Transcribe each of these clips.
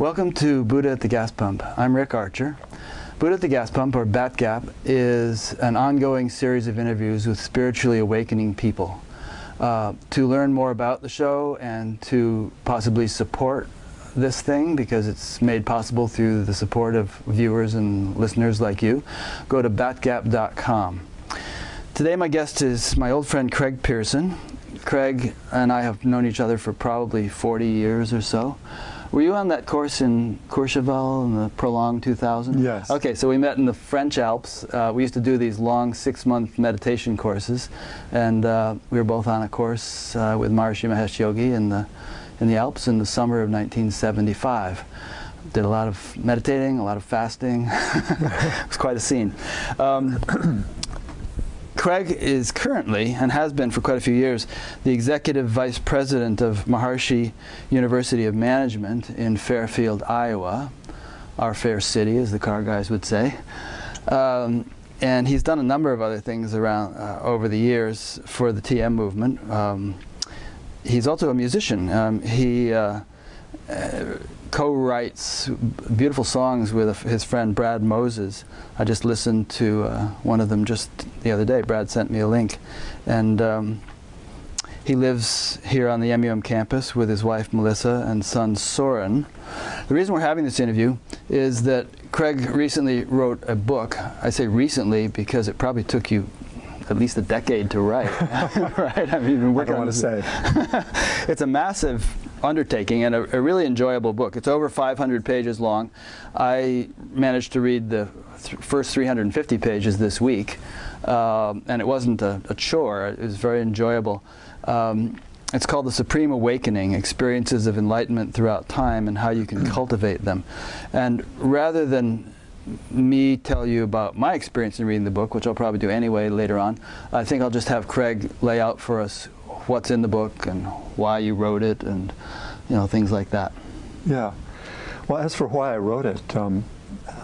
Welcome to Buddha at the Gas Pump. I'm Rick Archer. Buddha at the Gas Pump, or BatGap, is an ongoing series of interviews with spiritually awakening people. To learn more about the show and to possibly support this thing, because it's made possible through the support of viewers and listeners like you, go to batgap.com. Today my guest is my old friend Craig Pearson. Craig and I have known each other for probably 40 years or so. Were you on that course in Courchevel in the prolonged 2000? Yes. Okay, so we met in the French Alps. We used to do these long 6-month meditation courses, and we were both on a course with Maharishi Mahesh Yogi in the Alps in the summer of 1975. Did a lot of meditating, a lot of fasting. It was quite a scene. Craig is currently, and has been for quite a few years, the Executive Vice President of Maharishi University of Management in Fairfield, Iowa, our fair city, as the car guys would say. And he's done a number of other things around over the years for the TM movement. He's also a musician. He co-writes beautiful songs with his friend Brad Moses. I just listened to one of them just the other day. Brad sent me a link. And he lives here on the MUM campus with his wife Melissa and son Soren. The reason we're having this interview is that Craig recently wrote a book. I say recently because it probably took you at least a decade to write. Right? I mean, you've been working on this. I don't want to say. It's a massive undertaking and a really enjoyable book. It's over 500 pages long. I managed to read the first 350 pages this week, and it wasn't a chore. It was very enjoyable. It's called The Supreme Awakening, Experiences of Enlightenment Throughout Time and How You Can Cultivate Them. And rather than me tell you about my experience in reading the book, which I'll probably do anyway later on, I think I'll just have Craig lay out for us what's in the book and why you wrote it, and things like that. Yeah. Well, as for why I wrote it,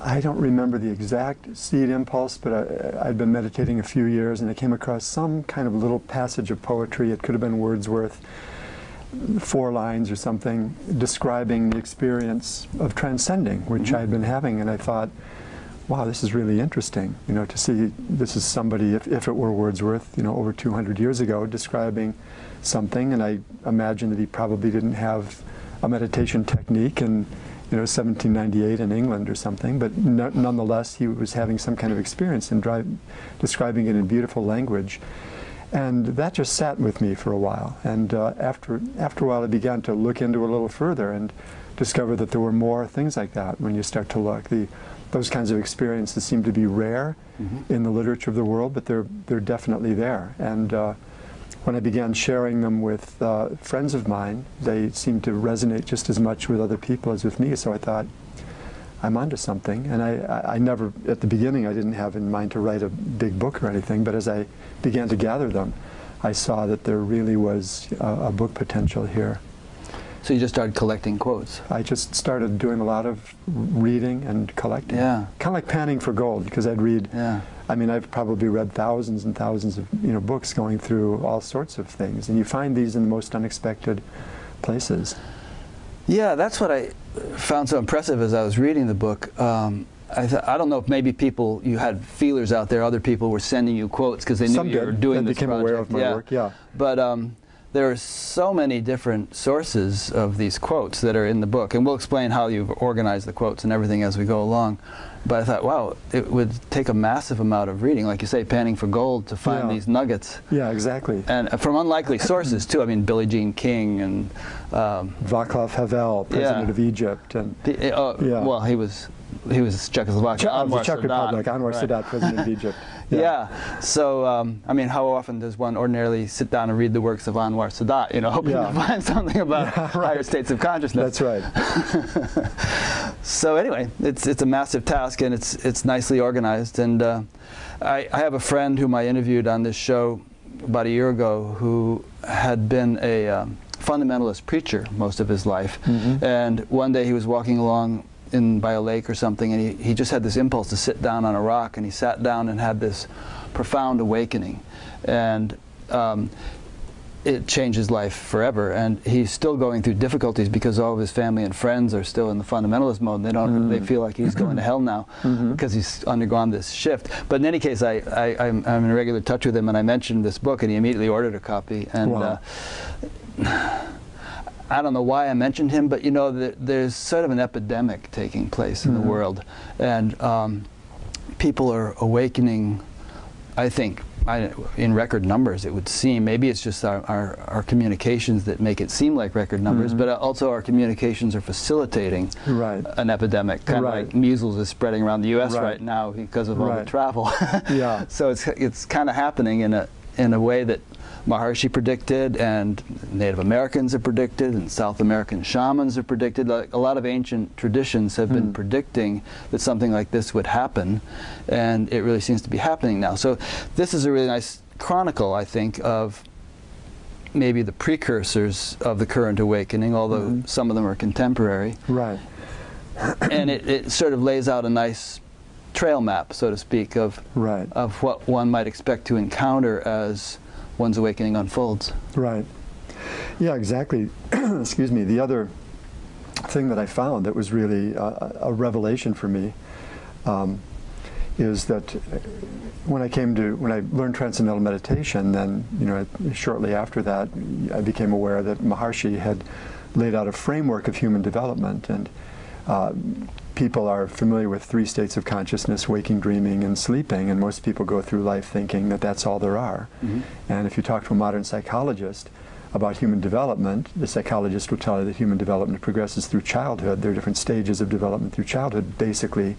I don't remember the exact seed impulse, but I'd been meditating a few years and I came across some kind of little passage of poetry. It could have been Wordsworth, 4 lines or something, describing the experience of transcending, which I had been having, and I thought, wow, this is really interesting, to see this is somebody, if it were Wordsworth, over 200 years ago, describing something, and I imagine that he probably didn't have a meditation technique in 1798 in England or something, but nonetheless he was having some kind of experience and describing it in beautiful language. And that just sat with me for a while, and after a while I began to look into it a little further and discover that there were more things like that when you start to look. Those kinds of experiences seem to be rare in the literature of the world, but they're definitely there. And when I began sharing them with friends of mine, they seemed to resonate just as much with other people as with me, so I thought, I'm onto something. And I never, at the beginning, I didn't have in mind to write a big book or anything, but as I began to gather them, I saw that there really was a book potential here. So you just started collecting quotes? I just started doing a lot of reading and collecting. Yeah. Kind of like panning for gold, because I'd read, yeah. I mean, I've probably read thousands and thousands of books going through all sorts of things, and you find these in the most unexpected places. Yeah, that's what I found so impressive as I was reading the book. I don't know if maybe you had feelers out there, other people were sending you quotes because they knew you were doing this project. They became aware of my work, yeah. But there are so many different sources of these quotes that are in the book, and we'll explain how you've organized the quotes and everything as we go along. But I thought, wow, it would take a massive amount of reading, like you say, panning for gold, to find these nuggets. Yeah, exactly. And from unlikely sources, too. I mean, Billie Jean King and Václav Havel, President of Egypt. And well, he was Czechoslovakia. The Czech Republic, Anwar Sadat, President of Egypt. Yeah. So, I mean, how often does one ordinarily sit down and read the works of Anwar Sadat, hoping to find something about higher states of consciousness? That's right. So anyway, it's a massive task, and it's nicely organized. And I have a friend whom I interviewed on this show about a year ago who had been a fundamentalist preacher most of his life. And one day he was walking along by a lake or something, and he just had this impulse to sit down on a rock, and he sat down and had this profound awakening. And it changed his life forever, and he's still going through difficulties because all of his family and friends are still in the fundamentalist mode. They don't. They feel like he's going to hell now because he's undergone this shift. But in any case, I'm in regular touch with him, and I mentioned this book, and he immediately ordered a copy. And wow. I don't know why I mentioned him, but you know, there's sort of an epidemic taking place in the world, and people are awakening, I think, in record numbers, it would seem. Maybe it's just our communications that make it seem like record numbers, but also our communications are facilitating an epidemic, kind of like measles is spreading around the U.S. right now because of all the travel. So it's kind of happening in a way that Maharishi predicted, and Native Americans have predicted, and South American shamans have predicted. Like, a lot of ancient traditions have been predicting that something like this would happen, and it really seems to be happening now. So this is a really nice chronicle, I think, of maybe the precursors of the current awakening, although some of them are contemporary. Right. And it sort of lays out a nice trail map, so to speak, of what one might expect to encounter as one's awakening unfolds. Right. Yeah, exactly. Excuse me. The other thing that I found that was really a revelation for me is that when I learned Transcendental Meditation, then, you know, shortly after that, I became aware that Maharishi had laid out a framework of human development, and people are familiar with 3 states of consciousness: waking, dreaming, and sleeping, and most people go through life thinking that that's all there are. And if you talk to a modern psychologist about human development, the psychologist will tell you that human development progresses through childhood. There are different stages of development through childhood. Basically,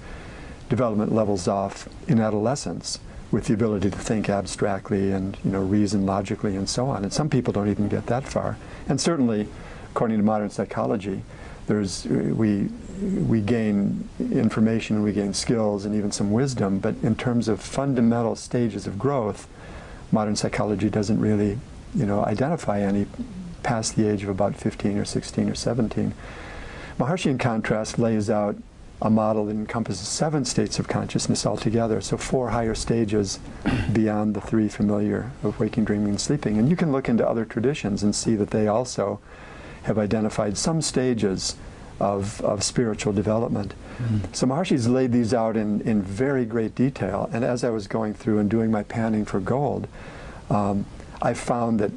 development levels off in adolescence with the ability to think abstractly and, you know, reason logically and so on. And some people don't even get that far. And certainly, according to modern psychology, we gain information, we gain skills, and even some wisdom, but in terms of fundamental stages of growth, modern psychology doesn't really, you know, identify any past the age of about 15 or 16 or 17. Maharishi, in contrast, lays out a model that encompasses 7 states of consciousness altogether, so 4 higher stages beyond the 3 familiar of waking, dreaming, and sleeping. And you can look into other traditions and see that they also have identified some stages of spiritual development. So Maharishi's laid these out in very great detail, and as I was going through and doing my panning for gold, I found that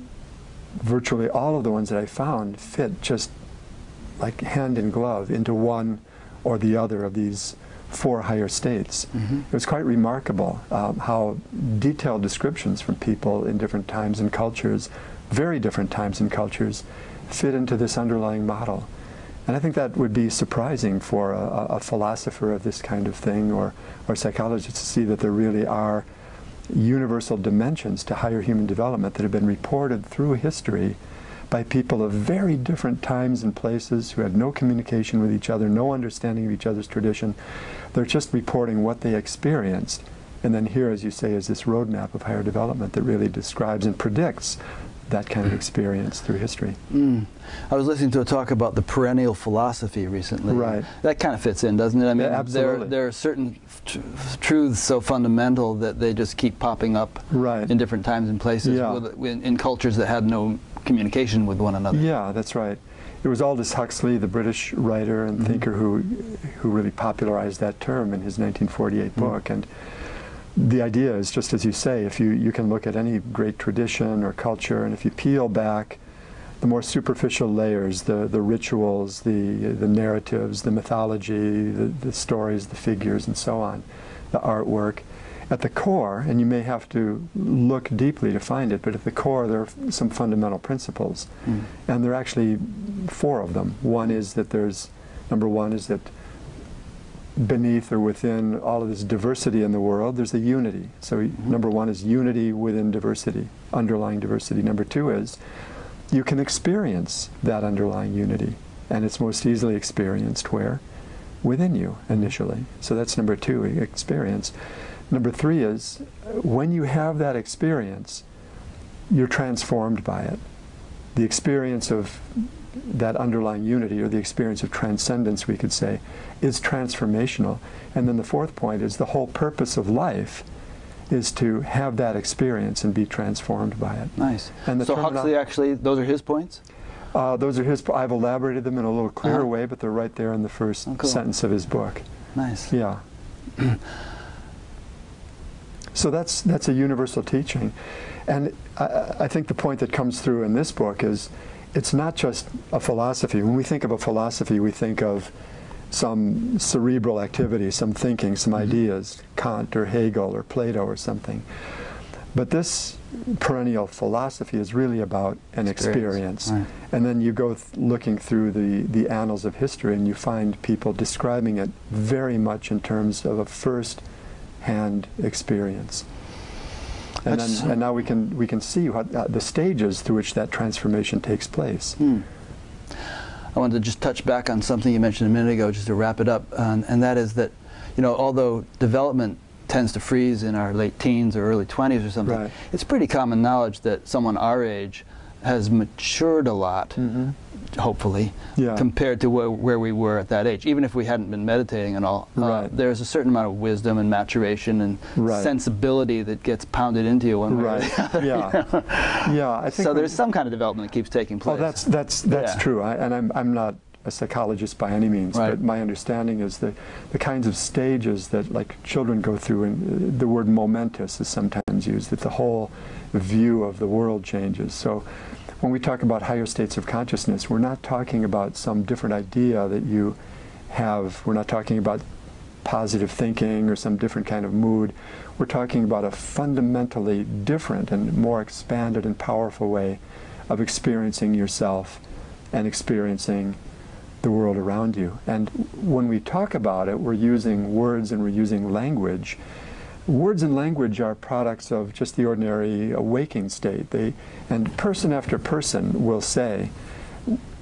virtually all of the ones that I found fit just like hand in glove into one or the other of these 4 higher states. It was quite remarkable how detailed descriptions from people in different times and cultures, very different times and cultures, fit into this underlying model. And I think that would be surprising for a philosopher of this kind of thing, or psychologist, to see that there really are universal dimensions to higher human development that have been reported through history by people of very different times and places who had no communication with each other, no understanding of each other's tradition. They're just reporting what they experienced. And then here, as you say, is this roadmap of higher development that really describes and predicts that kind of experience through history. I was listening to a talk about the perennial philosophy recently. Right. That kind of fits in, doesn't it? I mean, yeah, absolutely. There are certain truths so fundamental that they just keep popping up in different times and places in cultures that had no communication with one another. Yeah, that's right. It was Aldous Huxley, the British writer and thinker, who really popularized that term in his 1948 book. And the idea is, just as you say, if you can look at any great tradition or culture, and if you peel back the more superficial layers, the rituals, the narratives, the mythology, the stories, the figures, and so on, the artwork, at the core, and you may have to look deeply to find it, but at the core there are some fundamental principles. And there are actually 4 of them. Number one is that beneath or within all of this diversity in the world, there's a unity. So number 1 is unity within diversity, underlying diversity. Number 2 is you can experience that underlying unity, and it's most easily experienced where? Within you, initially. So that's number 2, experience. Number 3 is, when you have that experience, you're transformed by it. The experience of that underlying unity, or the experience of transcendence, we could say, is transformational. And then the 4th point is, the whole purpose of life is to have that experience and be transformed by it. Nice. And so Huxley actually, those are his points? Those are his. I've elaborated them in a little clearer way, but they're right there in the first sentence of his book. Nice. Yeah. So that's a universal teaching, and I think the point that comes through in this book is it's not just a philosophy. When we think of a philosophy, we think of some cerebral activity, some thinking, some ideas, Kant or Hegel or Plato or something. But this perennial philosophy is really about an experience. Right. And then you go looking through the annals of history and you find people describing it very much in terms of a first-hand experience. And now we can see what, the stages through which that transformation takes place. I wanted to just touch back on something you mentioned a minute ago, just to wrap it up, and that is that, you know, although development tends to freeze in our late teens or early 20s or something, Right. it's pretty common knowledge that someone our age has matured a lot, hopefully, compared to where we were at that age. Even if we hadn't been meditating and all, there's a certain amount of wisdom and maturation and sensibility that gets pounded into you one way or the other. Yeah, I think so there's some kind of development that keeps taking place. Oh, that's true. And I'm not a psychologist by any means, but my understanding is that the kinds of stages that like children go through, and the word momentous is sometimes used, that the whole view of the world changes. So when we talk about higher states of consciousness, we're not talking about some different idea that you have. We're not talking about positive thinking or some different kind of mood. We're talking about a fundamentally different and more expanded and powerful way of experiencing yourself and experiencing the world around you. And when we talk about it, we're using words and we're using language. Words and language are products of just the ordinary waking state. And person after person will say,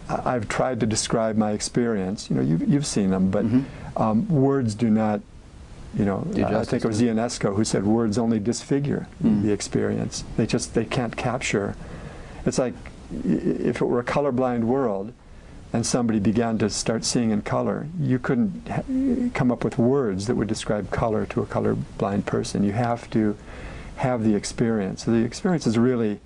I've tried to describe my experience. You know, you've seen them, but words do not, you know, I think it was Ionesco who said words only disfigure the experience. They can't capture. It's like if it were a colorblind world, and somebody began to start seeing in color, you couldn't come up with words that would describe color to a colorblind person. You have to have the experience. So the experience is really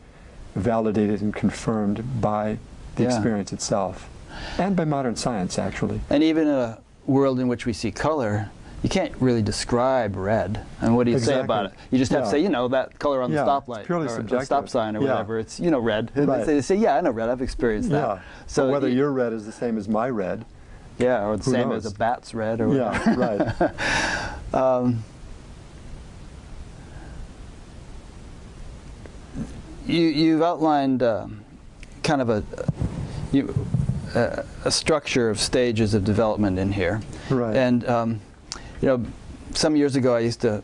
validated and confirmed by the experience itself, and by modern science, actually. And even in a world in which we see color, you can't really describe red. And what do you say about it? You just have to say, you know, that color on the stoplight or the stop sign or whatever. It's, you know, red. They say, yeah, I know red. I've experienced that. So whether your red is the same as my red. Yeah, or the same as a bat's red or whatever. You've outlined kind of a structure of stages of development in here. And you know, some years ago I used to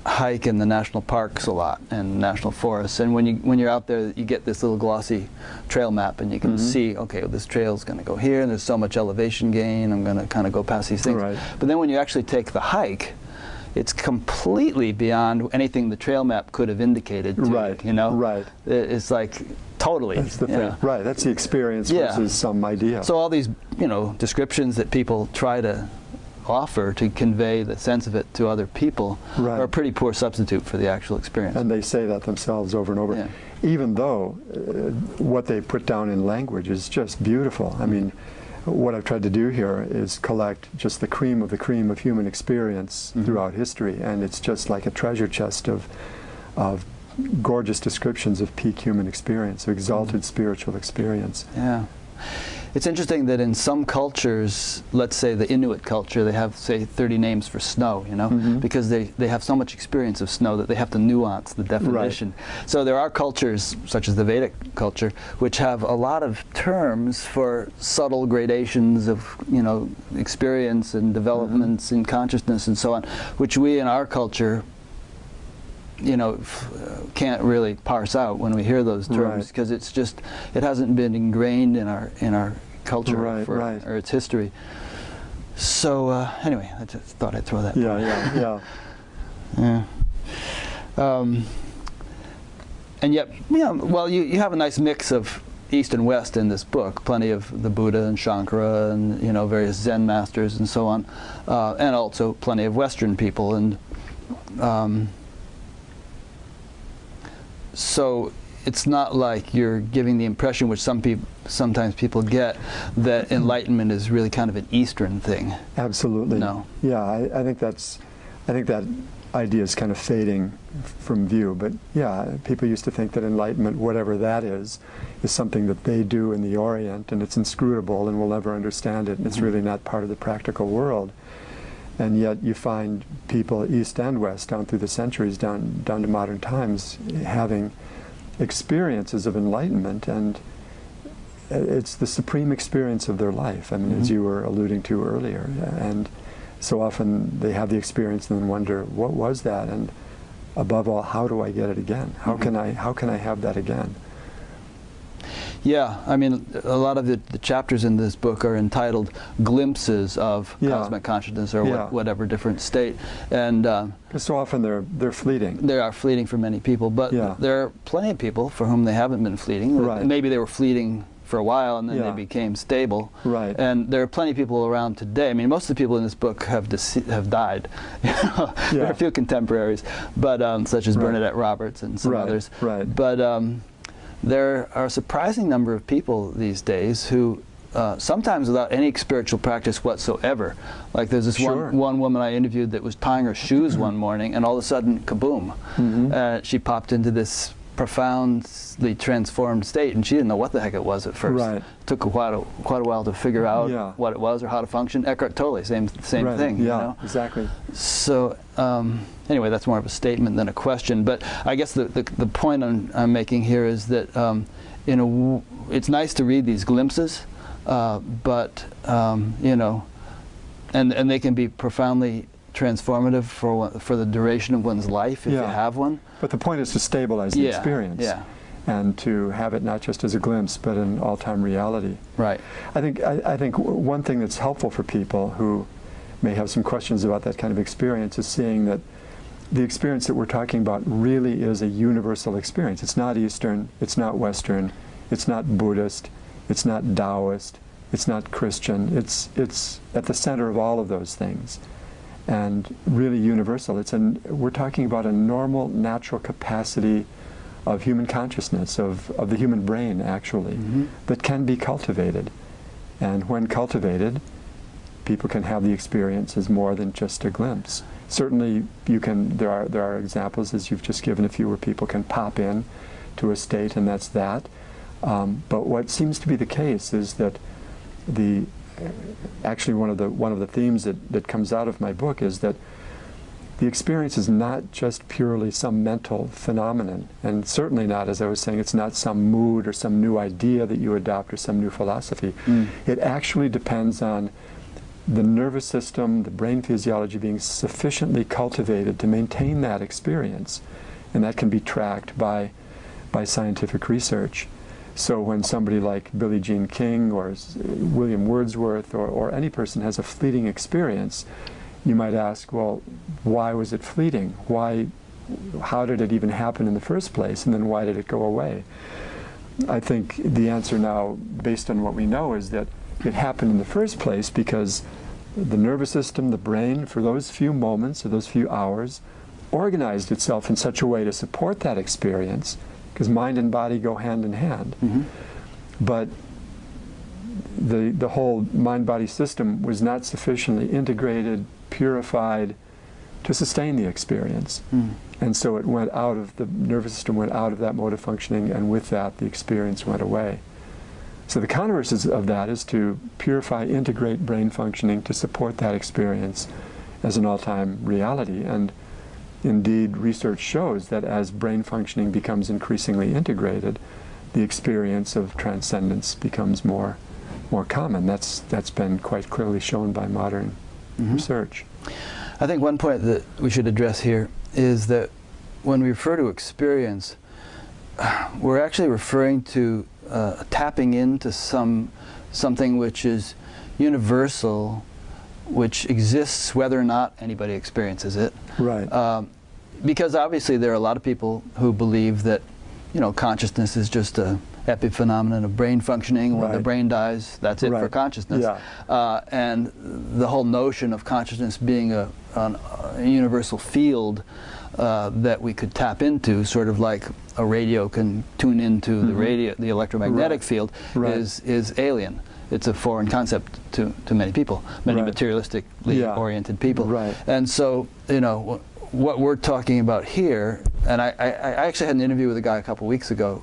hike in the national parks a lot and national forests, and when you're out there, you get this little glossy trail map, and you can see, okay, well, this trail's going to go here, and there's so much elevation gain, I'm going to kind of go past these things. But then when you actually take the hike, it's completely beyond anything the trail map could have indicated to you, you know? It's like totally. That's the thing. That's the experience versus some idea. So all these, you know, descriptions that people try to offer to convey the sense of it to other people are a pretty poor substitute for the actual experience. And they say that themselves over and over. Even though what they put down in language is just beautiful. I mean, what I've tried to do here is collect just the cream of human experience throughout history, and it's just like a treasure chest of gorgeous descriptions of peak human experience, of exalted spiritual experience. It's interesting that in some cultures, let's say the Inuit culture, they have, say, 30 names for snow, you know, because they have so much experience of snow that they have to nuance the definition. So there are cultures, such as the Vedic culture, which have a lot of terms for subtle gradations of, you know, experience and developments in consciousness and so on, which we in our culture, you know, can't really parse out when we hear those terms, because it's just, it hasn't been ingrained in our culture or its history. So anyway, I just thought I'd throw that. And yet, you know, well, you have a nice mix of East and West in this book. Plenty of the Buddha and Shankara and, you know, various Zen masters and so on, and also plenty of Western people. And So it's not like you're giving the impression, which sometimes people get, that enlightenment is really kind of an Eastern thing. Absolutely. No. Yeah, I think that idea is kind of fading from view. But yeah, people used to think that enlightenment, whatever that is something that they do in the Orient, and it's inscrutable, and we'll never understand it. And it's really not part of the practical world. And yet you find people, East and West, down through the centuries, down to modern times, having experiences of enlightenment, and it's the supreme experience of their life. I mean, as you were alluding to earlier. And so often they have the experience and then wonder, what was that? And above all, how do I get it again? How can I have that again? Yeah, I mean, a lot of the chapters in this book are entitled Glimpses of Cosmic Consciousness, or whatever different state. And so often they're fleeting. They are fleeting for many people, but there are plenty of people for whom they haven't been fleeting. Right. Maybe they were fleeting for a while and then they became stable. Right. And there are plenty of people around today. I mean, most of the people in this book have died. There are a few contemporaries, but such as Bernadette Roberts and some others. Right. But there are a surprising number of people these days who, sometimes without any spiritual practice whatsoever. Like there's this one woman I interviewed that was tying her shoes one morning, and all of a sudden, kaboom! She popped into this profoundly transformed state, and she didn't know what the heck it was at first. Right. It took quite a while to figure out what it was or how to function. Eckhart Tolle, same thing. Yeah, you know? Exactly. So anyway, that's more of a statement than a question. But I guess the point I'm making here is that it's nice to read these glimpses, but you know, and they can be profoundly transformative for the duration of one's life if you have one. But the point is to stabilize the experience, and to have it not just as a glimpse, but an all-time reality. Right. I think one thing that's helpful for people who may have some questions about that kind of experience is seeing that the experience that we're talking about really is a universal experience. It's not Eastern, it's not Western, it's not Buddhist, it's not Taoist, it's not Christian. It's at the center of all of those things, and really universal. We're talking about a normal, natural capacity of human consciousness, of the human brain, actually, that can be cultivated. And when cultivated, people can have the experience as more than just a glimpse. Certainly, there are examples, as you've just given a few, where people can pop in to a state, and that's that. But what seems to be the case is that actually one of the themes that comes out of my book is that the experience is not just purely some mental phenomenon, and certainly not, as I was saying, it's not some mood or some new idea that you adopt or some new philosophy. It actually depends on the nervous system, the brain physiology being sufficiently cultivated to maintain that experience, and that can be tracked by scientific research. So when somebody like Billie Jean King or William Wordsworth or any person has a fleeting experience, you might ask, well, why was it fleeting? How did it even happen in the first place, and then why did it go away? I think the answer now, based on what we know, is that it happened in the first place because the nervous system, the brain, for those few moments or those few hours, organized itself in such a way to support that experience, because mind and body go hand in hand. But the whole mind-body system was not sufficiently integrated, purified to sustain the experience. And so it went out of, the nervous system went out of that mode of functioning, and with that the experience went away. So the converse of that is to purify, integrate brain functioning to support that experience as an all-time reality. And indeed, research shows that as brain functioning becomes increasingly integrated, the experience of transcendence becomes more common. That's been quite clearly shown by modern research. I think one point that we should address here is that when we refer to experience, we're actually referring to tapping into something which is universal, which exists whether or not anybody experiences it. Right. Because obviously there are a lot of people who believe that, you know, consciousness is just a epiphenomenon of brain functioning. When the Right. brain dies, that's it for Right. consciousness. Yeah. And the whole notion of consciousness being a universal field that we could tap into, sort of like a radio can tune into the electromagnetic field, is alien. It's a foreign concept to many people, many materialistically oriented people. Right. And so, you know, what we're talking about here, and I actually had an interview with a guy a couple weeks ago,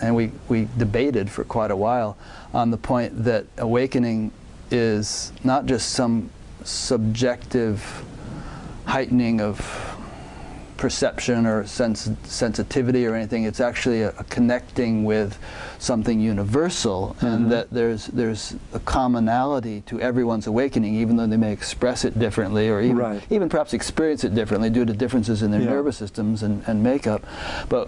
and we debated for quite a while on the point that awakening is not just some subjective heightening of perception or sensitivity or anything. It's actually a connecting with something universal, and that there's a commonality to everyone's awakening, even though they may express it differently, or even perhaps experience it differently due to differences in their nervous systems and makeup. But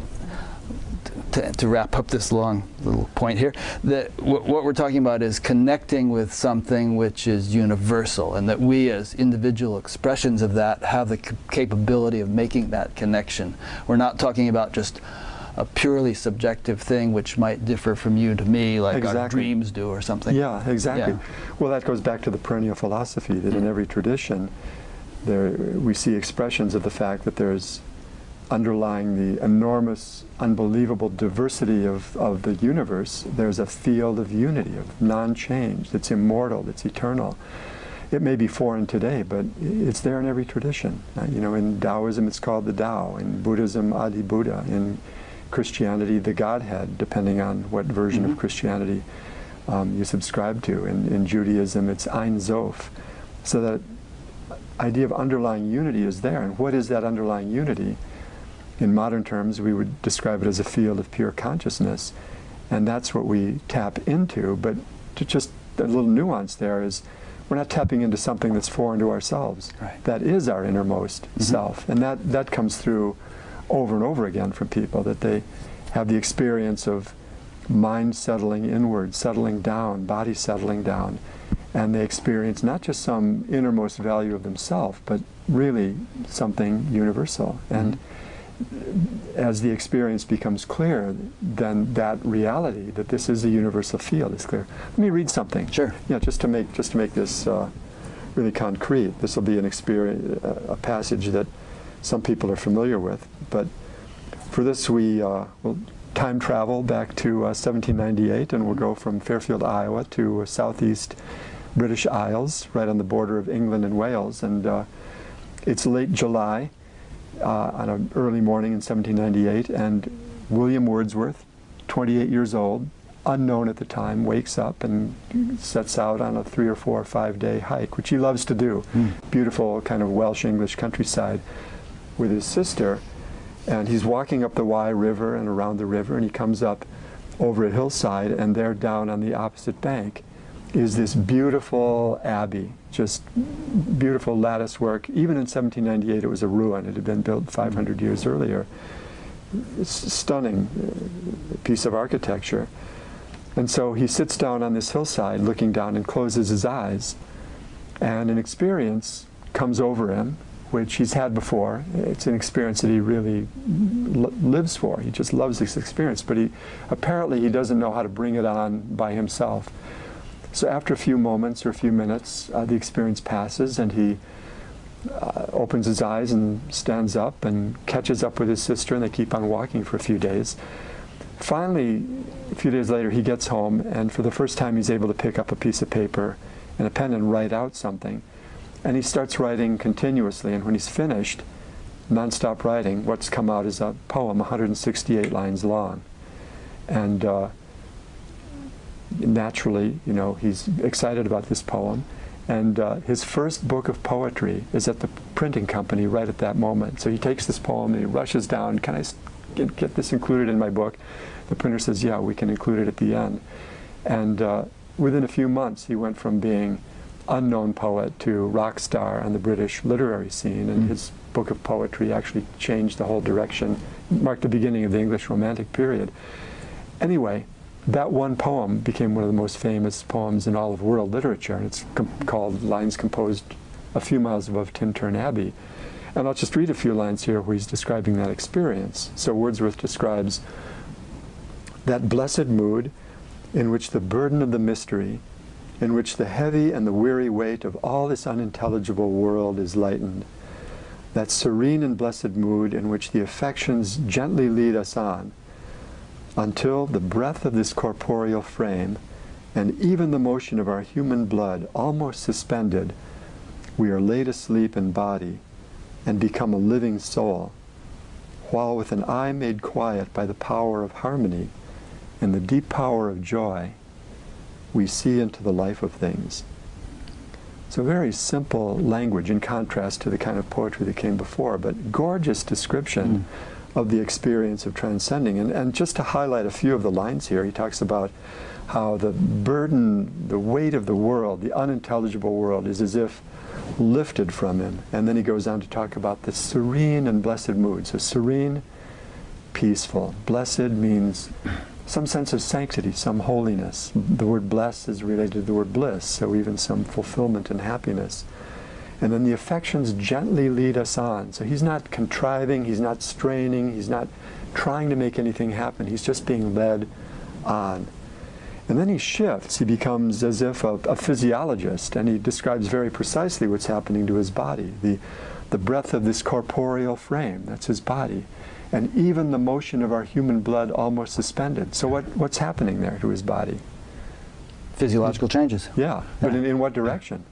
to wrap up this long little point here, that what we're talking about is connecting with something which is universal, and that we as individual expressions of that have the capability of making that connection. We're not talking about just a purely subjective thing which might differ from you to me, like our dreams do or something. Yeah, exactly. Well, that goes back to the perennial philosophy that in every tradition we see expressions of the fact that there's underlying the enormous, unbelievable diversity of the universe, there's a field of unity, of non-change, that's immortal, that's eternal. It may be foreign today, but it's there in every tradition. You know, in Taoism it's called the Tao, in Buddhism Adi Buddha, in Christianity the Godhead, depending on what version of Christianity you subscribe to. In Judaism it's Ein Sof. So that idea of underlying unity is there. And what is that underlying unity? In modern terms, we would describe it as a field of pure consciousness, and that's what we tap into. But to just a little nuance there is, we're not tapping into something that's foreign to ourselves. Right. That is our innermost self, and that comes through over and over again from people, that they have the experience of mind settling inward, settling down, body settling down, and they experience not just some innermost value of themselves, but really something universal. And as the experience becomes clear, then that reality, that this is a universal field, is clear. Let me read something. Sure. Yeah, just to make this really concrete. This will be an experience, a passage that some people are familiar with. But for this, we will time travel back to 1798, and we'll go from Fairfield, Iowa, to southeast British Isles, right on the border of England and Wales. And it's late July. On an early morning in 1798, and William Wordsworth, 28 years old, unknown at the time, wakes up and sets out on a 3 or 4 or 5 day hike, which he loves to do. Beautiful kind of Welsh English countryside with his sister, and he's walking up the Wye River and around the river, and he comes up over a hillside, and there down on the opposite bank is this beautiful abbey, just beautiful lattice work. Even in 1798 it was a ruin. It had been built 500 years earlier. It's a stunning piece of architecture. And so he sits down on this hillside looking down and closes his eyes, and an experience comes over him which he's had before. It's an experience that he really lives for. He just loves this experience, but apparently he doesn't know how to bring it on by himself. So after a few moments or a few minutes, the experience passes, and he opens his eyes and stands up and catches up with his sister, and they keep on walking for a few days. Finally, a few days later, he gets home, and for the first time he's able to pick up a piece of paper and a pen and write out something. And he starts writing continuously, and when he's finished, non-stop writing, what's come out is a poem, 168 lines long. And naturally, you know, he's excited about this poem, and his first book of poetry is at the printing company right at that moment. So he takes this poem and he rushes down, can I get this included in my book? The printer says, yeah, we can include it at the end. And within a few months he went from being unknown poet to rock star on the British literary scene, and his book of poetry actually changed the whole direction, marked the beginning of the English Romantic period. Anyway, that one poem became one of the most famous poems in all of world literature, and it's called Lines Composed a Few Miles Above Tintern Abbey. And I'll just read a few lines here where he's describing that experience. So Wordsworth describes, that blessed mood in which the burden of the mystery, in which the heavy and the weary weight of all this unintelligible world is lightened, that serene and blessed mood in which the affections gently lead us on, until the breath of this corporeal frame, and even the motion of our human blood almost suspended, we are laid asleep in body, and become a living soul, while with an eye made quiet by the power of harmony, and the deep power of joy, we see into the life of things. So very simple language in contrast to the kind of poetry that came before, but gorgeous description of the experience of transcending. And just to highlight a few of the lines here, he talks about how the burden, the weight of the world, the unintelligible world, is as if lifted from him. And then he goes on to talk about the serene and blessed mood. So serene, peaceful. Blessed means some sense of sanctity, some holiness. The word bless is related to the word bliss, so even some fulfillment and happiness. And then the affections gently lead us on. So he's not contriving, he's not straining, he's not trying to make anything happen. He's just being led on. And then he shifts. He becomes as if a physiologist, and he describes very precisely what's happening to his body. The breath of this corporeal frame, that's his body. And even the motion of our human blood almost suspended. So what's happening there to his body? Physiological changes. Yeah, but in what direction?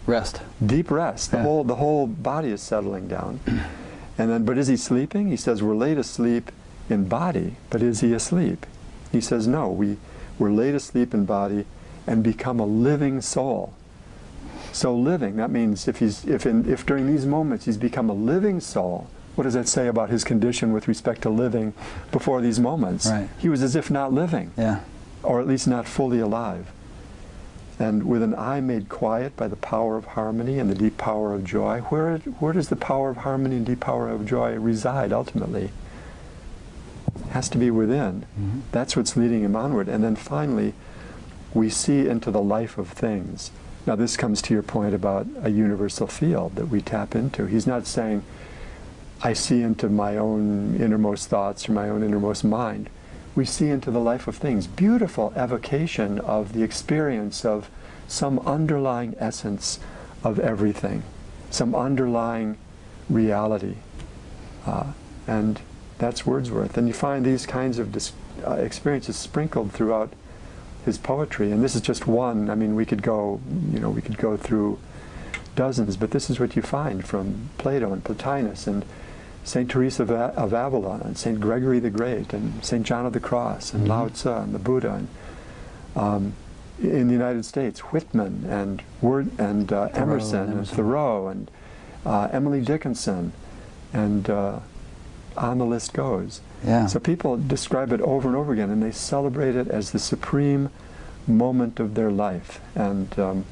Rest. Deep rest. The whole body is settling down. And then, but is he sleeping? He says we're laid asleep in body, but is he asleep? He says no, we're laid asleep in body and become a living soul. So living, that means if during these moments he's become a living soul, what does that say about his condition with respect to living before these moments? Right. He was as if not living, or at least not fully alive. And with an eye made quiet by the power of harmony and the deep power of joy, where does the power of harmony and deep power of joy reside ultimately? It has to be within. That's what's leading him onward. And then finally, we see into the life of things. Now this comes to your point about a universal field that we tap into. He's not saying, I see into my own innermost thoughts or my own innermost mind. We see into the life of things. Beautiful evocation of the experience of some underlying essence of everything, some underlying reality. And that's Wordsworth. And you find these kinds of experiences sprinkled throughout his poetry. And this is just one. I mean, we could go through dozens, but this is what you find from Plato and Plotinus and St. Teresa of Avila and St. Gregory the Great and St. John of the Cross and Lao Tzu and the Buddha. And, in the United States, Whitman and Emerson and Thoreau and Emily Dickinson, and on the list goes. Yeah. So people describe it over and over again, and they celebrate it as the supreme moment of their life. And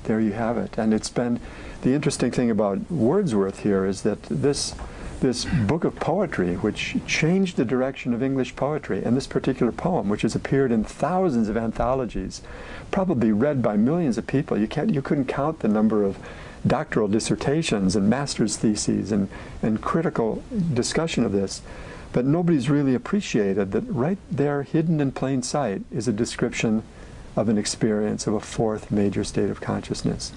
there you have it. And it's been, the interesting thing about Wordsworth here is that this book of poetry, which changed the direction of English poetry, and this particular poem, which has appeared in thousands of anthologies, probably read by millions of people. You couldn't count the number of doctoral dissertations and master's theses and critical discussion of this. But nobody's really appreciated that right there, hidden in plain sight, is a description of an experience of a fourth major state of consciousness.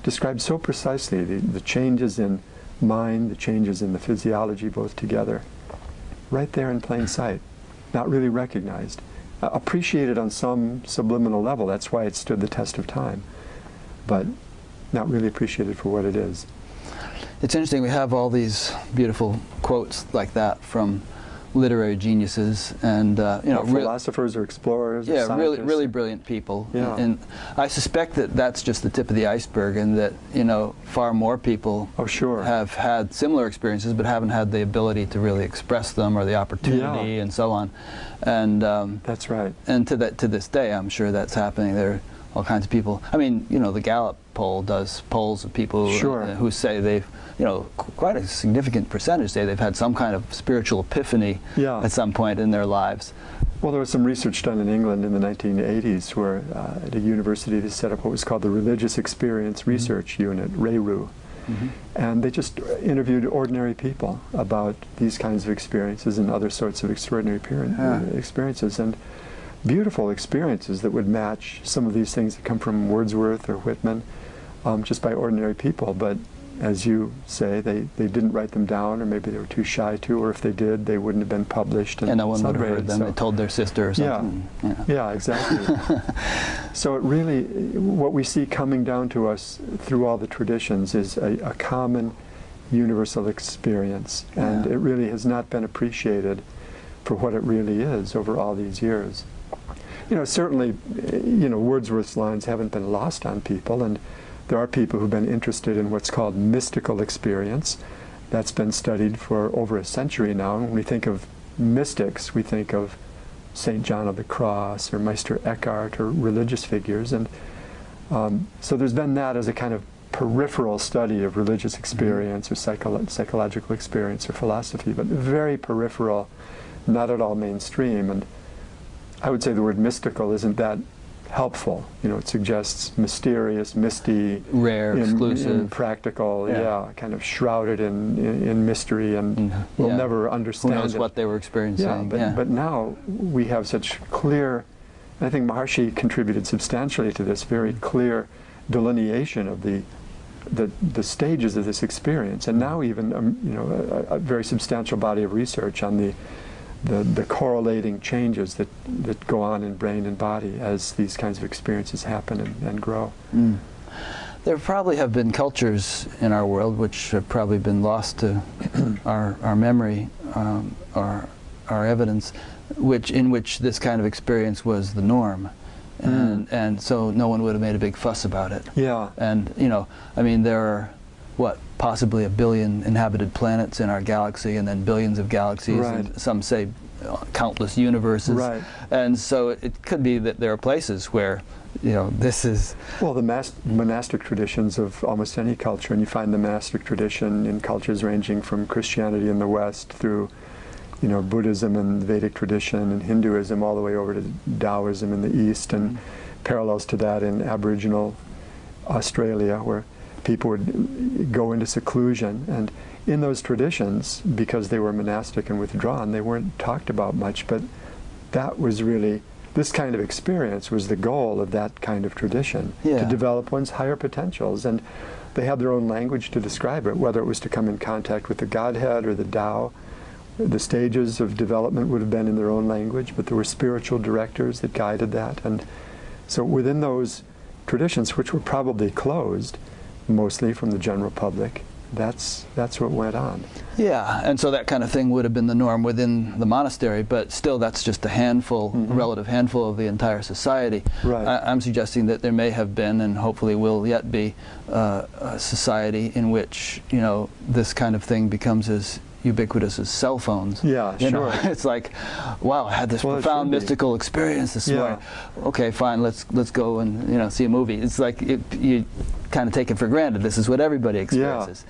Described so precisely, the changes in mind, the changes in the physiology, both together. Right there in plain sight, not really recognized. Appreciated on some subliminal level, that's why it stood the test of time. But not really appreciated for what it is. It's interesting, we have all these beautiful quotes like that from literary geniuses and philosophers or explorers, or scientists. really brilliant people. Yeah. And I suspect that that's just the tip of the iceberg, and that far more people have had similar experiences but haven't had the ability to really express them or the opportunity and so on. And that's right. And to this day, I'm sure that's happening. There are all kinds of people. I mean, the Gallup poll does polls of people who say they've, quite a significant percentage say they've had some kind of spiritual epiphany at some point in their lives. Well, there was some research done in England in the 1980s where at a university they set up what was called the Religious Experience Research Unit, RERU. And they just interviewed ordinary people about these kinds of experiences and other sorts of extraordinary experiences, and beautiful experiences that would match some of these things that come from Wordsworth or Whitman, just by ordinary people. But as you say, they didn't write them down, or maybe they were too shy to, or if they did, they wouldn't have been published and no one would have heard them. So they told their sister or something. Yeah, exactly. So it really, what we see coming down to us through all the traditions is a common universal experience, and it really has not been appreciated for what it really is over all these years. Certainly, Wordsworth's lines haven't been lost on people, and there are people who've been interested in what's called mystical experience. That's been studied for over a century now. When we think of mystics, we think of St. John of the Cross or Meister Eckhart or religious figures. And so there's been that as a kind of peripheral study of religious experience or psychological experience or philosophy, but very peripheral, not at all mainstream. And I would say the word mystical isn't that helpful. It suggests mysterious, misty, rare, exclusive, impractical, kind of shrouded in mystery, and we'll never understand Who knows what they were experiencing. But now we have such clear, I think Maharishi contributed substantially to this, very clear delineation of the stages of this experience, and now even a very substantial body of research on the correlating changes that go on in brain and body as these kinds of experiences happen and grow. There probably have been cultures in our world which have probably been lost to our memory, our evidence, in which this kind of experience was the norm. And so no one would have made a big fuss about it. Yeah. And, I mean, there are, possibly 1 billion inhabited planets in our galaxy, and then billions of galaxies, and some say countless universes. Right. And so it could be that there are places where, this is... Well, the monastic traditions of almost any culture, and you find the monastic tradition in cultures ranging from Christianity in the West through, Buddhism and the Vedic tradition and Hinduism all the way over to Taoism in the East, and parallels to that in Aboriginal Australia, where people would go into seclusion. And in those traditions, because they were monastic and withdrawn, they weren't talked about much, but that was really, this kind of experience was the goal of that kind of tradition, to develop one's higher potentials. And they had their own language to describe it, whether it was to come in contact with the Godhead or the Tao. The stages of development would have been in their own language, but there were spiritual directors that guided that. And so within those traditions, which were probably closed, mostly from the general public, that's what went on. Yeah, and so that kind of thing would have been the norm within the monastery, but still that's just a handful, a relative handful of the entire society. Right. I'm suggesting that there may have been, and hopefully will yet be, a society in which, this kind of thing becomes as ubiquitous as cell phones. Yeah, sure. It's like, wow, I had this profound mystical experience this morning. Okay, fine, let's go and see a movie. It's like you kind of take it for granted. This is what everybody experiences.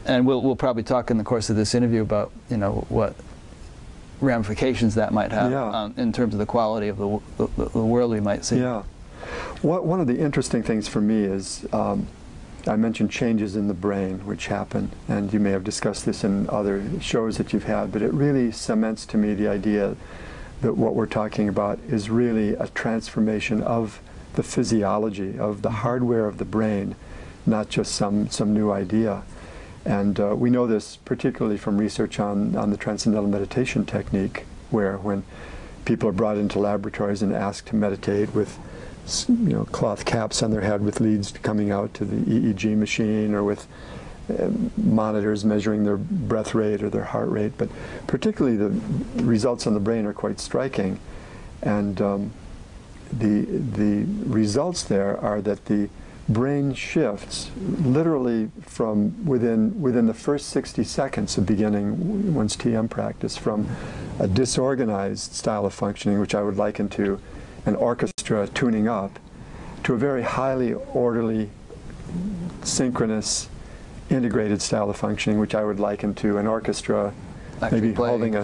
And we'll probably talk in the course of this interview about what ramifications that might have in terms of the quality of the world we might see. Yeah. One of the interesting things for me is I mentioned changes in the brain which happen, and you may have discussed this in other shows that you've had, but it really cements to me the idea that what we're talking about is really a transformation of the physiology, of the hardware of the brain, not just some new idea. And we know this particularly from research on the transcendental meditation technique, where when people are brought into laboratories and asked to meditate with cloth caps on their head with leads coming out to the EEG machine, or with monitors measuring their breath rate or their heart rate, but particularly the results on the brain are quite striking. And the results there are that the brain shifts literally from within the first 60 seconds of beginning one's TM practice, from a disorganized style of functioning, which I would liken to an orchestra tuning up, to a very highly orderly, synchronous, integrated style of functioning, which I would liken to an orchestra maybe playing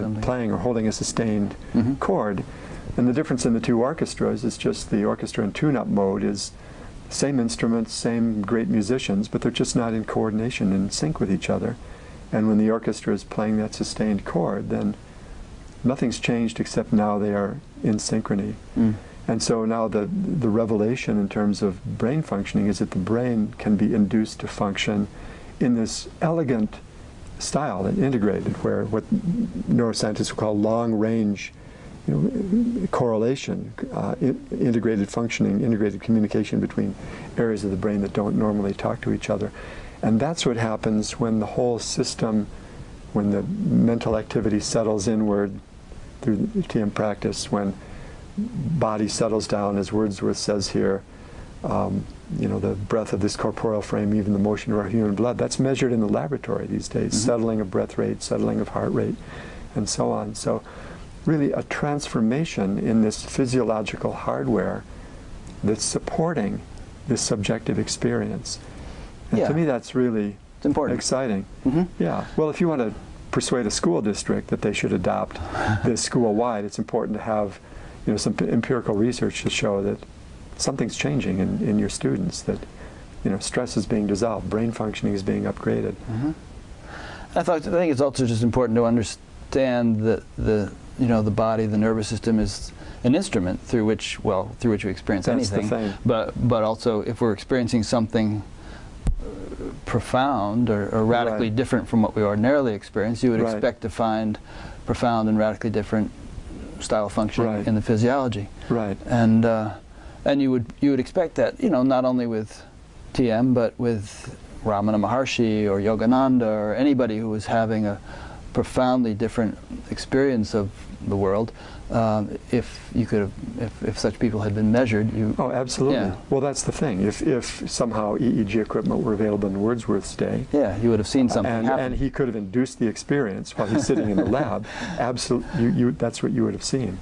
or holding a sustained chord. And the difference in the two orchestras is just the orchestra in tune-up mode is same instruments, same great musicians, but they're just not in coordination and in sync with each other. And when the orchestra is playing that sustained chord, then nothing's changed except now they are in synchrony. And so now the revelation in terms of brain functioning is that the brain can be induced to function in this elegant style and integrated, where what neuroscientists would call long-range correlation, integrated functioning, integrated communication between areas of the brain that don't normally talk to each other. And that's what happens when the whole system, when the mental activity settles inward through the TM practice, when body settles down, as Wordsworth says here, the breath of this corporeal frame, even the motion of our human blood, that's measured in the laboratory these days, settling of breath rate, settling of heart rate, and so on. So really a transformation in this physiological hardware that's supporting this subjective experience. And to me that's really exciting. Yeah. Well, if you want to persuade a school district that they should adopt this school-wide, it's important to have some empirical research to show that something's changing in your students, that stress is being dissolved, brain functioning is being upgraded. I think it's also just important to understand that the body, the nervous system, is an instrument through which we experience anything. That's the thing. But also, if we're experiencing something profound or radically different from what we ordinarily experience, you would expect to find profound and radically different style of functioning in the physiology. And you would expect that, not only with TM, but with Ramana Maharshi or Yogananda or anybody who was having a profoundly different experience of the world. If such people had been measured, Oh, absolutely. Well, that's the thing. If somehow EEG equipment were available in Wordsworth's day, you would have seen something happen. And he could have induced the experience while he's sitting in the lab. Absolutely, that's what you would have seen.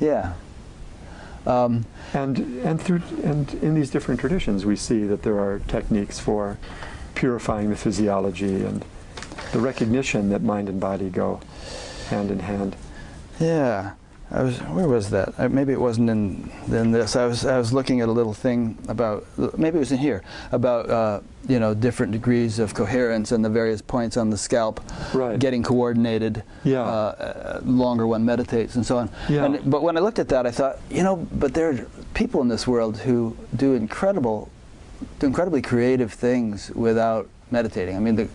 And in these different traditions, we see that there are techniques for purifying the physiology and the recognition that mind and body go hand in hand. Where was that? Maybe it wasn't in this. I was looking at a little thing about, maybe it was in here, about different degrees of coherence and the various points on the scalp getting coordinated. Longer one meditates and so on. But when I looked at that, I thought, but there are people in this world who do incredibly creative things without meditating. I mean, the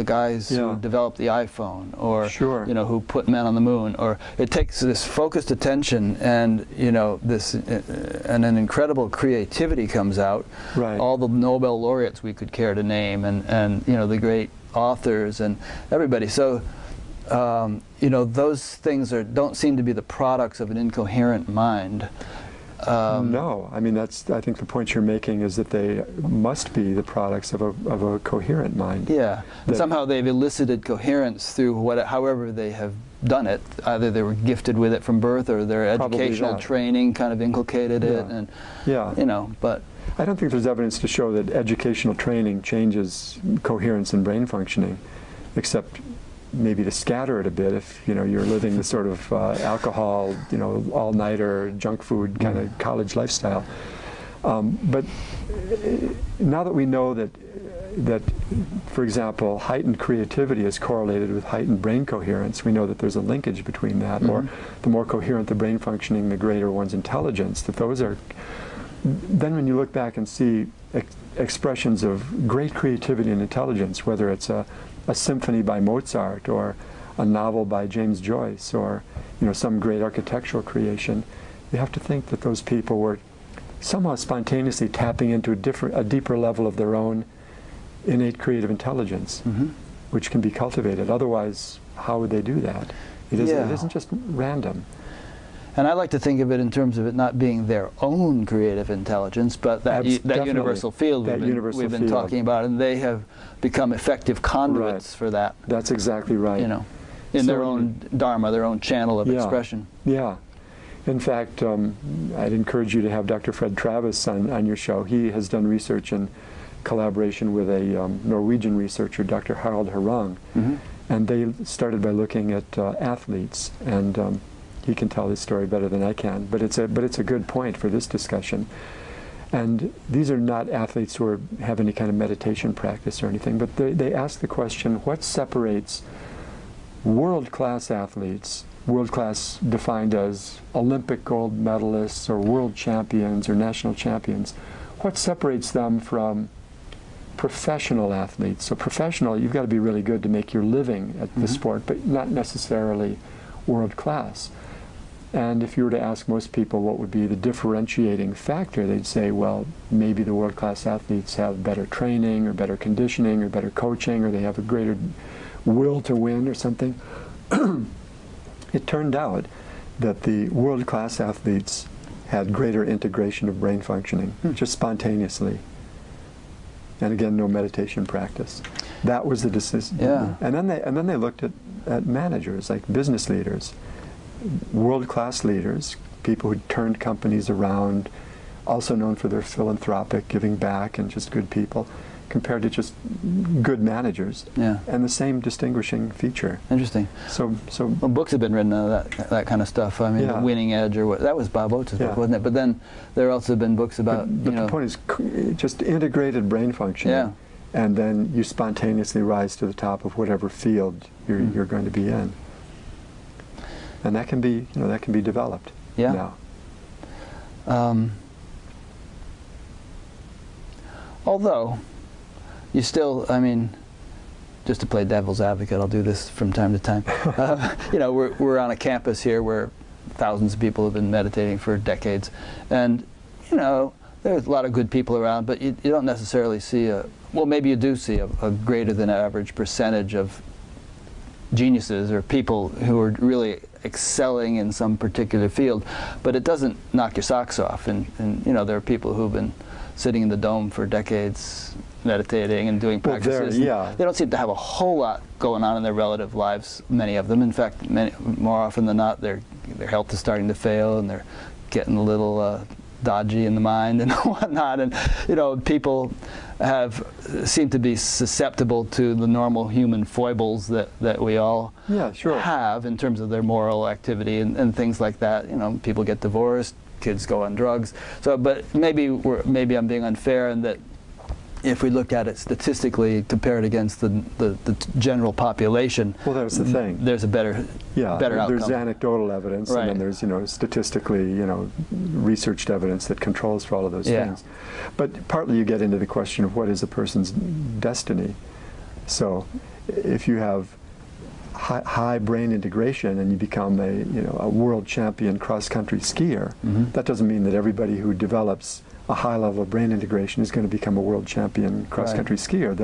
guys who developed the iPhone, or who put men on the moon, or it takes this focused attention and and an incredible creativity comes out. All the Nobel laureates we could care to name, and the great authors and everybody. So those things don't seem to be the products of an incoherent mind. No, I mean I think the point you're making is that they must be the products of a coherent mind. And somehow they've elicited coherence through however they have done it. Either they were gifted with it from birth, or their educational training kind of inculcated it. And but I don't think there's evidence to show that educational training changes coherence and brain functioning, except maybe to scatter it a bit if you're living the sort of alcohol, all-nighter, junk food kind of college lifestyle. But now that we know that, for example, heightened creativity is correlated with heightened brain coherence, we know that there's a linkage between that, or the more coherent the brain functioning, the greater one's intelligence. That those are. Then when you look back and see expressions of great creativity and intelligence, whether it's a symphony by Mozart, or a novel by James Joyce, or some great architectural creation, you have to think that those people were somehow spontaneously tapping into a deeper level of their own innate creative intelligence, which can be cultivated. Otherwise, how would they do that? It isn't just random. And I like to think of it in terms of it not being their own creative intelligence, but that universal field we've been talking about, and they have become effective conduits for that. That's exactly right. In their own dharma, their own channel of expression. In fact, I'd encourage you to have Dr. Fred Travis on your show. He has done research in collaboration with a Norwegian researcher, Dr. Harald Harang, and they started by looking at athletes, and he can tell this story better than I can, but it's a good point for this discussion. And these are not athletes who have any kind of meditation practice or anything, but they ask the question, what separates world-class athletes, world-class defined as Olympic gold medalists or world champions or national champions, what separates them from professional athletes? So professional, you've got to be really good to make your living at the sport, but not necessarily world-class. And if you were to ask most people what would be the differentiating factor, they'd say, well, maybe the world-class athletes have better training or better conditioning or better coaching, or they have a greater will to win or something. It turned out that the world-class athletes had greater integration of brain functioning, just spontaneously. And again, no meditation practice. That was the decision. Yeah. And then they looked at managers, like business leaders, world-class leaders, people who turned companies around, also known for their philanthropic giving back and just good people, compared to just good managers. Yeah. And the same distinguishing feature. Interesting. So well, books have been written on that kind of stuff. I mean, Yeah. The Winning Edge, or what, that was Bob Oates' book, wasn't it? But then there also have been books about, but the point is just integrated brain functioning. Yeah. And then you spontaneously rise to the top of whatever field you're going to be in. And that can be, that can be developed now. Although, you still, I mean, just to play devil's advocate, I'll do this from time to time. We're on a campus here where thousands of people have been meditating for decades, and there's a lot of good people around, but you don't necessarily see well, maybe you do see a greater than average percentage of geniuses or people who are really excelling in some particular field, but it doesn't knock your socks off. And there are people who've been sitting in the dome for decades, meditating and doing practices. Yeah. They don't seem to have a whole lot going on in their relative lives, many of them. In fact, more often than not, their health is starting to fail, and they're getting a little dodgy in the mind and whatnot. And people seem to be susceptible to the normal human foibles that we all have in terms of their moral activity and things like that. People get divorced, kids go on drugs. So, but maybe I'm being unfair in that if we look at it statistically, compared against the general population, well, that's the thing. There's a better outcome. There's anecdotal evidence, right. And then there's statistically researched evidence that controls for all of those things. But partly you get into the question of what is a person's destiny. So if you have high brain integration and you become a world champion cross-country skier, that doesn't mean that everybody who develops a high level of brain integration is going to become a world champion cross-country skier.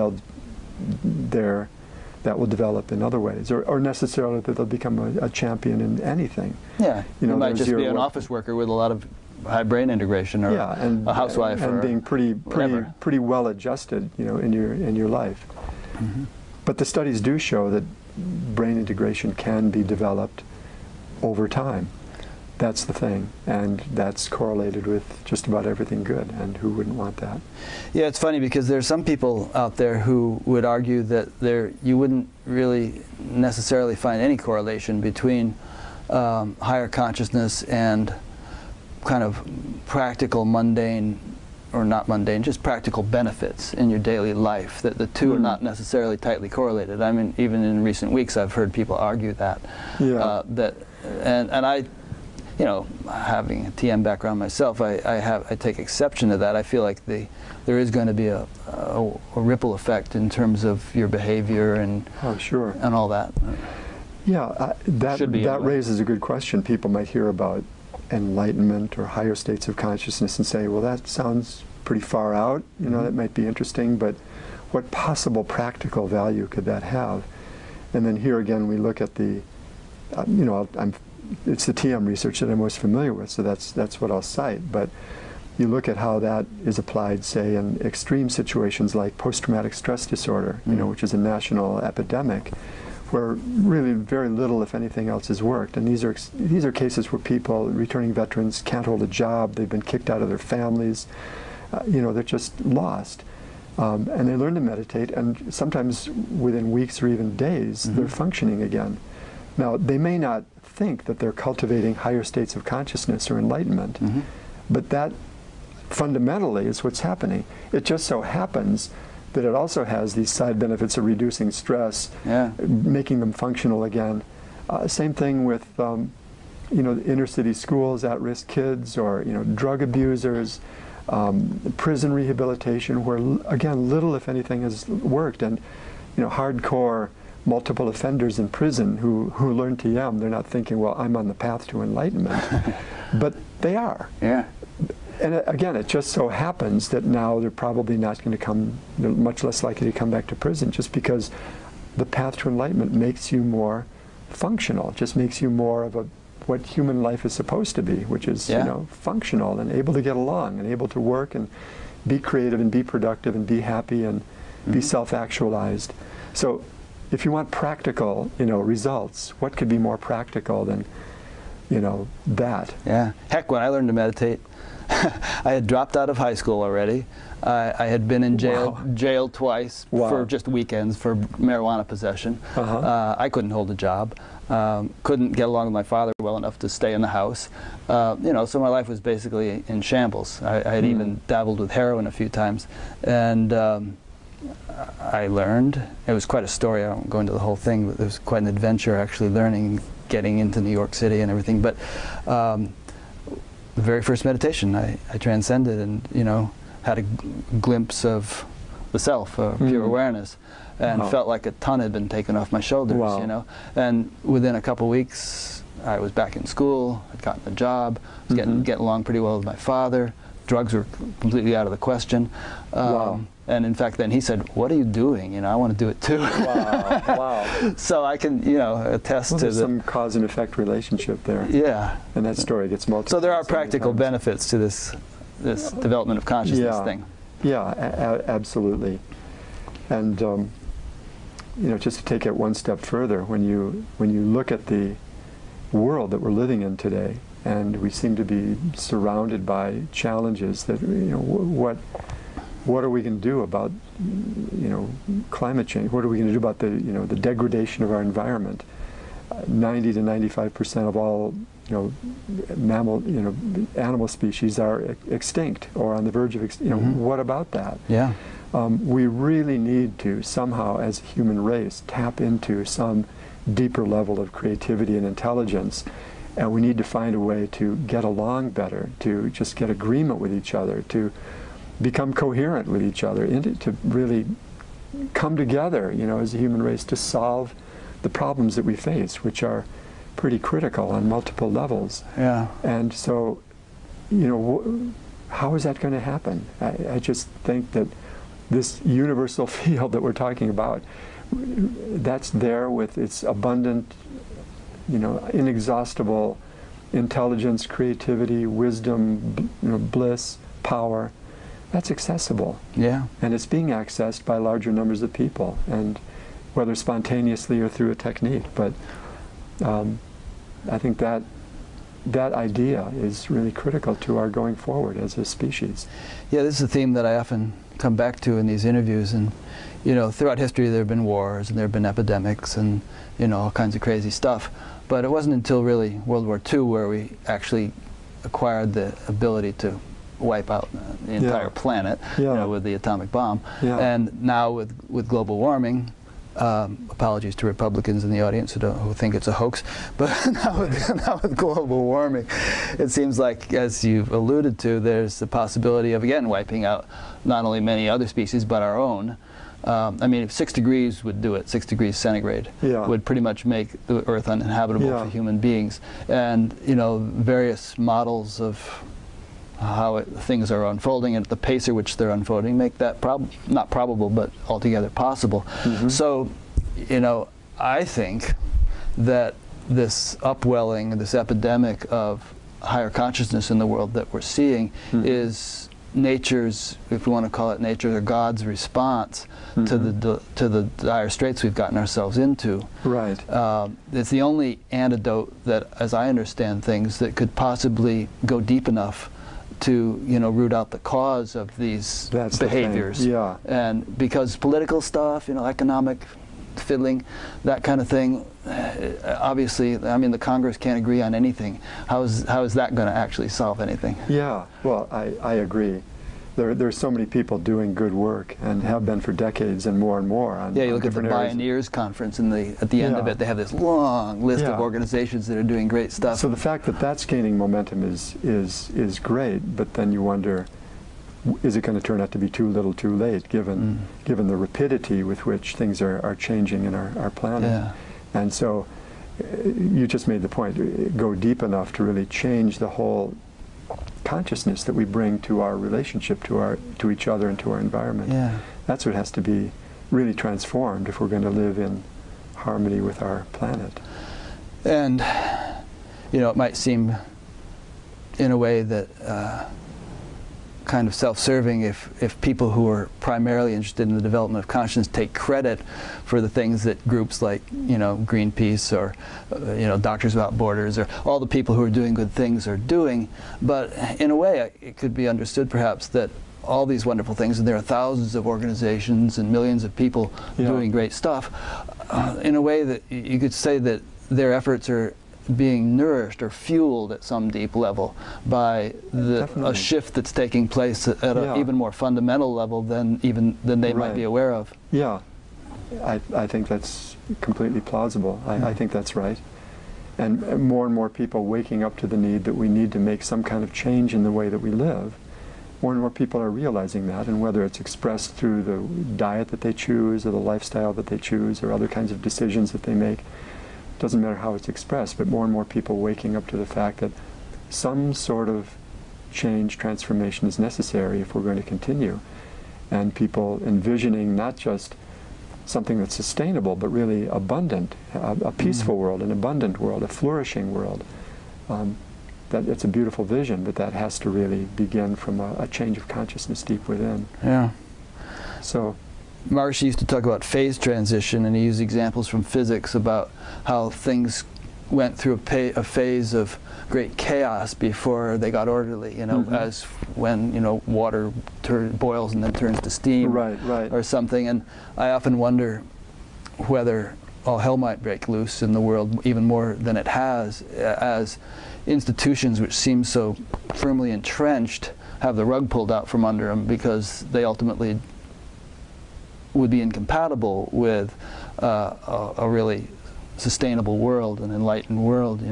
That will develop in other ways, or necessarily that they'll become a champion in anything. Yeah, you might just be an office worker with a lot of high brain integration, or a housewife, and being pretty well adjusted, in your life. But the studies do show that brain integration can be developed over time. That's the thing, and that's correlated with just about everything good, and who wouldn't want that? Yeah, it's funny because there's some people out there who would argue that you wouldn't really necessarily find any correlation between higher consciousness and kind of practical, mundane, or not mundane, just practical benefits in your daily life, that the two are not necessarily tightly correlated. I mean, even in recent weeks I've heard people argue that. And I, having a TM background myself, I take exception to that. I feel like there is going to be a ripple effect in terms of your behavior and and all that. Yeah, that raises a good question. People might hear about enlightenment or higher states of consciousness and say, well, that sounds pretty far out. That might be interesting, but what possible practical value could that have? And then here again, we look at the, it's the TM research that I'm most familiar with, so that's what I'll cite. But you look at how that is applied, say, in extreme situations like post-traumatic stress disorder, which is a national epidemic, where really very little, if anything else, has worked. And these are cases where people, returning veterans, can't hold a job. They've been kicked out of their families. They're just lost. And they learn to meditate, and sometimes within weeks or even days, they're functioning again. Now, they may not think that they're cultivating higher states of consciousness or enlightenment, but that fundamentally is what's happening. It just so happens that it also has these side benefits of reducing stress, making them functional again. Same thing with you know, inner city schools, at-risk kids, or you know, drug abusers, prison rehabilitation, where again little if anything has worked, and you know, hardcore multiple offenders in prison who learn TM, they're not thinking, well, I'm on the path to enlightenment, but they are. Yeah. And again, it just so happens that now they're probably not going to come, they're much less likely to come back to prison, just because the path to enlightenment makes you more functional, just makes you more of what human life is supposed to be, which is you know, functional and able to get along and able to work and be creative and be productive and be happy and be self-actualized. So if you want practical, you know, results, what could be more practical than, you know, that? Yeah. Heck, when I learned to meditate, I had dropped out of high school already. I had been in jail twice for just weekends for marijuana possession. I couldn't hold a job. Couldn't get along with my father well enough to stay in the house. You know, so my life was basically in shambles. I had even dabbled with heroin a few times. And I learned, it was quite a story, I won't go into the whole thing, but it was quite an adventure actually learning, getting into New York City and everything. But the very first meditation, I transcended and, you know, had a glimpse of the self, pure awareness, and felt like a ton had been taken off my shoulders, you know. And within a couple weeks, I was back in school, I'd gotten a job, was getting along pretty well with my father. Drugs were completely out of the question. And in fact, then he said, "What are you doing? You know, I want to do it too." So I can, you know, attest to some cause and effect relationship there. Yeah. And that story gets multiplied. So there are practical benefits to this development of consciousness thing. Yeah, absolutely. And you know, just to take it one step further, when you look at the world that we're living in today, and we seem to be surrounded by challenges that, you know, what are we going to do about, you know, climate change? What are we going to do about the, you know, the degradation of our environment? 90 to 95% of all, you know, animal species are extinct or on the verge of you know, what about that? Yeah. We really need to somehow, as a human race, tap into some deeper level of creativity and intelligence, and we need to find a way to get along better, to just get agreement with each other, to become coherent with each other, to really come together, you know, as a human race to solve the problems that we face, which are pretty critical on multiple levels. Yeah. And so, you know, how is that going to happen? I just think that this universal field that we're talking about, that's there with its abundant, you know, inexhaustible intelligence, creativity, wisdom, you know, bliss, power. That's accessible. Yeah. And it's being accessed by larger numbers of people, and whether spontaneously or through a technique. But I think that idea is really critical to our going forward as a species. Yeah, this is a theme that I often come back to in these interviews. And, you know, throughout history there have been wars and there have been epidemics and, you know, all kinds of crazy stuff. But it wasn't until really World War II where we actually acquired the ability to wipe out the entire planet, you know, with the atomic bomb. And now with global warming, apologies to Republicans in the audience who think it's a hoax, but now with global warming, it seems like, as you've alluded to, there's the possibility of, again, wiping out not only many other species, but our own. I mean, if 6 degrees would do it, 6 degrees centigrade, would pretty much make the Earth uninhabitable for human beings. And, you know, various models of how things are unfolding and at the pace at which they're unfolding make that not probable, but altogether possible. So, you know, I think that this upwelling, this epidemic of higher consciousness in the world that we're seeing is nature's, if we want to call it nature, or God's response to the dire straits we've gotten ourselves into. Right. It's the only antidote that, as I understand things, that could possibly go deep enough to, you know, root out the cause of these behaviors. And because political stuff, you know, economic fiddling, that kind of thing. Obviously, I mean, the Congress can't agree on anything. How is that going to actually solve anything? Yeah, well, I agree. There's so many people doing good work and have been for decades and more on yeah, you look at the areas. Bioneers Conference, and at the end of it, they have this long list of organizations that are doing great stuff. So the fact that that's gaining momentum is great, but then you wonder, is it going to turn out to be too little too late, given the rapidity with which things are changing in our planet? Yeah. And so you just made the point, go deep enough to really change the whole consciousness that we bring to our relationship to each other and to our environment. Yeah. That's what has to be really transformed if we're going to live in harmony with our planet. And it might seem in a way that kind of self-serving if people who are primarily interested in the development of consciousness take credit for the things that groups like Greenpeace or Doctors Without Borders or all the people who are doing good things are doing. But in a way, it could be understood perhaps that all these wonderful things, and there are thousands of organizations and millions of people doing great stuff, in a way that you could say that their efforts are being nourished or fueled at some deep level by a shift that's taking place at an even more fundamental level than they might be aware of. Yeah, I think that's completely plausible. I think that's right. And more people waking up to the need that we need to make some kind of change in the way that we live. More and more people are realizing that, and whether it's expressed through the diet that they choose or the lifestyle that they choose or other kinds of decisions that they make, doesn't matter how it's expressed, but more and more people waking up to the fact that some sort of change, transformation is necessary if we're going to continue. And people envisioning not just something that's sustainable, but really abundant, a peaceful world, an abundant world, a flourishing world. That it's a beautiful vision, but that has to really begin from a change of consciousness deep within. Yeah. So Maharishi used to talk about phase transition, and he used examples from physics about how things went through a phase of great chaos before they got orderly, as when, water boils and then turns to steam or something. And I often wonder whether all hell might break loose in the world even more than it has, as institutions which seem so firmly entrenched have the rug pulled out from under them because they ultimately would be incompatible with a really sustainable world, an enlightened world,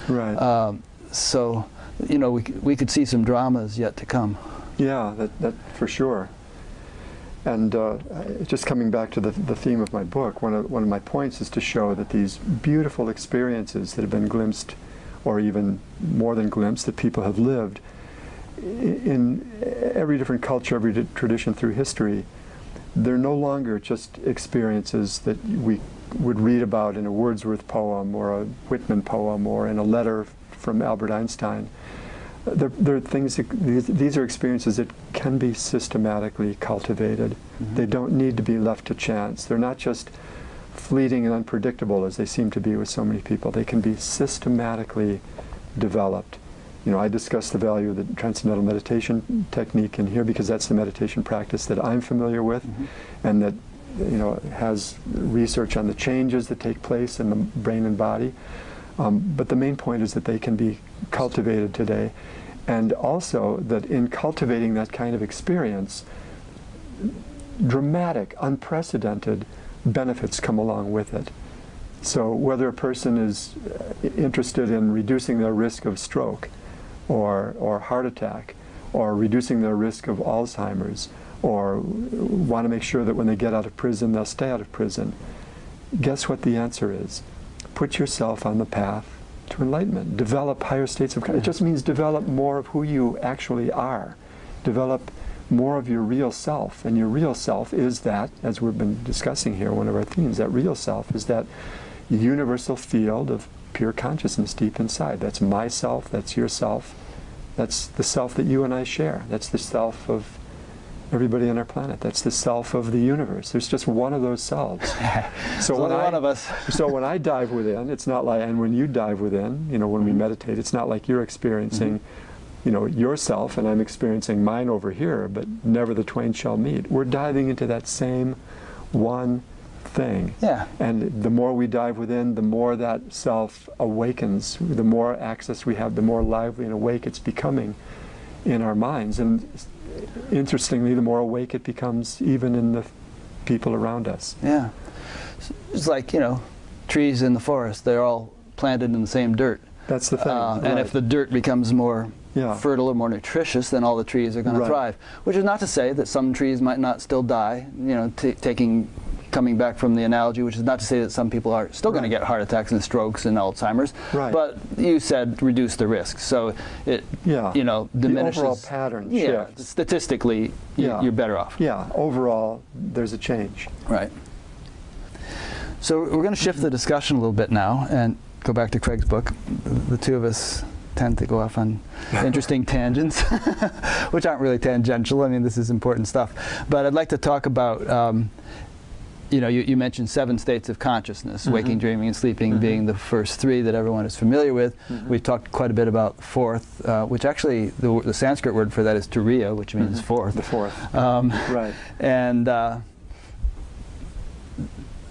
Right. So, we could see some dramas yet to come. Yeah, that for sure. And just coming back to the theme of my book, one of my points is to show that these beautiful experiences that have been glimpsed, or even more than glimpsed, that people have lived in every different culture, every tradition through history, they're no longer just experiences that we would read about in a Wordsworth poem or a Whitman poem or in a letter from Albert Einstein. They're things, these are experiences that can be systematically cultivated. They don't need to be left to chance. They're not just fleeting and unpredictable as they seem to be with so many people. They can be systematically developed. I discuss the value of the transcendental meditation technique in here because that's the meditation practice that I'm familiar with, and that has research on the changes that take place in the brain and body. But the main point is that they can be cultivated today, and also that in cultivating that kind of experience, dramatic, unprecedented benefits come along with it. So whether a person is interested in reducing their risk of stroke or heart attack, or reducing their risk of Alzheimer's, or want to make sure that when they get out of prison, they'll stay out of prison, guess what the answer is? Put yourself on the path to enlightenment. Develop higher states of consciousness. It just means develop more of who you actually are. Develop more of your real self. And your real self is that, as we've been discussing here, one of our themes, that real self is that universal field of pure consciousness deep inside. That's my self, that's your self, that's the self that you and I share. That's the self of everybody on our planet. That's the self of the universe. There's just one of those selves. So when one of us. So when I dive within, it's not like, and when you dive within, when we meditate, it's not like you're experiencing, yourself and I'm experiencing mine over here, but never the twain shall meet. We're diving into that same one thing. Yeah. And the more we dive within, the more that self awakens, the more access we have, the more lively and awake it's becoming in our minds. And interestingly, the more awake it becomes even in the people around us. Yeah. It's like, you know, trees in the forest, they're all planted in the same dirt. That's the thing. And right. if the dirt becomes more Yeah. fertile or more nutritious, then all the trees are going to Right. thrive. Which is not to say that some trees might not still die, you know, coming back from the analogy, which is not to say that some people are still going to Right. get heart attacks and strokes and Alzheimer's. Right. But you said reduce the risk. So it, Yeah. you know, diminishes. The overall pattern Yeah, shifts. statistically, Yeah. you're better off. Yeah, overall, there's a change. Right. So we're going to shift the discussion a little bit now and go back to Craig's book. The two of us tend to go off on interesting tangents, which aren't really tangential. I mean, this is important stuff. But I'd like to talk about, you know, you mentioned 7 states of consciousness, waking, dreaming, and sleeping being the first 3 that everyone is familiar with. We've talked quite a bit about the 4th, which actually, the Sanskrit word for that is turiya, which means 4th. The 4th. Right. And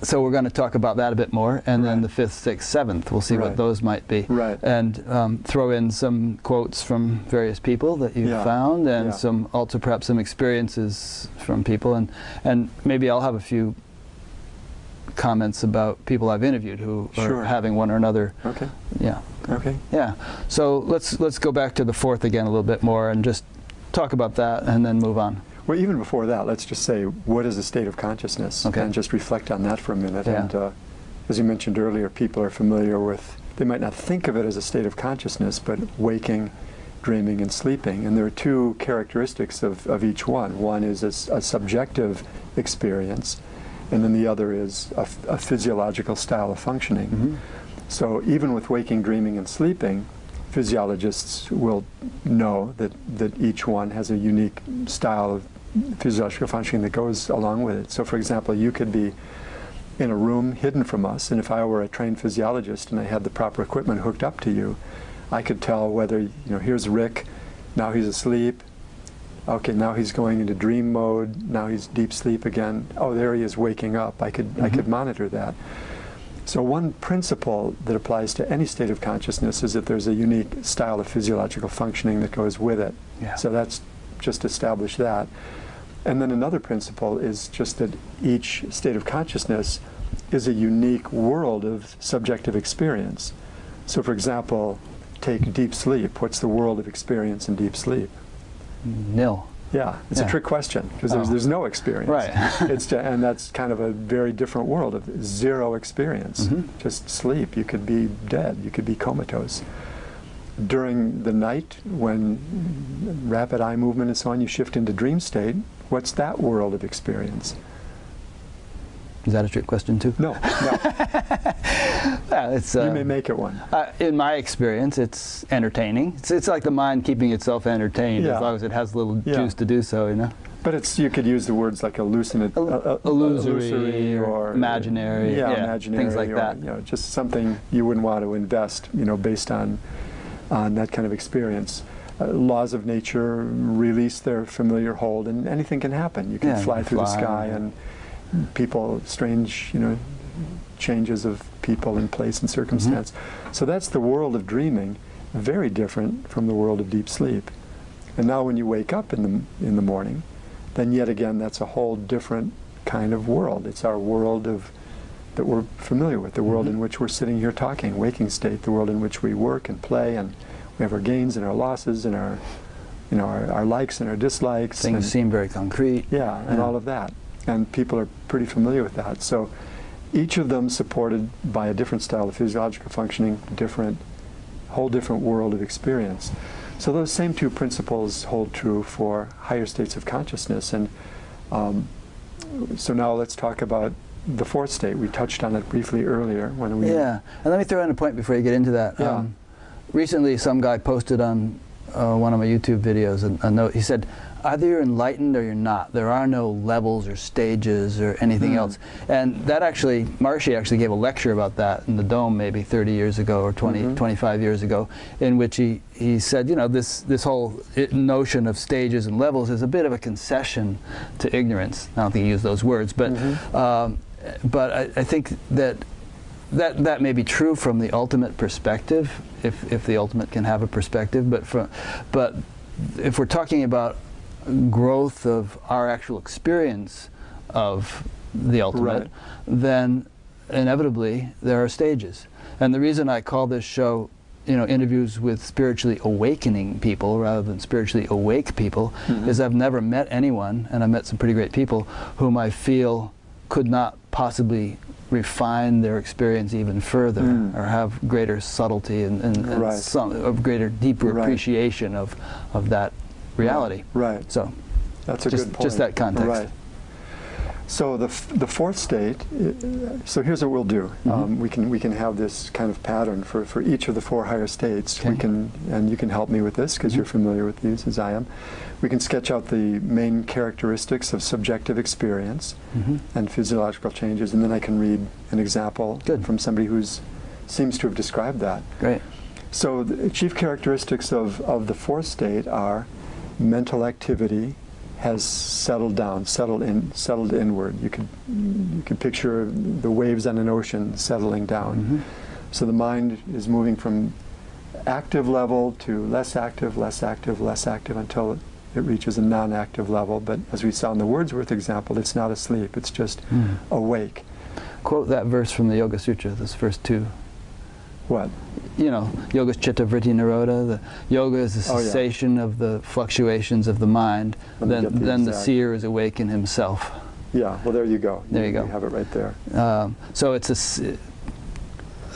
so we're going to talk about that a bit more, and then the 5th, 6th, 7th, we'll see what those might be. Right. And throw in some quotes from various people that you've found, and some also perhaps some experiences from people, and maybe I'll have a few comments about people I've interviewed who are having one or another. Okay. Yeah. Okay. Yeah. So let's go back to the 4th again a little bit more and just talk about that and then move on. Well, even before that, let's just say, what is a state of consciousness? Okay. And just reflect on that for a minute. Yeah. And as you mentioned earlier, people are familiar with, they might not think of it as a state of consciousness, but waking, dreaming, and sleeping. And there are 2 characteristics of each one. One is a subjective experience, and then the other is a physiological style of functioning. So even with waking, dreaming, and sleeping, physiologists will know that each one has a unique style of physiological functioning that goes along with it. So for example, you could be in a room hidden from us, and if I were a trained physiologist and I had the proper equipment hooked up to you, I could tell whether, you know, here's Rick, now he's asleep, okay, now he's going into dream mode, now he's deep sleep again, oh, there he is waking up. I could monitor that. So one principle that applies to any state of consciousness is that there's a unique style of physiological functioning that goes with it. Yeah. So that's just establish that. And then another principle is just that each state of consciousness is a unique world of subjective experience. So for example, take deep sleep. What's the world of experience in deep sleep? Nil. Yeah, it's a trick question, because there's no experience. Right. And that's kind of a very different world of 0 experience. Just sleep. You could be dead. You could be comatose. During the night, when rapid eye movement and so on, you shift into dream state. What's that world of experience? Is that a trick question too? No, no. Yeah, it's, you may make it one. In my experience, it's entertaining. It's like the mind keeping itself entertained as long as it has a little juice to do so, you know. But it's, you could use the words like illusory or imaginary, imaginary, things like that. You know, just something you wouldn't want to invest, you know, based on that kind of experience. Laws of nature release their familiar hold, and anything can happen. You can fly through the sky, and people, strange, you know, changes of people and place and circumstance. So that's the world of dreaming, very different from the world of deep sleep. And now when you wake up in the morning, then yet again that's a whole different kind of world. It's our world that we're familiar with, the world in which we're sitting here talking, waking state, the world in which we work and play, and we have our gains and our losses and our, you know, our likes and our dislikes. Things seem very concrete. Yeah, and all of that. And people are pretty familiar with that. So each of them supported by a different style of physiological functioning, whole different world of experience. So those same 2 principles hold true for higher states of consciousness. And so now let's talk about the 4th state. We touched on it briefly earlier when we... Yeah, and let me throw in a point before you get into that. Yeah. Recently some guy posted on one of my YouTube videos a note. He said, either you're enlightened or you're not. There are no levels or stages or anything else. And that actually, Maharishi actually gave a lecture about that in the Dome maybe 30 years ago or 25 years ago, in which he said, you know, this whole notion of stages and levels is a bit of a concession to ignorance. I don't think he used those words, but but I think that may be true from the ultimate perspective, if the ultimate can have a perspective. But if we're talking about growth of our actual experience of the ultimate, Right. then inevitably there are stages. And the reason I call this show, interviews with spiritually awakening people rather than spiritually awake people, is I've never met anyone, and I've met some pretty great people, whom I feel could not possibly refine their experience even further, or have greater subtlety and Right. some of greater, deeper Right. appreciation of that reality. Right. So That's a just, good point. just that context. Right. So the fourth state, so here's what we'll do. We can have this kind of pattern for each of the four higher states. Okay. We can, and you can help me with this because you're familiar with these as I am. We can sketch out the main characteristics of subjective experience and physiological changes, and then I can read an example from somebody who seems to have described that. Great. So the chief characteristics of the fourth state are mental activity has settled down, settled inward. You could picture the waves on an ocean settling down. So the mind is moving from active level to less active, less active, less active until it reaches a non-active level. But as we saw in the Wordsworth example, it's not asleep, it's just awake. Quote that verse from the Yoga Sutra, this first two. What? Yoga is chitta vritti nirodha. The yoga is the cessation of the fluctuations of the mind. Then the seer is awake in himself. Yeah, well there you go. There you go. You have it right there. So it's a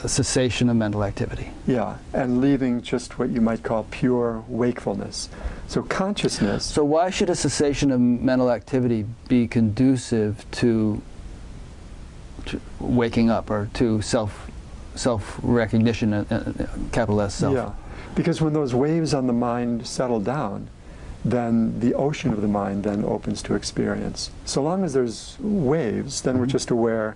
cessation of mental activity. Yeah, and leaving just what you might call pure wakefulness. So consciousness... So why should a cessation of mental activity be conducive to waking up, or to self-recognition, capital S, self? Yeah, because when those waves on the mind settle down, then the ocean of the mind then opens to experience. So long as there's waves, then we're just aware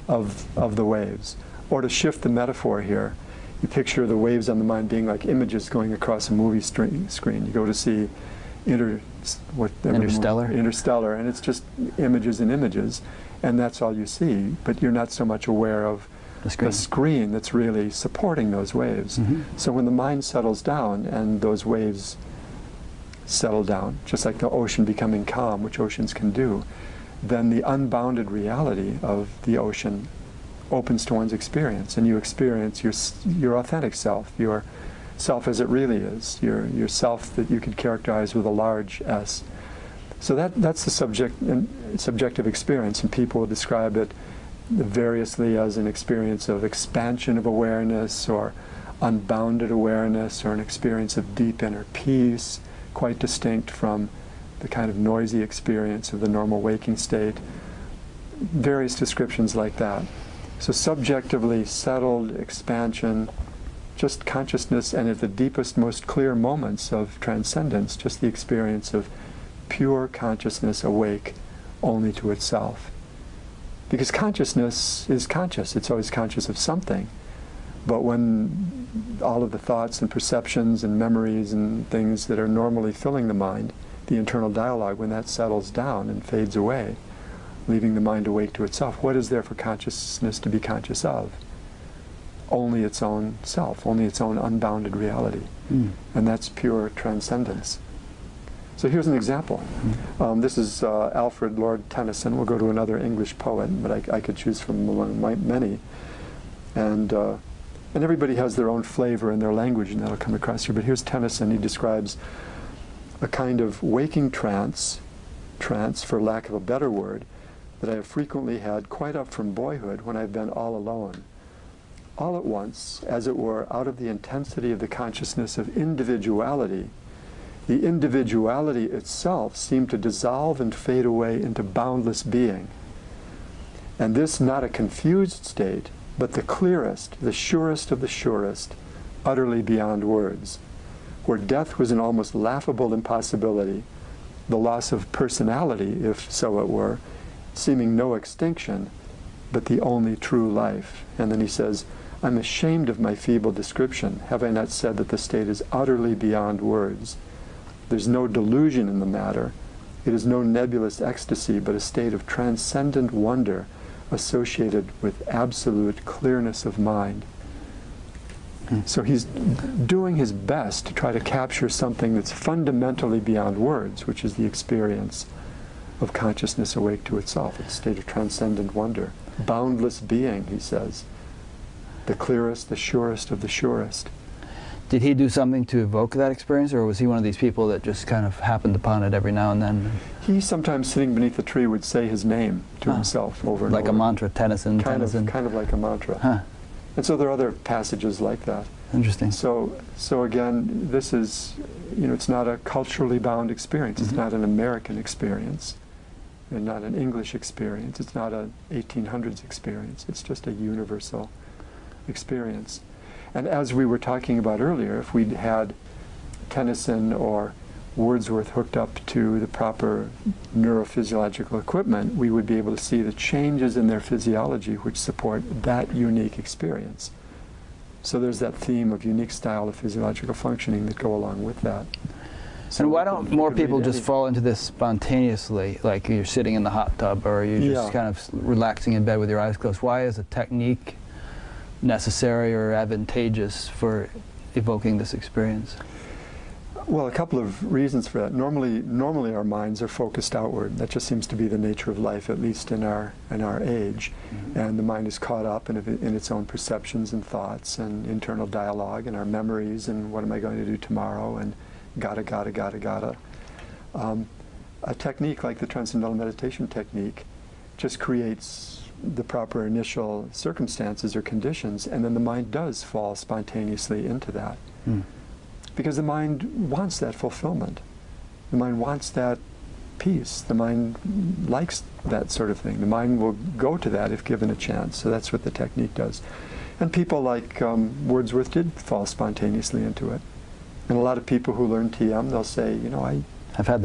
of the waves. Or to shift the metaphor here, you picture the waves on the mind being like images going across a movie screen. You go to see Interstellar, and it's just images and images, and that's all you see, but you're not so much aware of the screen that's really supporting those waves. So when the mind settles down and those waves settle down, just like the ocean becoming calm, which oceans can do, then the unbounded reality of the ocean opens to one's experience, and you experience your authentic self, your self as it really is, your self that you could characterize with a large S. So that's the subjective experience, and people will describe it variously as an experience of expansion of awareness, or unbounded awareness, or an experience of deep inner peace, quite distinct from the kind of noisy experience of the normal waking state. Various descriptions like that. So subjectively settled expansion, just consciousness, and at the deepest, most clear moments of transcendence, just the experience of pure consciousness awake only to itself. Because consciousness is conscious, it's always conscious of something. But when all of the thoughts and perceptions and memories and things that are normally filling the mind, the internal dialogue, when that settles down and fades away, leaving the mind awake to itself, what is there for consciousness to be conscious of? Only its own self, only its own unbounded reality. And that's pure transcendence. So here's an example. This is Alfred Lord Tennyson. We'll go to another English poet, but I could choose from among many. And everybody has their own flavor in their language, and that'll come across here. But here's Tennyson. He describes a kind of waking trance for lack of a better word, that I have frequently had quite up from boyhood when I've been all alone. All at once, as it were, out of the intensity of the consciousness of individuality, the individuality itself seemed to dissolve and fade away into boundless being. And this not a confused state, but the clearest, the surest of the surest, utterly beyond words, where death was an almost laughable impossibility, the loss of personality, if so it were, seeming no extinction, but the only true life. And then he says, I'm ashamed of my feeble description. Have I not said that the state is utterly beyond words? There's no delusion in the matter. It is no nebulous ecstasy, but a state of transcendent wonder, associated with absolute clearness of mind. So he's doing his best to try to capture something that's fundamentally beyond words, which is the experience of consciousness awake to itself, a state of transcendent wonder. Boundless being, he says. The clearest, the surest of the surest. Did he do something to evoke that experience, or was he one of these people that just kind of happened upon it every now and then? He sometimes, sitting beneath a tree, would say his name to himself over and over. Like a mantra, Tennyson. Kind of like a mantra. Huh. And so there are other passages like that. Interesting. So again, this is, it's not a culturally bound experience. It's not an American experience, and not an English experience. It's not an 1800s experience. It's just a universal experience. And as we were talking about earlier, if we'd had Tennyson or Wordsworth hooked up to the proper neurophysiological equipment, we would be able to see the changes in their physiology which support that unique experience. So there's that theme of unique style of physiological functioning that go along with that. So and why don't more people just fall into this spontaneously, like you're sitting in the hot tub or you're just kind of relaxing in bed with your eyes closed? Why is a technique necessary or advantageous for evoking this experience? Well, a couple of reasons for that. Normally our minds are focused outward. That just seems to be the nature of life, at least in our age. And the mind is caught up in its own perceptions and thoughts and internal dialogue and our memories and what am I going to do tomorrow and gotta. A technique like the Transcendental Meditation technique just creates the proper initial circumstances or conditions, and then the mind does fall spontaneously into that. Because the mind wants that fulfillment. The mind wants that peace. The mind likes that sort of thing. The mind will go to that if given a chance. So that's what the technique does. And people like Wordsworth did fall spontaneously into it. And a lot of people who learn TM, they'll say, I've had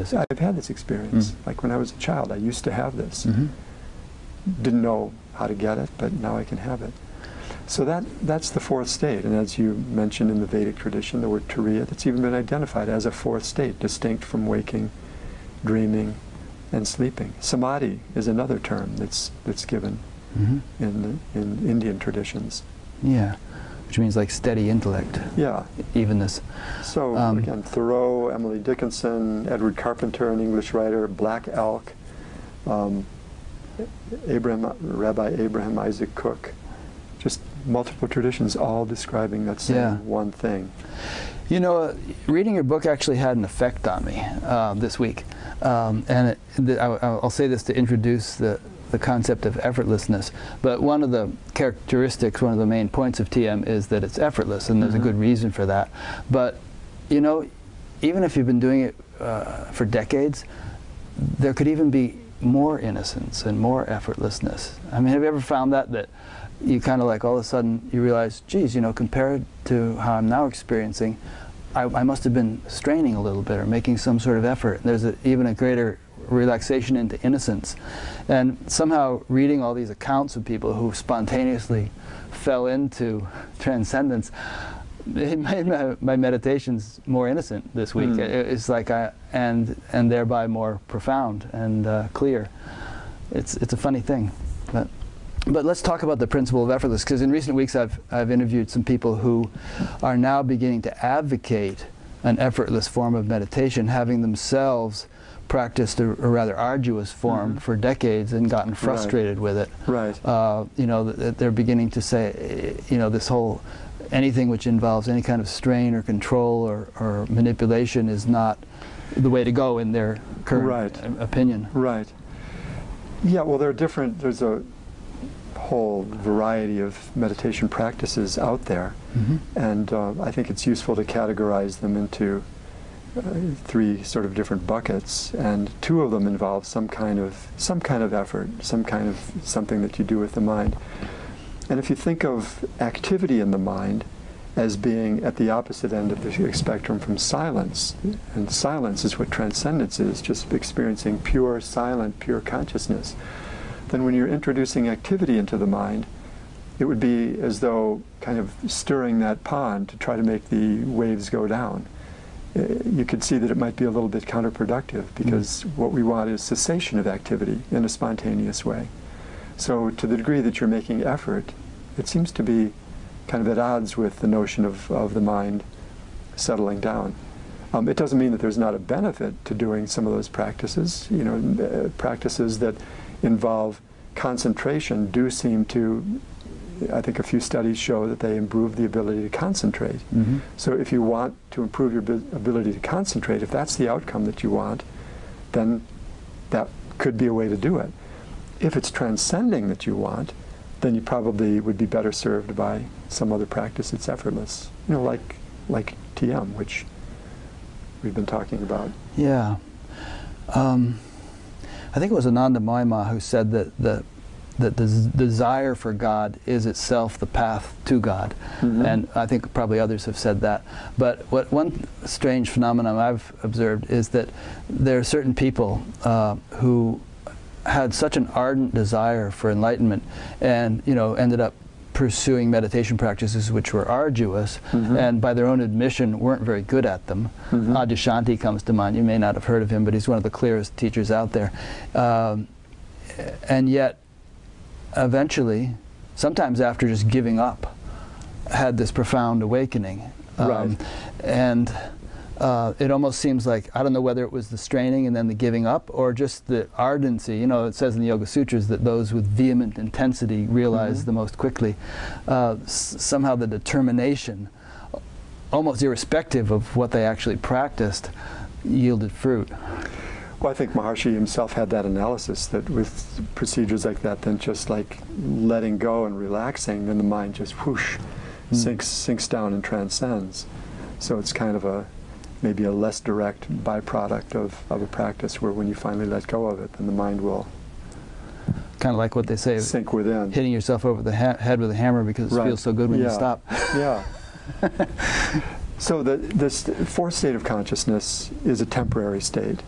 this experience. Like when I was a child, I used to have this. Didn't know how to get it, but now I can have it. So that's the fourth state, and as you mentioned in the Vedic tradition, the word turiya, that's even been identified as a fourth state, distinct from waking, dreaming, and sleeping. Samadhi is another term that's given in Indian traditions. Yeah, which means like steady intellect. Yeah. Evenness. So again, Thoreau, Emily Dickinson, Edward Carpenter, an English writer, Black Elk, Rabbi Abraham Isaac Cook, just multiple traditions all describing that same one thing. Reading your book actually had an effect on me this week. And I'll say this to introduce the concept of effortlessness. But one of the characteristics, one of the main points of TM is that it's effortless, and there's a good reason for that. But, even if you've been doing it for decades, there could even be more innocence and more effortlessness. I mean, have you ever found that you kind of like all of a sudden you realize, geez, compared to how I'm now experiencing, I must have been straining a little bit or making some sort of effort. There's even a greater relaxation into innocence. And somehow reading all these accounts of people who spontaneously fell into transcendence, it made my meditations more innocent this week. It's like and thereby more profound and clear. It's a funny thing, but let's talk about the principle of effortless, because in recent weeks I've interviewed some people who are now beginning to advocate an effortless form of meditation, having themselves practiced a rather arduous form for decades and gotten frustrated with it. Right. They're beginning to say, this whole anything which involves any kind of strain or control or manipulation is not the way to go in their current opinion. Right. Yeah, well, there's a whole variety of meditation practices out there, and I think it's useful to categorize them into three sort of different buckets, and two of them involve some kind of effort, something that you do with the mind. And if you think of activity in the mind as being at the opposite end of the spectrum from silence, and silence is what transcendence is, just experiencing pure, silent, pure consciousness, then when you're introducing activity into the mind, it would be as though kind of stirring that pond to try to make the waves go down. You could see that it might be a little bit counterproductive, because what we want is cessation of activity in a spontaneous way. So to the degree that you're making effort, it seems to be kind of at odds with the notion of the mind settling down. It doesn't mean that there's not a benefit to doing some of those practices. Practices that involve concentration do seem to, I think a few studies show that they improve the ability to concentrate. Mm-hmm. So if you want to improve your ability to concentrate, if that's the outcome that you want, then that could be a way to do it. If it's transcending that you want, then you probably would be better served by some other practice that's effortless, like TM, which we've been talking about. Yeah. I think it was Ananda Maima who said that the desire for God is itself the path to God. Mm-hmm. And I think probably others have said that. But one strange phenomenon I've observed is that there are certain people who had such an ardent desire for enlightenment and ended up pursuing meditation practices which were arduous, mm-hmm. and by their own admission weren't very good at them. Mm-hmm. Adyashanti comes to mind. You may not have heard of him, but he's one of the clearest teachers out there. And yet, eventually, sometimes after just giving up, had this profound awakening. Right. And it almost seems like, I don't know whether it was the straining and then the giving up, or just the ardency. It says in the Yoga Sutras that those with vehement intensity realize mm-hmm. the most quickly. Somehow the determination, almost irrespective of what they actually practiced, yielded fruit. Well, I think Maharishi himself had that analysis that with procedures like that, then just like letting go and relaxing, then the mind just whoosh, sinks down and transcends. So it's kind of maybe a less direct byproduct of a practice where when you finally let go of it, then the mind will kind of like what they say, sink within. Hitting yourself over the head with a hammer because it feels so good when you stop. Yeah. So this fourth state of consciousness is a temporary state.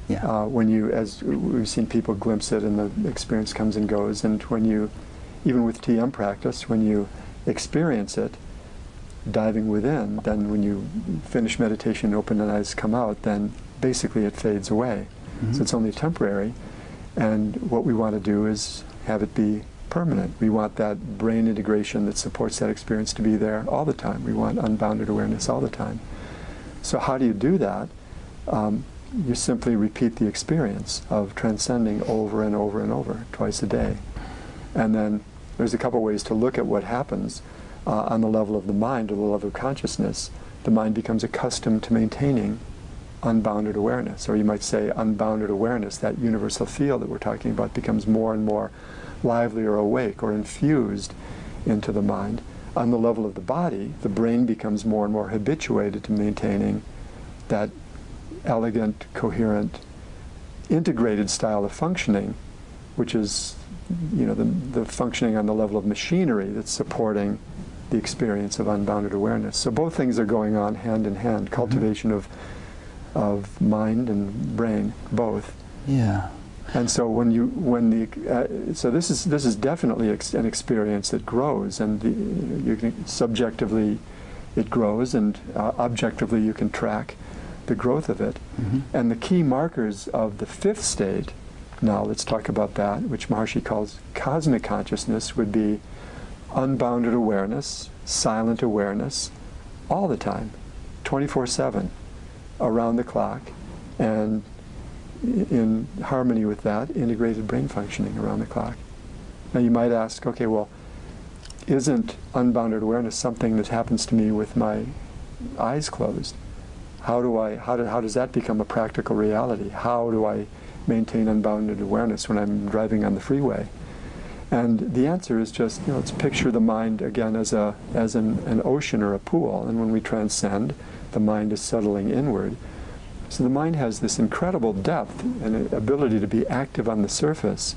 Yeah. When you, as we've seen people glimpse it and the experience comes and goes, and when you, even with TM practice, when you experience it, diving within, then when you finish meditation, open the eyes, come out, then basically it fades away. Mm-hmm. So it's only temporary, and what we want to do is have it be permanent. We want that brain integration that supports that experience to be there all the time. We want unbounded awareness all the time. So how do you do that? You simply repeat the experience of transcending over and over and over, twice a day. And then there's a couple ways to look at what happens. On the level of the mind, or the level of consciousness, the mind becomes accustomed to maintaining unbounded awareness, or you might say unbounded awareness, that universal field that we're talking about, becomes more and more lively or awake or infused into the mind. On the level of the body, the brain becomes more and more habituated to maintaining that elegant, coherent, integrated style of functioning, which is the functioning on the level of machinery that's supporting the experience of unbounded awareness. So both things are going on hand in hand, cultivation of mind and brain, both. Yeah. And so so this is definitely an experience that grows, and subjectively it grows, and objectively you can track the growth of it. Mm-hmm. And the key markers of the fifth state, now let's talk about that, which Maharishi calls cosmic consciousness, would be unbounded awareness, silent awareness, all the time, 24/7, around the clock, and in harmony with that, integrated brain functioning around the clock. Now you might ask, okay, well, isn't unbounded awareness something that happens to me with my eyes closed? How does that become a practical reality? How do I maintain unbounded awareness when I'm driving on the freeway? And the answer is just, let's picture the mind again as an ocean or a pool, and when we transcend, the mind is settling inward. So the mind has this incredible depth and ability to be active on the surface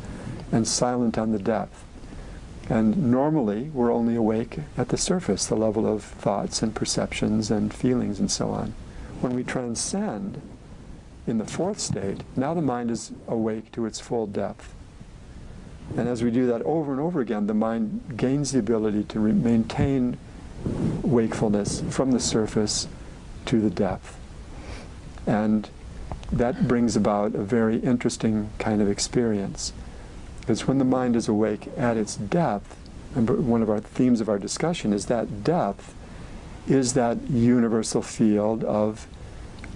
and silent on the depth. And normally, we're only awake at the surface, the level of thoughts and perceptions and feelings and so on. When we transcend in the fourth state, now the mind is awake to its full depth. And as we do that over and over again, the mind gains the ability to maintain wakefulness from the surface to the depth. And that brings about a very interesting kind of experience. Because when the mind is awake at its depth, and one of our themes of our discussion is that depth is that universal field of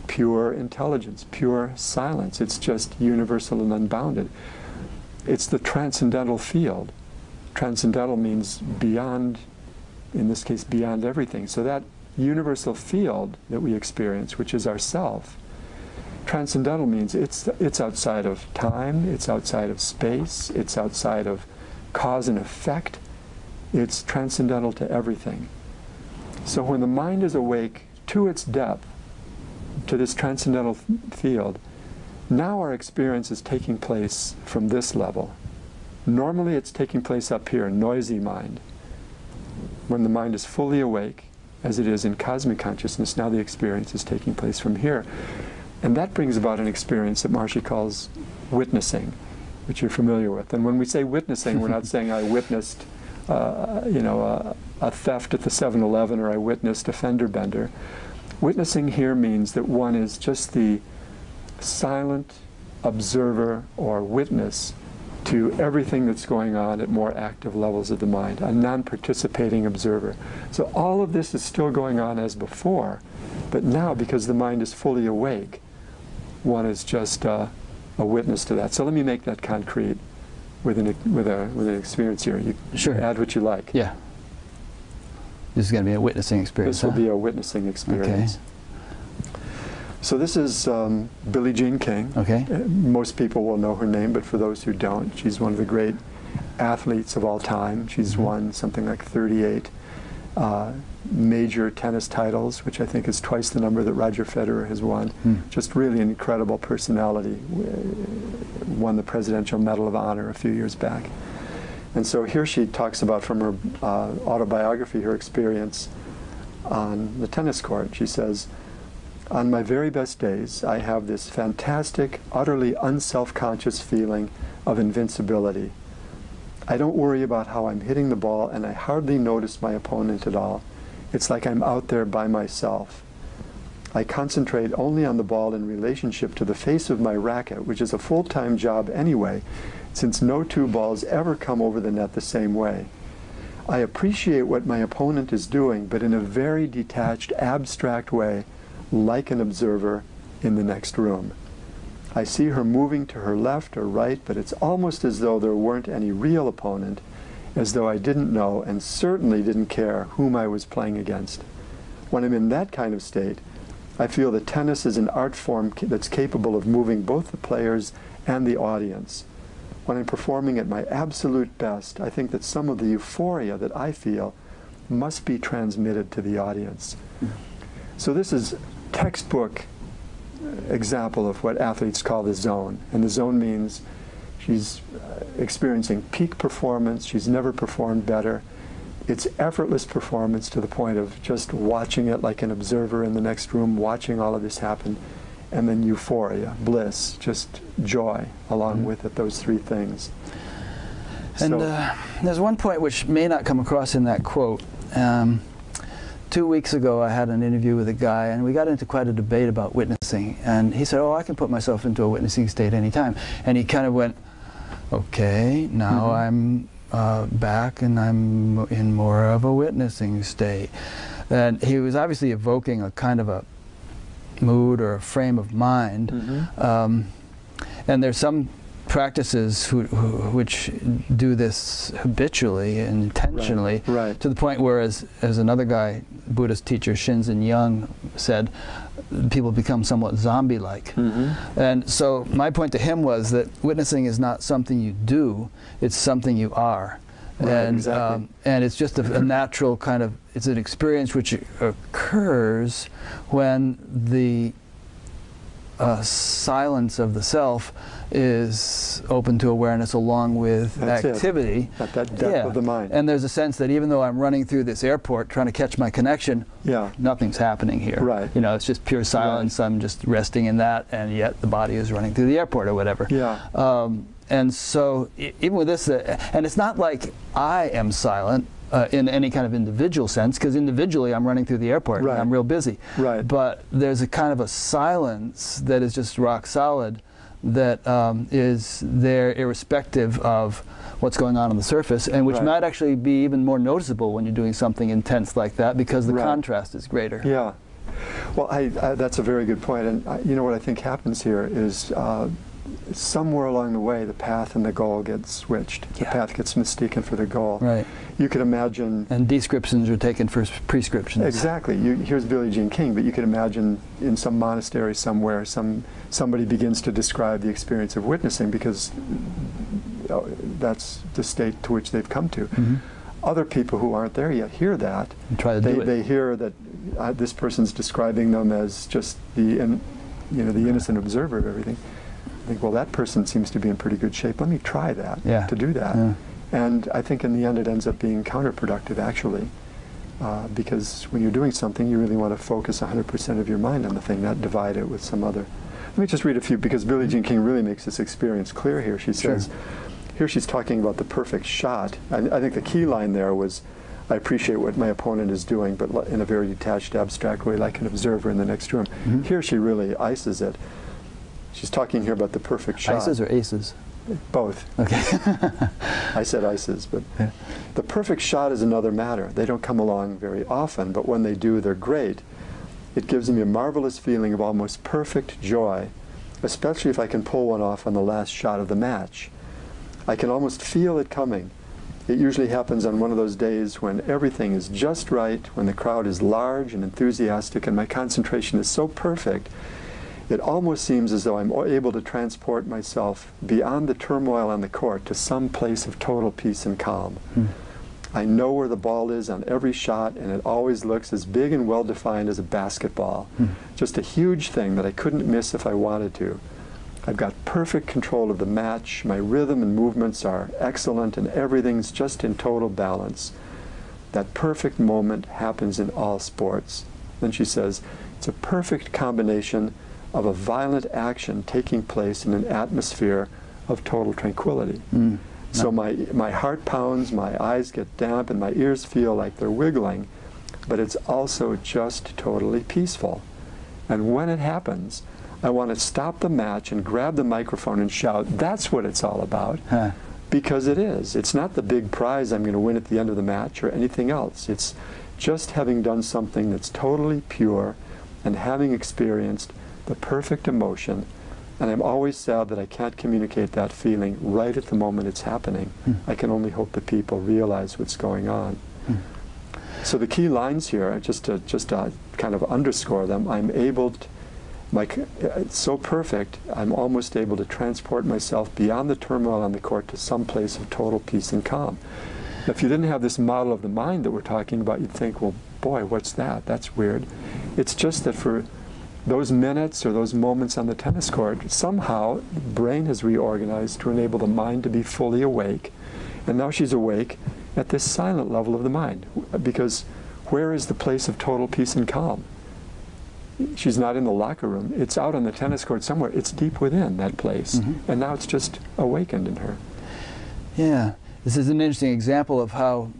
pure intelligence, pure silence. It's just universal and unbounded. It's the transcendental field. Transcendental means beyond, in this case, beyond everything. So that universal field that we experience, which is ourself, transcendental means it's outside of time, it's outside of space, it's outside of cause and effect. It's transcendental to everything. So when the mind is awake to its depth, to this transcendental field, now our experience is taking place from this level. Normally it's taking place up here, noisy mind. When the mind is fully awake, as it is in cosmic consciousness, now the experience is taking place from here. And that brings about an experience that Maharishi calls witnessing, which you're familiar with. And when we say witnessing, we're not saying I witnessed a theft at the 7-Eleven, or I witnessed a fender bender. Witnessing here means that one is just the silent observer or witness to everything that's going on at more active levels of the mind, a non-participating observer. So all of this is still going on as before, but now, because the mind is fully awake, one is just a witness to that. So let me make that concrete with an experience here. You sure. Add what you like. Yeah. This is going to be a witnessing experience. This will be a witnessing experience. Okay. So this is Billie Jean King. Okay. Most people will know her name, but for those who don't, she's one of the great athletes of all time. She's won something like 38 major tennis titles, which I think is twice the number that Roger Federer has won. Just really an incredible personality. Won the Presidential Medal of Honor a few years back. And so here she talks about, from her autobiography, her experience on the tennis court. She says, "On my very best days, I have this fantastic, utterly unself-conscious feeling of invincibility. I don't worry about how I'm hitting the ball, and I hardly notice my opponent at all. It's like I'm out there by myself. I concentrate only on the ball in relationship to the face of my racket, which is a full-time job anyway, since no two balls ever come over the net the same way. I appreciate what my opponent is doing, but in a very detached, abstract way, like an observer in the next room. I see her moving to her left or right, but it's almost as though there weren't any real opponent, as though I didn't know and certainly didn't care whom I was playing against. When I'm in that kind of state, I feel that tennis is an art form that's capable of moving both the players and the audience. When I'm performing at my absolute best, I think that some of the euphoria that I feel must be transmitted to the audience." So this is textbook example of what athletes call the zone. And the zone means she's experiencing peak performance. She's never performed better. It's effortless performance to the point of just watching it like an observer in the next room, watching all of this happen. And then euphoria, bliss, just joy along with it, those three things. And there's one point which may not come across in that quote. 2 weeks ago I had an interview with a guy, and we got into quite a debate about witnessing. And he said, "Oh, I can put myself into a witnessing state anytime." And he kind of went, "Okay, now I'm back and I'm in more of a witnessing state." And he was obviously evoking a kind of a mood or a frame of mind. And there's some practices which do this habitually and intentionally, right. to the point where, as another guy, Buddhist teacher Shinzen Young, said, people become somewhat zombie-like. And so my point to him was that witnessing is not something you do, it's something you are. Right, and exactly. And it's just a natural kind of, it's an experience which occurs when the silence of the self is open to awareness along with activity. At that depth of the mind. And there's a sense that even though I'm running through this airport trying to catch my connection, nothing's happening here. Right. You know, it's just pure silence. I'm just resting in that, and yet the body is running through the airport or whatever. And so even with this, and it's not like I am silent in any kind of individual sense, because individually I'm running through the airport and I'm real busy. But there's a kind of a silence that is just rock solid that is there irrespective of what's going on the surface, and which might actually be even more noticeable when you're doing something intense like that, because the contrast is greater. Yeah. Well, that's a very good point. And you know what I think happens here is somewhere along the way, the path and the goal get switched. The path gets mistaken for the goal. Right. You could imagine... And descriptions are taken for prescriptions. Exactly. Here's Billie Jean King, but you could imagine in some monastery somewhere, somebody begins to describe the experience of witnessing, because that's the state to which they've come to. Mm-hmm. Other people who aren't there yet hear that. And try to do it. They hear that this person's describing them as just the innocent observer of everything. I think, well, that person seems to be in pretty good shape. Let me try that, to do that. Yeah. And I think in the end it ends up being counterproductive, actually, because when you're doing something, you really want to focus 100% of your mind on the thing, not divide it with some other. Let me just read a few, because Billie Jean King really makes this experience clear here. She says, here she's talking about the perfect shot. I think the key line there was, I appreciate what my opponent is doing, but in a very detached, abstract way, like an observer in the next room. Mm-hmm. Here she really ices it. She's talking here about the perfect shot. Ices or aces? Both. Okay. I said ices, but the perfect shot is another matter. They don't come along very often, but when they do, they're great. It gives me a marvelous feeling of almost perfect joy, especially if I can pull one off on the last shot of the match. I can almost feel it coming. It usually happens on one of those days when everything is just right, when the crowd is large and enthusiastic, and my concentration is so perfect. It almost seems as though I'm able to transport myself beyond the turmoil on the court to some place of total peace and calm. I know where the ball is on every shot, and it always looks as big and well-defined as a basketball. Just a huge thing that I couldn't miss if I wanted to. I've got perfect control of the match. My rhythm and movements are excellent, and everything's just in total balance. That perfect moment happens in all sports. Then she says, it's a perfect combination of a violent action taking place in an atmosphere of total tranquility. So my heart pounds, my eyes get damp, and my ears feel like they're wiggling, but it's also just totally peaceful. And when it happens, I want to stop the match and grab the microphone and shout, that's what it's all about. Because it is. It's not the big prize I'm going to win at the end of the match or anything else. It's just having done something that's totally pure and having experienced the perfect emotion, and I'm always sad that I can't communicate that feeling right at the moment it's happening. I can only hope that people realize what's going on. So the key lines here, just to kind of underscore them, I'm able to, it's so perfect, I'm almost able to transport myself beyond the turmoil on the court to some place of total peace and calm. If you didn't have this model of the mind that we're talking about, you'd think, well, boy, what's that? That's weird. It's just that for those minutes or those moments on the tennis court, somehow the brain has reorganized to enable the mind to be fully awake. And now she's awake at this silent level of the mind. Because where is the place of total peace and calm? She's not in the locker room. It's out on the tennis court somewhere. It's deep within that place. And now it's just awakened in her. Yeah. This is an interesting example of how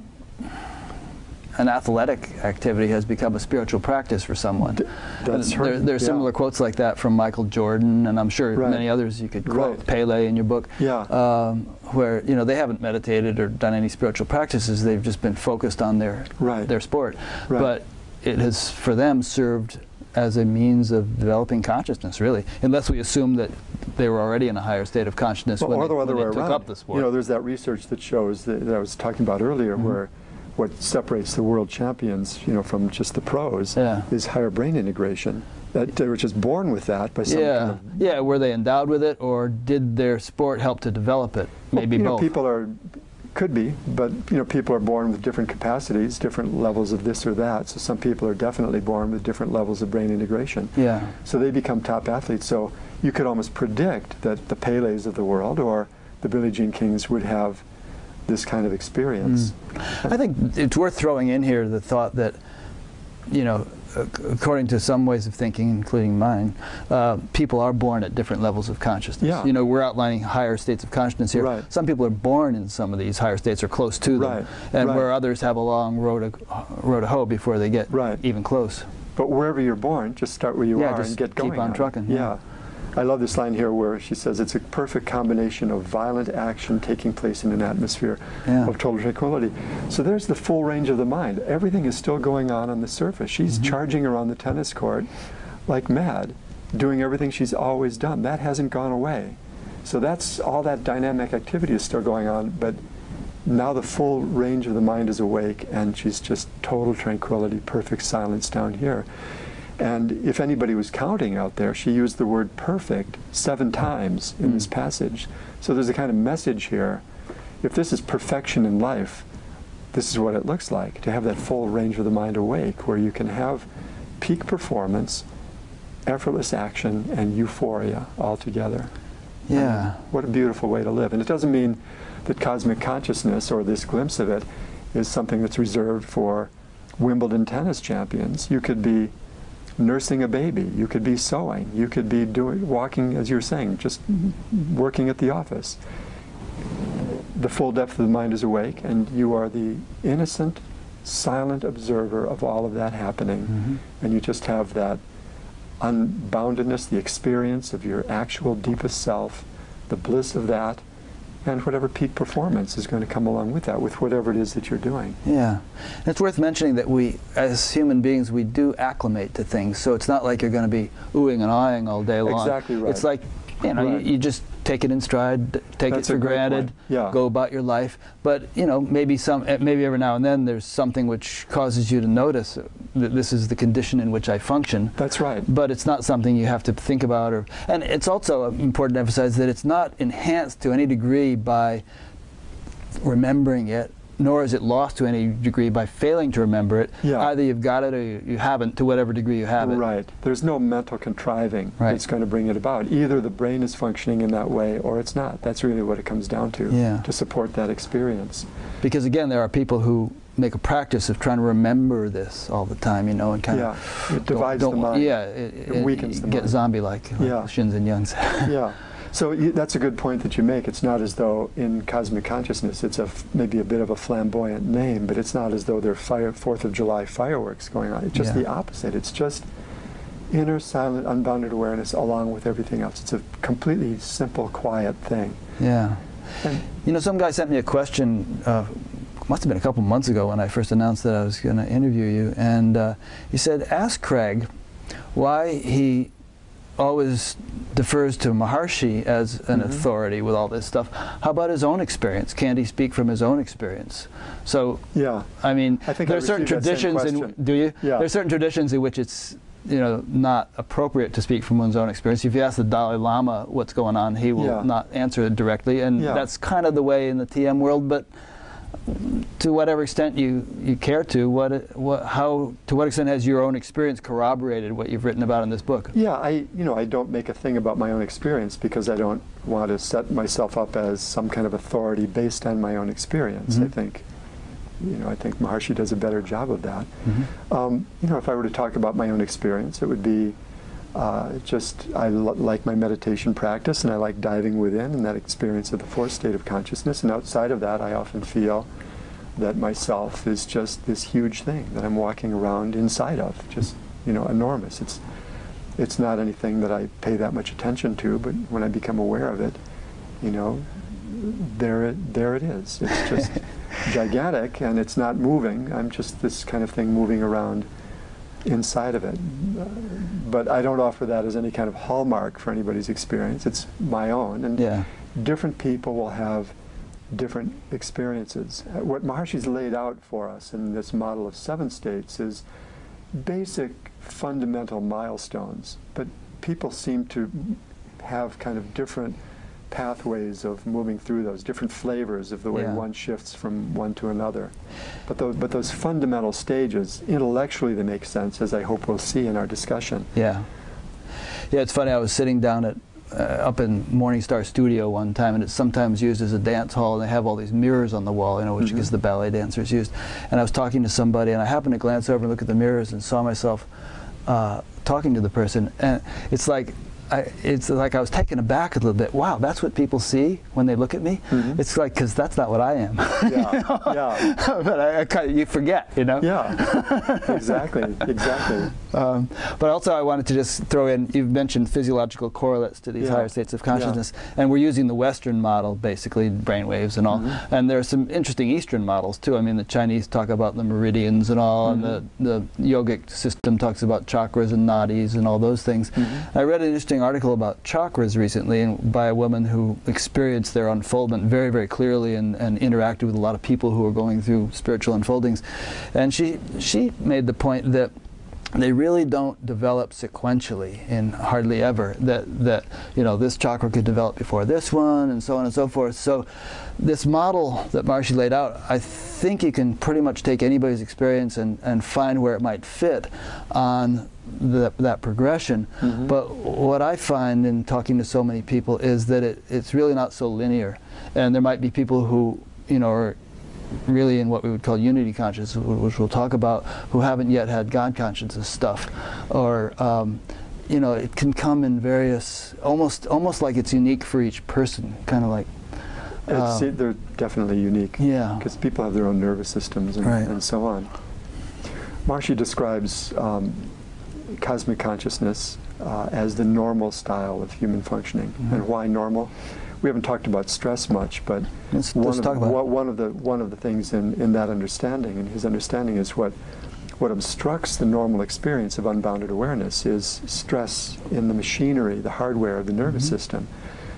an athletic activity has become a spiritual practice for someone. There are similar quotes like that from Michael Jordan, and I'm sure many others you could quote. Pele in your book, where they haven't meditated or done any spiritual practices. They've just been focused on their sport. But it has, for them, served as a means of developing consciousness, really, unless we assume that they were already in a higher state of consciousness when they took up the sport. There's that research that shows that I was talking about earlier, where what separates the world champions, from just the pros, is higher brain integration. That they were just born with that by some kind of... were they endowed with it, or did their sport help to develop it? Maybe both. Could be, but people are born with different capacities, different levels of this or that. So some people are definitely born with different levels of brain integration. So they become top athletes. So you could almost predict that the Pelés of the world or the Billie Jean Kings would have this kind of experience. I think it's worth throwing in here the thought that, according to some ways of thinking, including mine, people are born at different levels of consciousness. We're outlining higher states of consciousness here. Some people are born in some of these higher states or close to them, and where others have a long road to hoe before they get even close. But wherever you're born, just start where you are and get going. Keep on trucking. I love this line here where she says it's a perfect combination of violent action taking place in an atmosphere of total tranquility. So there's the full range of the mind. Everything is still going on the surface. She's charging around the tennis court like mad, doing everything she's always done. That hasn't gone away. So that's all, that dynamic activity is still going on, but now the full range of the mind is awake, and she's just total tranquility, perfect silence down here. And if anybody was counting out there, she used the word perfect 7 times in this passage. So there's a kind of message here. If this is perfection in life, this is what it looks like, to have that full range of the mind awake, where you can have peak performance, effortless action, and euphoria all together. Yeah. I mean, what a beautiful way to live. And it doesn't mean that cosmic consciousness, or this glimpse of it, is something that's reserved for Wimbledon tennis champions. You could be nursing a baby, you could be sewing, you could be walking, as you were saying, just working at the office. The full depth of the mind is awake, and you are the innocent, silent observer of all of that happening. And you just have that unboundedness, the experience of your actual deepest self, the bliss of that, and whatever peak performance is going to come along with that, with whatever it is that you're doing. Yeah. And it's worth mentioning that we, as human beings, we do acclimate to things. So it's not like you're going to be oohing and ahing all day long. Exactly right. It's like, you know, you just take it in stride, take it for granted, go about your life. But, you know, maybe every now and then there's something which causes you to notice that this is the condition in which I function. That's right. But it's not something you have to think about. And it's also important to emphasize that it's not enhanced to any degree by remembering it, nor is it lost to any degree by failing to remember it. Either you've got it or you haven't, to whatever degree you have it. Right. There's no mental contriving that's going to bring it about. Either the brain is functioning in that way or it's not. That's really what it comes down to, to support that experience. Because again, there are people who make a practice of trying to remember this all the time, you know, and kind of... it divides the mind. It weakens the mind. Get zombie-like, like Shins and Young said. So that's a good point that you make. It's not as though in cosmic consciousness it's maybe a bit of a flamboyant name, but it's not as though there are 4th of July fireworks going on. It's just the opposite. It's just inner, silent, unbounded awareness along with everything else. It's a completely simple, quiet thing. Yeah. And, you know, some guy sent me a question, must have been a couple months ago when I first announced that I was going to interview you, and he said, ask Craig why he always defers to Maharishi as an authority with all this stuff. How about his own experience? Can't he speak from his own experience? So, I mean, there are certain traditions there are certain traditions in which it's, you know, not appropriate to speak from one's own experience. If you ask the Dalai Lama what's going on, he will not answer it directly, and that's kind of the way in the TM world, but to whatever extent you care to, to what extent has your own experience corroborated what you've written about in this book? Yeah, I don't make a thing about my own experience because I don't want to set myself up as some kind of authority based on my own experience. I think Maharishi does a better job of that. If I were to talk about my own experience, it would be I like my meditation practice, and I like diving within and that experience of the 4th state of consciousness. And outside of that, I often feel that myself is just this huge thing that I'm walking around inside of, just, you know, enormous. It's not anything that I pay that much attention to, but when I become aware of it, you know, there it is. It's just gigantic, and it's not moving. I'm just this kind of thing moving around inside of it. But I don't offer that as any kind of hallmark for anybody's experience. It's my own, and different people will have different experiences. What Maharishi's laid out for us in this model of 7 states is basic fundamental milestones, but people seem to have kind of different pathways of moving through those, different flavors of the way one shifts from one to another. But those fundamental stages, intellectually they make sense, as I hope we'll see in our discussion. Yeah, it's funny, I was sitting down at up in Morningstar Studio one time, and it's sometimes used as a dance hall, and they have all these mirrors on the wall, you know, which is the ballet dancers used. And I was talking to somebody, and I happened to glance over and look at the mirrors and saw myself talking to the person, and it's like it's like I was taken aback a little bit. Wow, that's what people see when they look at me? Mm-hmm. It's like, because that's not what I am. Yeah, You know? yeah. But I kind of, you forget, you know? Yeah, exactly, exactly. But also I wanted to just throw in, you've mentioned physiological correlates to these higher states of consciousness, and we're using the Western model, basically, brainwaves and all, and there are some interesting Eastern models too. I mean, the Chinese talk about the meridians and all, and the yogic system talks about chakras and nadis and all those things. I read an interesting article about chakras recently by a woman who experienced their unfoldment very, very clearly and interacted with a lot of people who were going through spiritual unfoldings. And she made the point that they really don't develop sequentially, in hardly ever, that you know, this chakra could develop before this one, and so on and so forth. So this model that Maharishi laid out, I think you can pretty much take anybody's experience and find where it might fit on that progression. But what I find in talking to so many people is that it's really not so linear, and there might be people who, you know, are really in what we would call unity consciousness, which we'll talk about, who haven't yet had God consciousness stuff, or you know, it can come in various, almost like it's unique for each person, kind of like. They're definitely unique. Yeah. Because people have their own nervous systems and so on. Maharishi describes cosmic consciousness as the normal style of human functioning. And why normal? We haven't talked about stress much, but one of the things in that understanding, in his understanding, is what obstructs the normal experience of unbounded awareness is stress in the machinery, the hardware of the nervous system.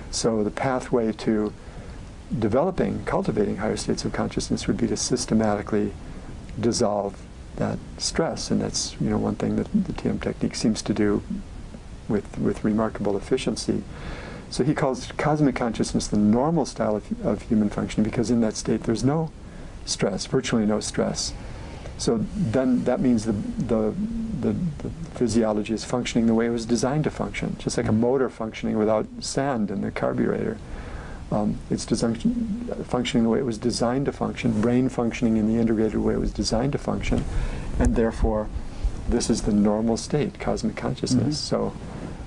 So the pathway to cultivating higher states of consciousness would be to systematically dissolve that stress, and that's, you know, one thing that the TM technique seems to do with remarkable efficiency. So he calls cosmic consciousness the normal style of human functioning, because in that state there's no stress, virtually no stress. So then that means the physiology is functioning the way it was designed to function, just like a motor functioning without sand in the carburetor. It's functioning the way it was designed to function, brain functioning in the integrated way it was designed to function, and therefore this is the normal state, cosmic consciousness. So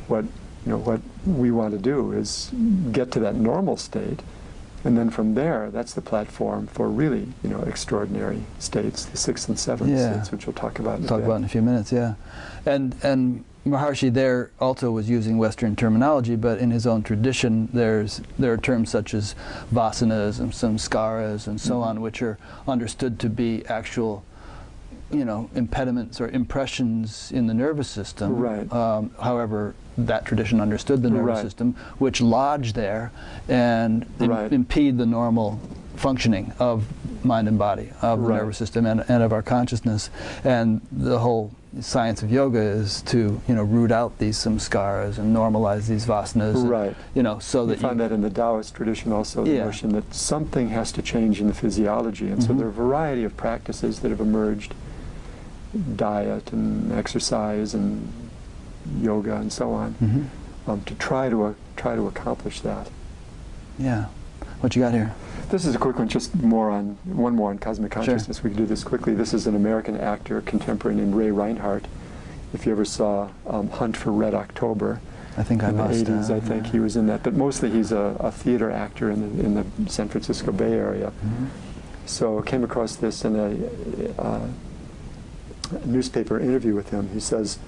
what we want to do is get to that normal state, and then from there, that's the platform for really, you know, extraordinary states, the sixth and seventh states, which we'll talk about in a few minutes. Yeah, and Maharishi there also was using Western terminology, but in his own tradition, there are terms such as vasanas and samskaras and so on, which are understood to be actual, you know, impediments or impressions in the nervous system. Right. However, that tradition understood the nervous system, which lodge there and impede the normal functioning of mind and body, of the nervous system and of our consciousness. And the whole science of yoga is to, you know, root out these samskaras and normalize these vasanas. And, you know, so that you find that in the Taoist tradition also, the notion that something has to change in the physiology. And so there are a variety of practices that have emerged, diet and exercise and yoga and so on, to try to accomplish that. Yeah. What you got here? This is a quick one, just one more on cosmic consciousness. We can do this quickly. This is an American actor, contemporary, named Ray Reinhardt. If you ever saw Hunt for Red October, I think in the 80s, I think he was in that. But mostly he's a theater actor in the San Francisco Bay Area. So I came across this in a newspaper interview with him. He says,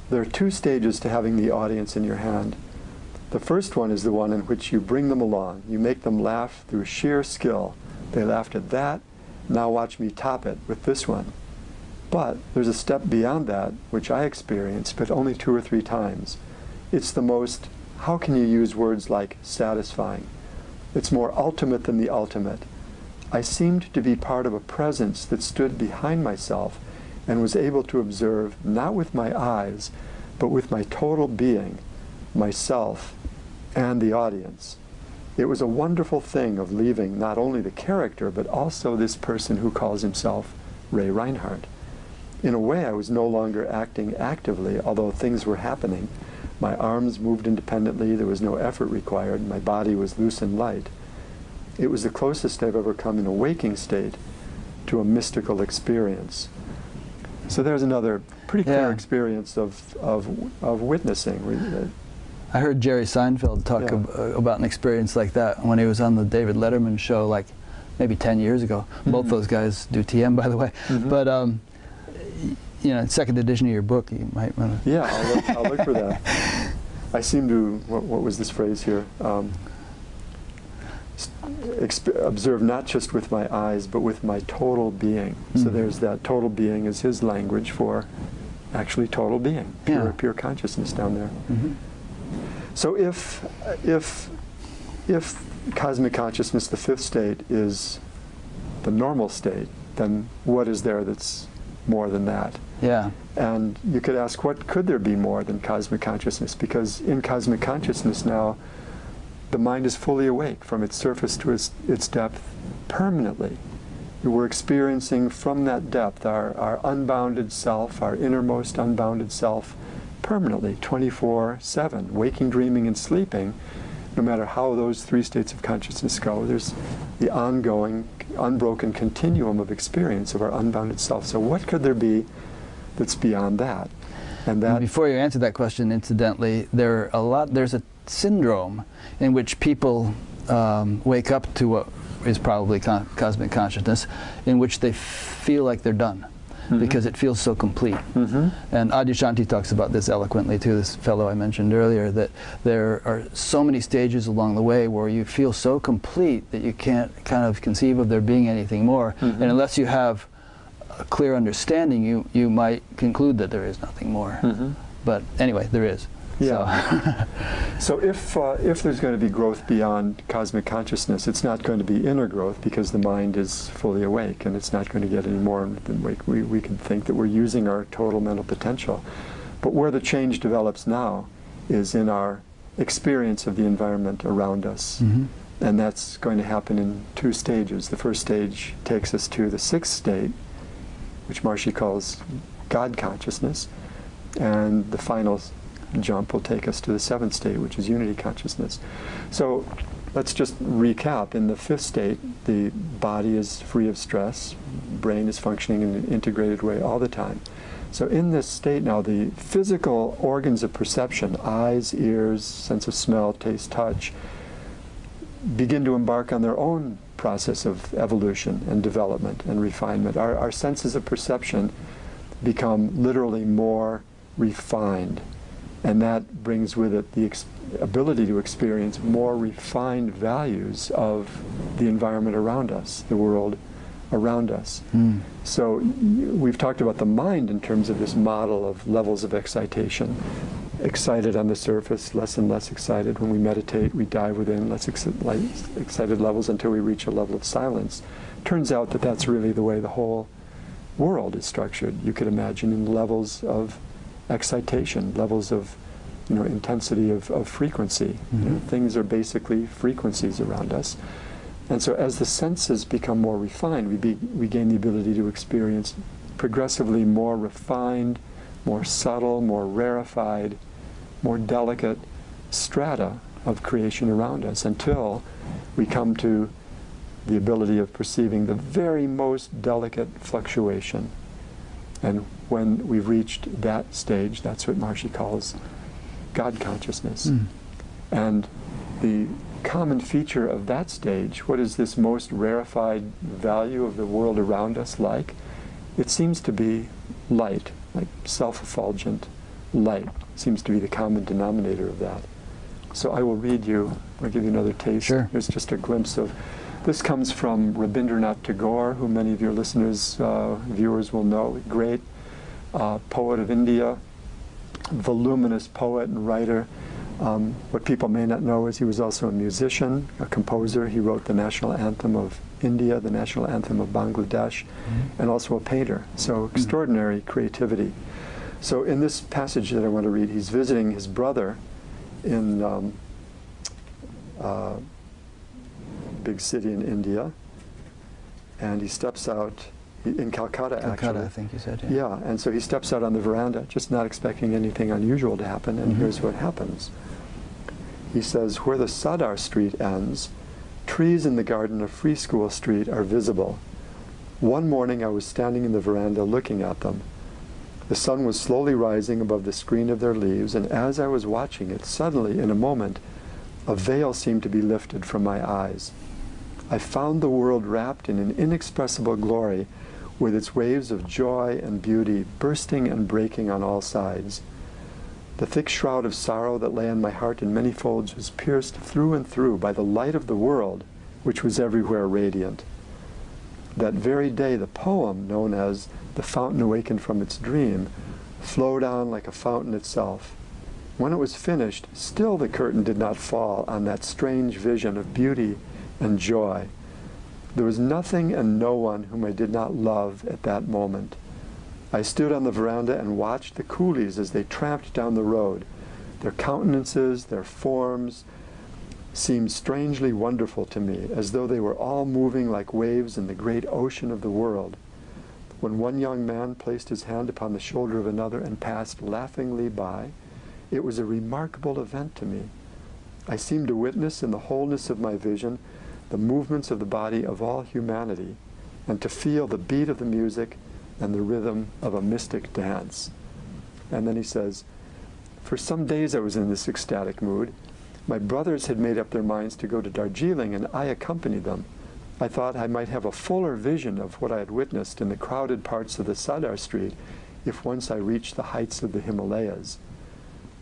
there are two stages to having the audience in your hand. The first one is the one in which you bring them along. You make them laugh through sheer skill. They laughed at that. Now watch me top it with this one. But there's a step beyond that, which I experienced, but only 2 or 3 times. It's the most, how can you use words like satisfying? It's more ultimate than the ultimate. I seemed to be part of a presence that stood behind myself and was able to observe, not with my eyes, but with my total being, myself, and the audience. It was a wonderful thing of leaving not only the character, but also this person who calls himself Ray Reinhardt. In a way, I was no longer acting actively, although things were happening. My arms moved independently, there was no effort required, my body was loose and light. It was the closest I've ever come in a waking state to a mystical experience. So there's another pretty clear experience of witnessing. I heard Jerry Seinfeld talk about an experience like that when he was on the David Letterman show, like maybe 10 years ago. Both those guys do TM, by the way. But you know, second edition of your book, you might want to. Yeah, I'll look for that. I seem to. What was this phrase here? Observe not just with my eyes, but with my total being. So there's that total being is his language for actually total being, pure consciousness down there. So if cosmic consciousness, the fifth state, is the normal state, then what is there that's more than that? Yeah. And you could ask, what could there be more than cosmic consciousness? Because in cosmic consciousness now, the mind is fully awake from its surface to its depth permanently. We're experiencing from that depth our unbounded self, our innermost unbounded self, permanently, 24/7, waking, dreaming, and sleeping. No matter how those three states of consciousness go, there's the ongoing, unbroken continuum of experience of our unbounded self. So what could there be that's beyond that? And that. Before you answer that question, incidentally, there's a syndrome in which people wake up to what is probably cosmic consciousness, in which they feel like they're done. Because it feels so complete. And Adyashanti talks about this eloquently too, this fellow I mentioned earlier, that there are so many stages along the way where you feel so complete that you can't kind of conceive of there being anything more. And unless you have a clear understanding, you might conclude that there is nothing more. But anyway, there is. Yeah. So if there's going to be growth beyond cosmic consciousness, it's not going to be inner growth because the mind is fully awake, and it's not going to get any more than we can think that we're using our total mental potential. But where the change develops now is in our experience of the environment around us. And that's going to happen in two stages. The first stage takes us to the sixth state, which Maharishi calls God consciousness, and the final jump will take us to the seventh state, which is unity consciousness. So let's just recap. In the fifth state, the body is free of stress, brain is functioning in an integrated way all the time. So in this state now, the physical organs of perception, eyes, ears, sense of smell, taste, touch, begin to embark on their own process of evolution and development and refinement. Our senses of perception become literally more refined. And that brings with it the ability to experience more refined values of the environment around us, the world around us. So we've talked about the mind in terms of this model of levels of excitation. Excited on the surface, less and less excited. When we meditate, we dive within less excited levels until we reach a level of silence. Turns out that that's really the way the whole world is structured. You could imagine in levels of excitation, levels of intensity of frequency. Things are basically frequencies around us. And so as the senses become more refined, we gain the ability to experience progressively more refined, more subtle, more rarefied, more delicate strata of creation around us until we come to the ability of perceiving the very most delicate fluctuation. And when we've reached that stage, that's what Maharishi calls God consciousness. And the common feature of that stage, what is this most rarefied value of the world around us like? It seems to be light, like self-effulgent light seems to be the common denominator of that. So I will read you, I'll give you another taste. Sure. Here's just a glimpse of, this comes from Rabindranath Tagore, who many of your listeners, viewers will know, great poet of India, voluminous poet and writer. What people may not know is he was also a musician, a composer. He wrote the national anthem of India, the national anthem of Bangladesh, and also a painter. So extraordinary creativity. So in this passage that I want to read, he's visiting his brother in a big city in India, and he steps out in Calcutta, actually. I think you said, Yeah, and so he steps out on the veranda, just not expecting anything unusual to happen, and here's what happens. He says, where the Sadar Street ends, trees in the garden of Free School Street are visible. One morning I was standing in the veranda looking at them. The sun was slowly rising above the screen of their leaves, and as I was watching it, suddenly, in a moment, a veil seemed to be lifted from my eyes. I found the world wrapped in an inexpressible glory, with its waves of joy and beauty bursting and breaking on all sides. The thick shroud of sorrow that lay on my heart in many folds was pierced through and through by the light of the world, which was everywhere radiant. That very day, the poem, known as The Fountain Awakened from Its Dream, flowed on like a fountain itself. When it was finished, still the curtain did not fall on that strange vision of beauty and joy. There was nothing and no one whom I did not love at that moment. I stood on the veranda and watched the coolies as they tramped down the road. Their countenances, their forms, seemed strangely wonderful to me, as though they were all moving like waves in the great ocean of the world. When one young man placed his hand upon the shoulder of another and passed laughingly by, it was a remarkable event to me. I seemed to witness in the wholeness of my vision the movements of the body of all humanity, and to feel the beat of the music and the rhythm of a mystic dance. And then he says, for some days I was in this ecstatic mood. My brothers had made up their minds to go to Darjeeling, and I accompanied them. I thought I might have a fuller vision of what I had witnessed in the crowded parts of the Sadar Street if once I reached the heights of the Himalayas.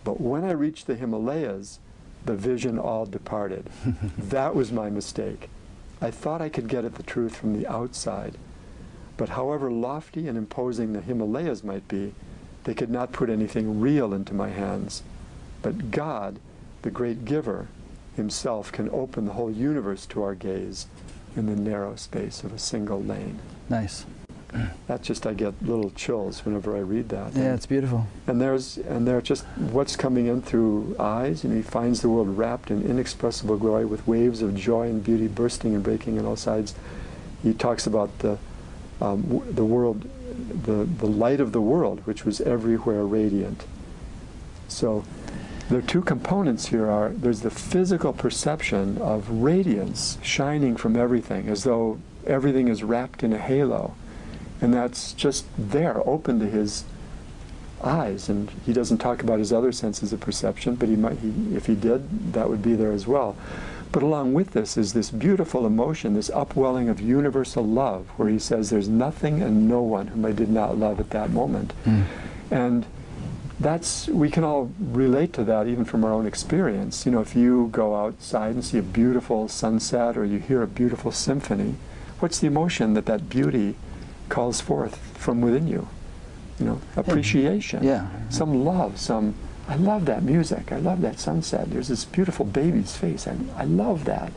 But when I reached the Himalayas, the vision all departed. That was my mistake. I thought I could get at the truth from the outside. But however lofty and imposing the Himalayas might be, they could not put anything real into my hands. But God, the great giver, himself can open the whole universe to our gaze in the narrow space of a single lane. Nice. That just, I get little chills whenever I read that. Yeah, it's beautiful. And they're just what's coming in through eyes, and he finds the world wrapped in inexpressible glory with waves of joy and beauty bursting and breaking on all sides. He talks about the world, the light of the world, which was everywhere radiant. So the two components here are, there's the physical perception of radiance shining from everything, as though everything is wrapped in a halo. And that's just there, open to his eyes. And he doesn't talk about his other senses of perception, but if he did, that would be there as well. But along with this is this beautiful emotion, this upwelling of universal love, where he says, there's nothing and no one whom I did not love at that moment. And we can all relate to that even from our own experience. You know, if you go outside and see a beautiful sunset or you hear a beautiful symphony, what's the emotion that beauty calls forth from within you? You know, appreciation, some love, I love that music, I love that sunset, there's this beautiful baby's face, I love that.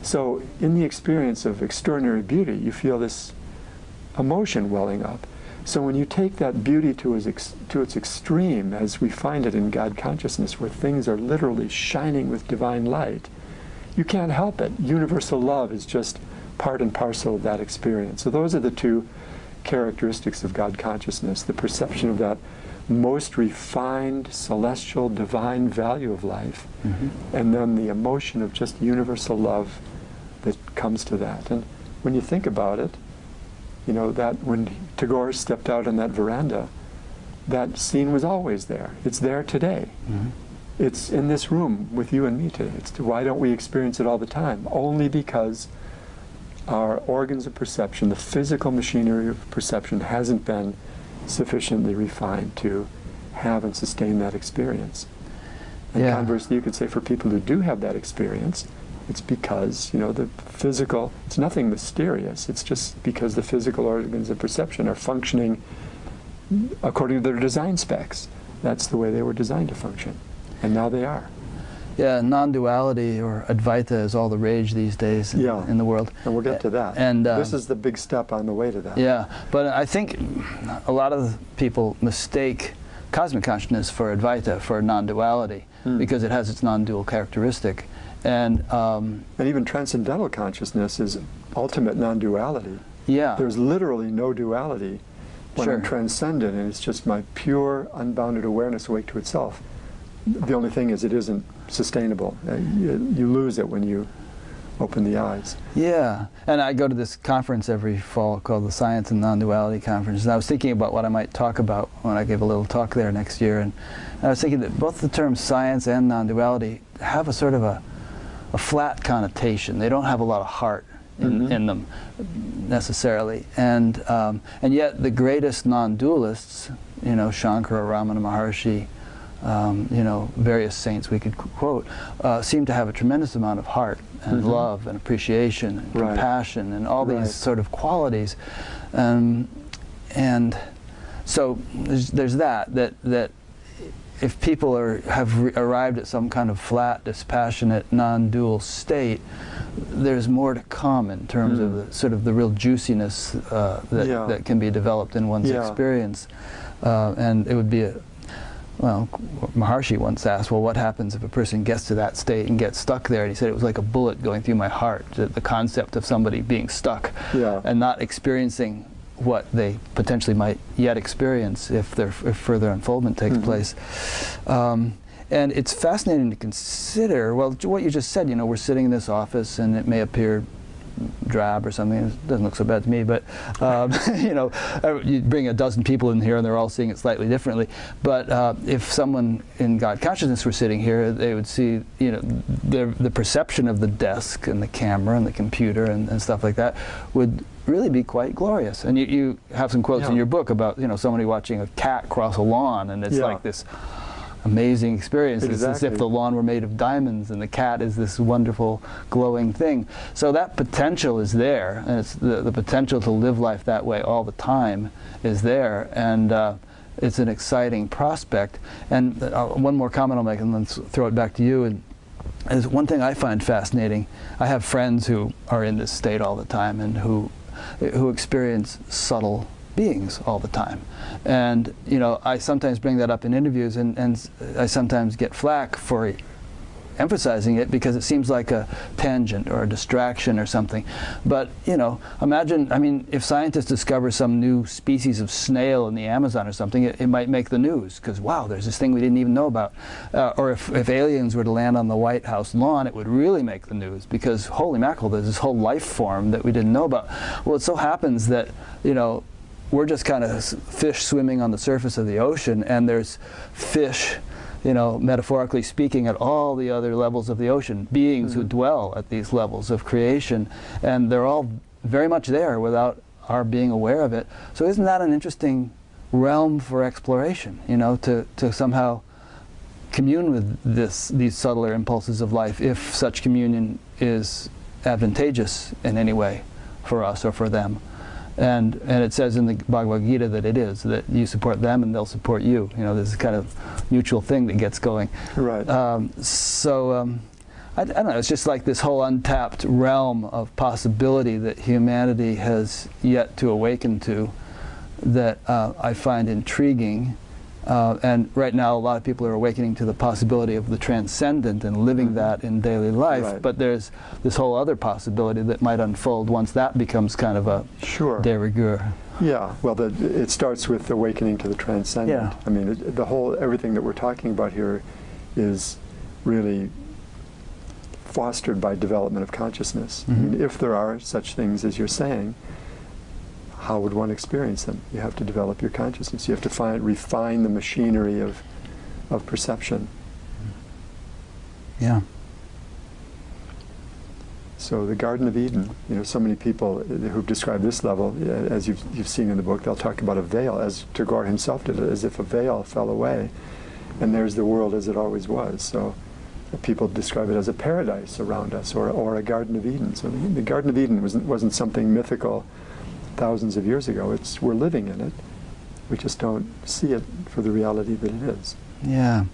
So in the experience of extraordinary beauty, you feel this emotion welling up. So when you take that beauty to its extreme, as we find it in God consciousness, where things are literally shining with divine light, you can't help it. Universal love is just part and parcel of that experience. So those are the two characteristics of God consciousness, the perception of that most refined, celestial, divine value of life, and then the emotion of just universal love that comes to that. And when you think about it, you know, that when Tagore stepped out on that veranda, that scene was always there. It's there today. It's in this room with you and me today. Why don't we experience it all the time? Only because our organs of perception, the physical machinery of perception, hasn't been sufficiently refined to have and sustain that experience. And conversely, you could say for people who do have that experience, it's because, you know, the physical, it's nothing mysterious, it's just because the physical organs of perception are functioning according to their design specs. That's the way they were designed to function, and now they are. Yeah, non-duality or Advaita is all the rage these days in the world. And we'll get to that. And this is the big step on the way to that. Yeah, but I think a lot of people mistake cosmic consciousness for Advaita, for non-duality, because it has its non-dual characteristic. And even transcendental consciousness is ultimate non-duality. Yeah. There's literally no duality when I'm transcendent, and it's just my pure, unbounded awareness awake to itself. The only thing is it isn't sustainable. You lose it when open the eyes. Yeah, and I go to this conference every fall called the Science and Non-Duality Conference, and I was thinking about what I might talk about when I give a little talk there next year, and I was thinking that both the terms science and non-duality have a sort of a flat connotation. They don't have a lot of heart in them necessarily, and yet the greatest non-dualists, you know, Shankara, Ramana Maharshi, you know, various saints we could quote, seem to have a tremendous amount of heart and love and appreciation and compassion and all these sort of qualities, and so there's that if people have arrived at some kind of flat, dispassionate, non-dual state, there's more to come in terms of the sort of the real juiciness that can be developed in one's experience, and it would be well, Maharishi once asked, well, what happens if a person gets to that state and gets stuck there? And he said it was like a bullet going through my heart, the concept of somebody being stuck and not experiencing what they potentially might yet experience if further unfoldment takes place. And it's fascinating to consider, well, what you just said, you know, we're sitting in this office and it may appear drab or something. It doesn't look so bad to me, but you know, you bring a dozen people in here and they're all seeing it slightly differently. But if someone in God consciousness were sitting here, they would see, you know, the perception of the desk and the camera and the computer and stuff like that would really be quite glorious. And you have some quotes in your book about, you know, somebody watching a cat cross a lawn, and it's like this amazing experience. It's as if the lawn were made of diamonds and the cat is this wonderful glowing thing. So that potential is there, and it's the potential to live life that way all the time is there, and it's an exciting prospect. And one more comment I'll make and then throw it back to you, and is one thing I find fascinating. I have friends who are in this state all the time and who experience subtle beings all the time, and you know, I sometimes bring that up in interviews, and I sometimes get flack for emphasizing it because it seems like a tangent or a distraction or something. But you know, imagine, I mean, if scientists discover some new species of snail in the Amazon or something, it might make the news because, wow, there's this thing we didn't even know about. Or if aliens were to land on the White House lawn, it would really make the news because, holy mackerel, there's this whole life form that we didn't know about. Well, it so happens that, you know, we're just kind of fish swimming on the surface of the ocean, and there's fish, you know, metaphorically speaking, at all the other levels of the ocean, beings who dwell at these levels of creation, and they're all very much there without our being aware of it. So isn't that an interesting realm for exploration, you know, to somehow commune with these subtler impulses of life, if such communion is advantageous in any way for us or for them. And it says in the Bhagavad Gita that it is, that you support them and they'll support you. You know, there's a kind of mutual thing that gets going. Right. I don't know, it's just like this whole untapped realm of possibility that humanity has yet to awaken to that I find intriguing. And right now a lot of people are awakening to the possibility of the transcendent and living that in daily life, but there's this whole other possibility that might unfold once that becomes kind of a de rigueur. Yeah, well, it starts with awakening to the transcendent. I mean, everything that we're talking about here is really fostered by development of consciousness. I mean, if there are such things as you're saying, how would one experience them? You have to develop your consciousness. You have to refine the machinery of perception. Yeah. So the Garden of Eden, you know, so many people who've described this level, as you've seen in the book, they'll talk about a veil, as Tagore himself did, as if a veil fell away, and there's the world as it always was. So people describe it as a paradise around us, or a Garden of Eden. So the Garden of Eden wasn't something mythical thousands of years ago. We're living in it. We just don't see it for the reality that it is. Yeah.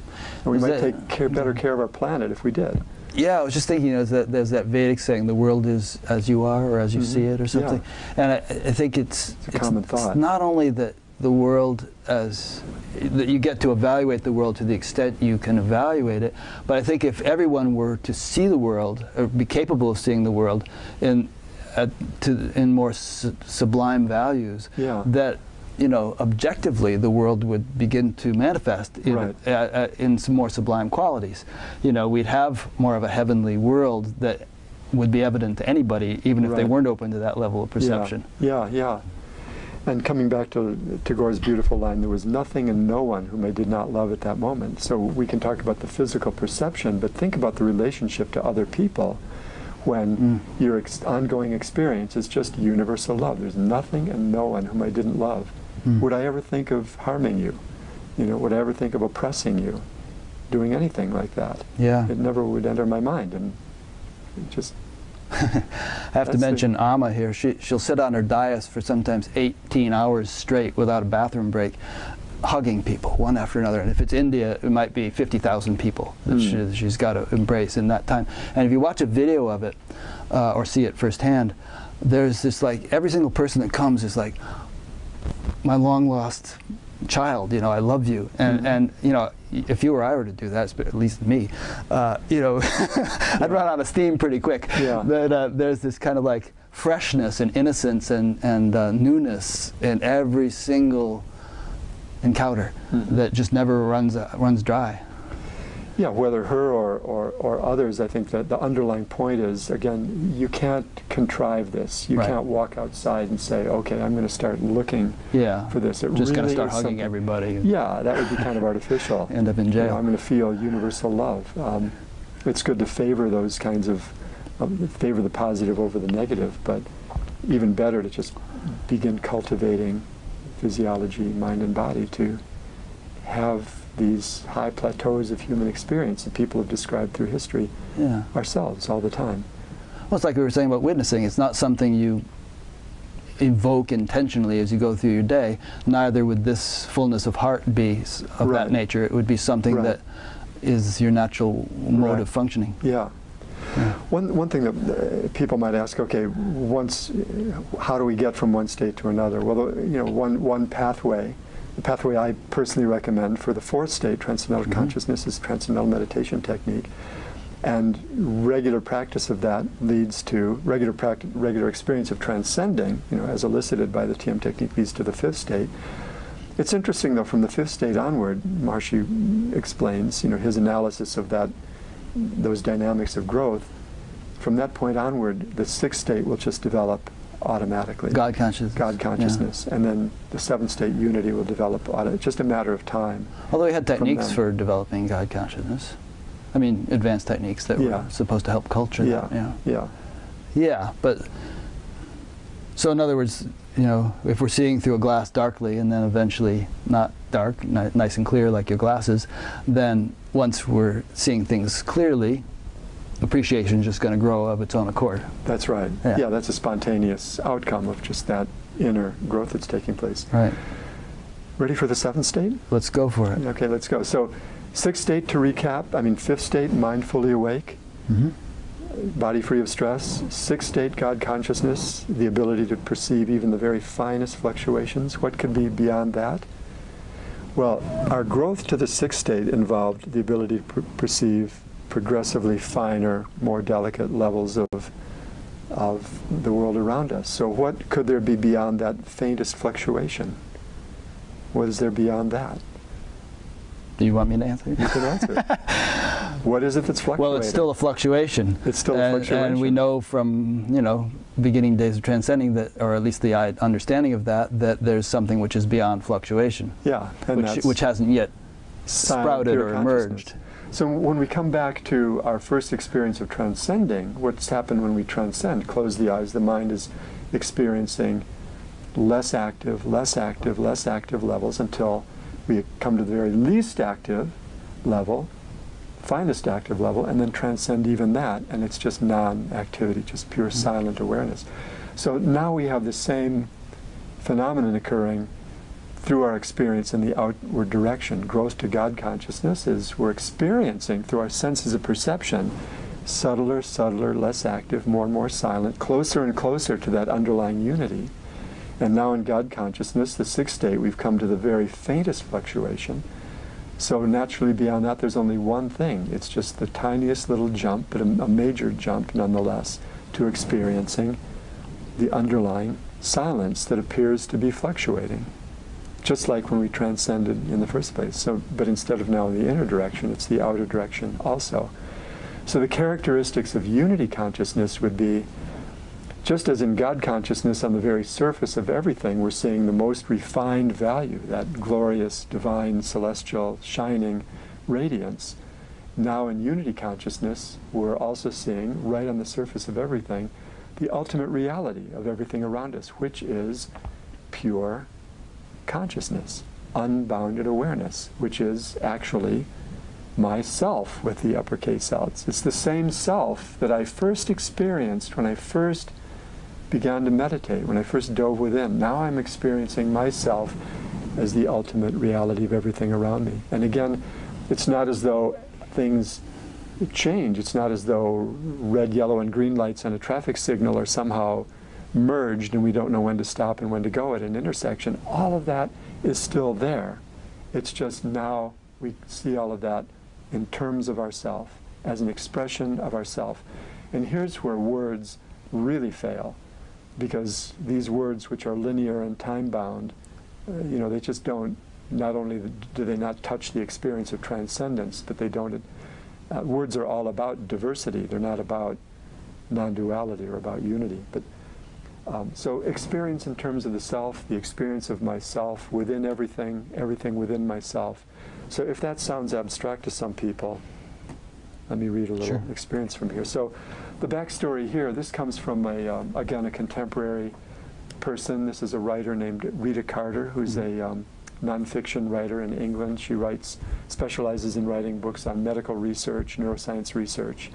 And we might take better care of our planet if we did. Yeah, I was just thinking, there's that Vedic saying, the world is as you are or as you see it or something. And I think it's a common thought. It's not only that the world that you get to evaluate the world to the extent you can evaluate it, but I think if everyone were to see the world, or be capable of seeing the world in more sublime values, that, you know, objectively the world would begin to manifest in some more sublime qualities. You know, we'd have more of a heavenly world that would be evident to anybody, even if they Right. weren't open to that level of perception. Yeah. And coming back to Tagore's beautiful line, there was nothing and no one whom I did not love at that moment. So we can talk about the physical perception, but think about the relationship to other people when your ongoing experience is just universal love. There's nothing and no one whom I didn't love. Would I ever think of harming you? Would I ever think of oppressing you? Doing anything like that? Yeah. It never would enter my mind. And it just... I have to mention Amma here. She'll sit on her dais for sometimes 18 hours straight without a bathroom break, hugging people one after another. And if it's India, it might be 50,000 people that she's got to embrace in that time. And if you watch a video of it or see it firsthand, there's this, like, every single person that comes is like, my long lost child, I love you. And if you or I were to do that, at least me, I'd run out of steam pretty quick. Yeah. But there's this kind of like freshness and innocence and newness in every single encounter that just never runs dry. Yeah, whether her or others, I think that the underlying point is, again, you can't contrive this. You can't walk outside and say, okay, I'm going to start looking for this. It just really going to start is hugging everybody. Yeah, that would be kind of artificial. End up in jail. I'm going to feel universal love. It's good to favor those kinds of, favor the positive over the negative, but even better to just begin cultivating physiology, mind and body to have these high plateaus of human experience that people have described through history ourselves all the time. Well, it's like we were saying about witnessing. It's not something you evoke intentionally as you go through your day. Neither would this fullness of heart be of that nature. It would be something that is your natural mode of functioning. Yeah. One thing that people might ask, okay, how do we get from one state to another? Well, one pathway. The pathway I personally recommend for the fourth state, transcendental consciousness, is transcendental meditation technique. And regular practice of that leads to, regular experience of transcending, as elicited by the TM technique, leads to the fifth state. It's interesting, though, from the fifth state onward, Maharishi explains, his analysis of those dynamics of growth. From that point onward, the sixth state will just develop automatically. God consciousness. And then the seventh state, unity, will develop. It's just a matter of time. Although he had techniques for developing God consciousness. I mean, advanced techniques that were supposed to help culture that. Yeah, but so in other words, if we're seeing through a glass darkly and then eventually not dark, nice and clear like your glasses, then once we're seeing things clearly, appreciation is just going to grow of its own accord. That's right. Yeah, that's a spontaneous outcome of just that inner growth that's taking place. Right. Ready for the seventh state? Let's go for it. Okay, let's go. So, sixth state, to recap, fifth state, mind fully awake, body free of stress. Sixth state, God consciousness, the ability to perceive even the very finest fluctuations. What could be beyond that? Well, our growth to the sixth state involved the ability to perceive progressively finer, more delicate levels of the world around us. So what could there be beyond that faintest fluctuation? What is there beyond that? Do you want me to answer? You can answer. What is it that's fluctuating? Well, it's still a fluctuation. It's still a fluctuation. And we know from, beginning days of transcending, that, or at least the understanding of that there's something which is beyond fluctuation. Yeah. And which hasn't yet sprouted or emerged. So when we come back to our first experience of transcending, what's happened when we transcend, close the eyes, the mind is experiencing less active levels until we come to the very least active level, finest active level, and then transcend even that, and it's just non-activity, just pure silent awareness. So now we have the same phenomenon occurring through our experience in the outward direction. Growth to God consciousness is we're experiencing through our senses of perception, subtler, less active, more and more silent, closer and closer to that underlying unity. And now in God consciousness, the sixth state, we've come to the very faintest fluctuation. So naturally beyond that, there's only one thing. It's just the tiniest little jump, but a major jump nonetheless, to experiencing the underlying silence that appears to be fluctuating. Just like when we transcended in the first place. So, but instead of now in the inner direction, it's the outer direction also. So the characteristics of unity consciousness would be, just as in God consciousness, on the very surface of everything, we're seeing the most refined value, that glorious, divine, celestial, shining radiance. Now in unity consciousness, we're also seeing, right on the surface of everything, the ultimate reality of everything around us, which is pure consciousness, unbounded awareness, which is actually myself with the uppercase L's. It's the same self that I first experienced when I first began to meditate, when I first dove within. Now I'm experiencing myself as the ultimate reality of everything around me. And again, it's not as though things change. It's not as though red, yellow, and green lights on a traffic signal are somehow merged and we don't know when to stop and when to go at an intersection. All of that is still there. It's just now we see all of that in terms of ourself, as an expression of ourself. And here's where words really fail, because these words, which are linear and time-bound, they just don't, not only do they not touch the experience of transcendence, but they don't, words are all about diversity. They're not about non-duality or about unity. But so experience in terms of the self, the experience of myself within everything, everything within myself. So if that sounds abstract to some people, let me read a little experience from here. So the backstory here, this comes from, again, a contemporary person. This is a writer named Rita Carter, who's a nonfiction writer in England. She specializes in writing books on medical research, neuroscience research.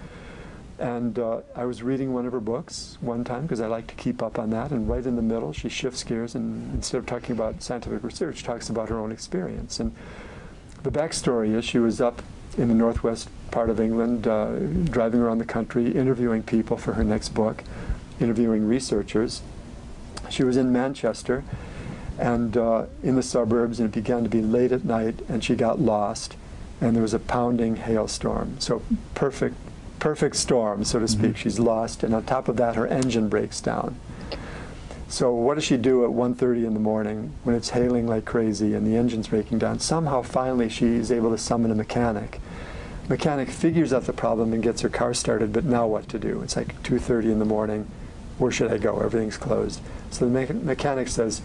And I was reading one of her books one time, because I like to keep up on that, and right in the middle she shifts gears, and instead of talking about scientific research, talks about her own experience. And the backstory is she was up in the northwest part of England, driving around the country, interviewing people for her next book, interviewing researchers. She was in Manchester and in the suburbs, and it began to be late at night, and she got lost, and there was a pounding hailstorm. So perfect storm, so to speak. She's lost, and on top of that, her engine breaks down. So what does she do at 1:30 in the morning when it's hailing like crazy and the engine's breaking down? Somehow, finally, she's able to summon a mechanic. Mechanic figures out the problem and gets her car started, but now what to do? It's like 2:30 in the morning. Where should I go? Everything's closed. So the mechanic says,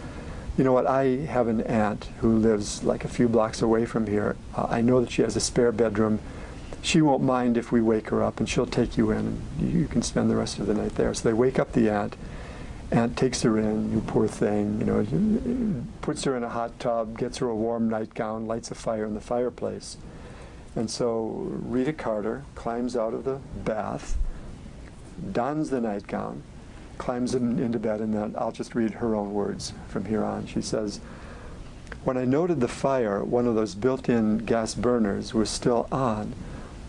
you know what, I have an aunt who lives like a few blocks away from here. I know that she has a spare bedroom. She won't mind if we wake her up, and she'll take you in, and you can spend the rest of the night there. So they wake up the aunt. Aunt takes her in, you poor thing, puts her in a hot tub, gets her a warm nightgown, lights a fire in the fireplace. And so Rita Carter climbs out of the bath, dons the nightgown, climbs into bed, and then I'll just read her own words from here on. She says, "When I noted the fire, one of those built-in gas burners, was still on,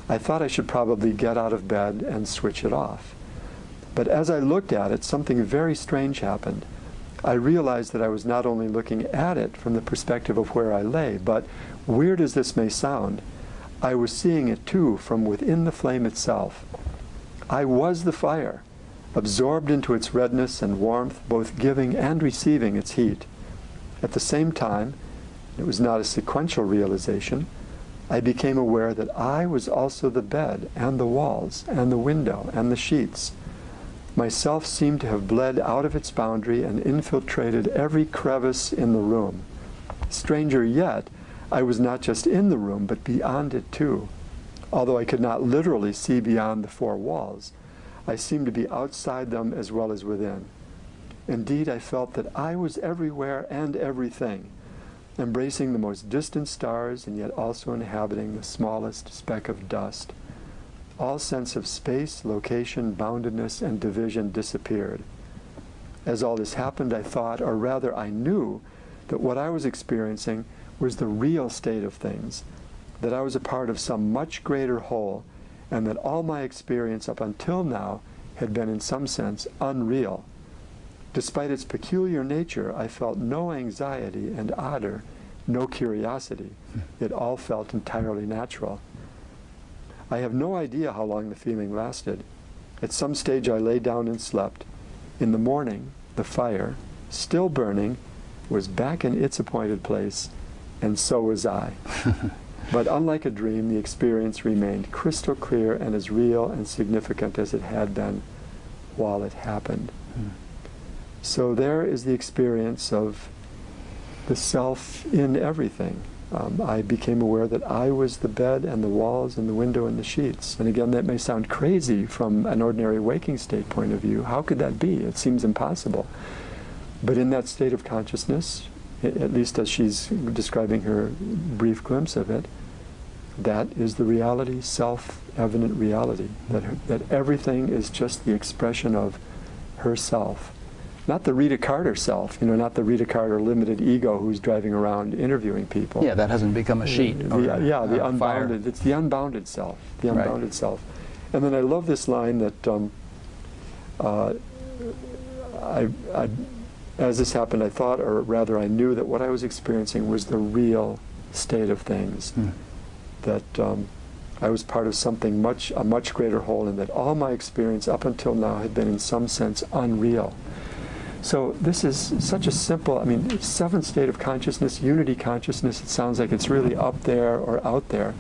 I thought I should probably get out of bed and switch it off. But as I looked at it, something very strange happened. I realized that I was not only looking at it from the perspective of where I lay, but, weird as this may sound, I was seeing it too from within the flame itself. I was the fire, absorbed into its redness and warmth, both giving and receiving its heat. At the same time, it was not a sequential realization, I became aware that I was also the bed and the walls and the window and the sheets. Myself seemed to have bled out of its boundary and infiltrated every crevice in the room. Stranger yet, I was not just in the room, but beyond it too. Although I could not literally see beyond the four walls, I seemed to be outside them as well as within. Indeed, I felt that I was everywhere and everything, embracing the most distant stars and yet also inhabiting the smallest speck of dust. All sense of space, location, boundedness, and division disappeared. As all this happened, I thought, or rather I knew, that what I was experiencing was the real state of things, that I was a part of some much greater whole, and that all my experience up until now had been in some sense unreal. Despite its peculiar nature, I felt no anxiety, and odder, no curiosity. It all felt entirely natural. I have no idea how long the feeling lasted. At some stage I lay down and slept. In the morning, the fire, still burning, was back in its appointed place, and so was I." But unlike a dream, the experience remained crystal clear and as real and significant as it had been while it happened. So there is the experience of the self in everything. I became aware that I was the bed and the walls and the window and the sheets. And again, that may sound crazy from an ordinary waking state point of view. How could that be? It seems impossible. But in that state of consciousness, at least as she's describing her brief glimpse of it, that is the reality, self-evident reality, that everything is just the expression of herself. Not the Rita Carter self, not the Rita Carter limited ego who's driving around interviewing people. Yeah, that hasn't become a sheet. The unbounded. Fire. It's the unbounded self. The unbounded self. And then I love this line that as this happened, I thought, or rather I knew that what I was experiencing was the real state of things. That I was part of something a much greater whole, and that all my experience up until now had been in some sense unreal. So this is such a simple, seventh state of consciousness, unity consciousness. It sounds like it's really up there or out there.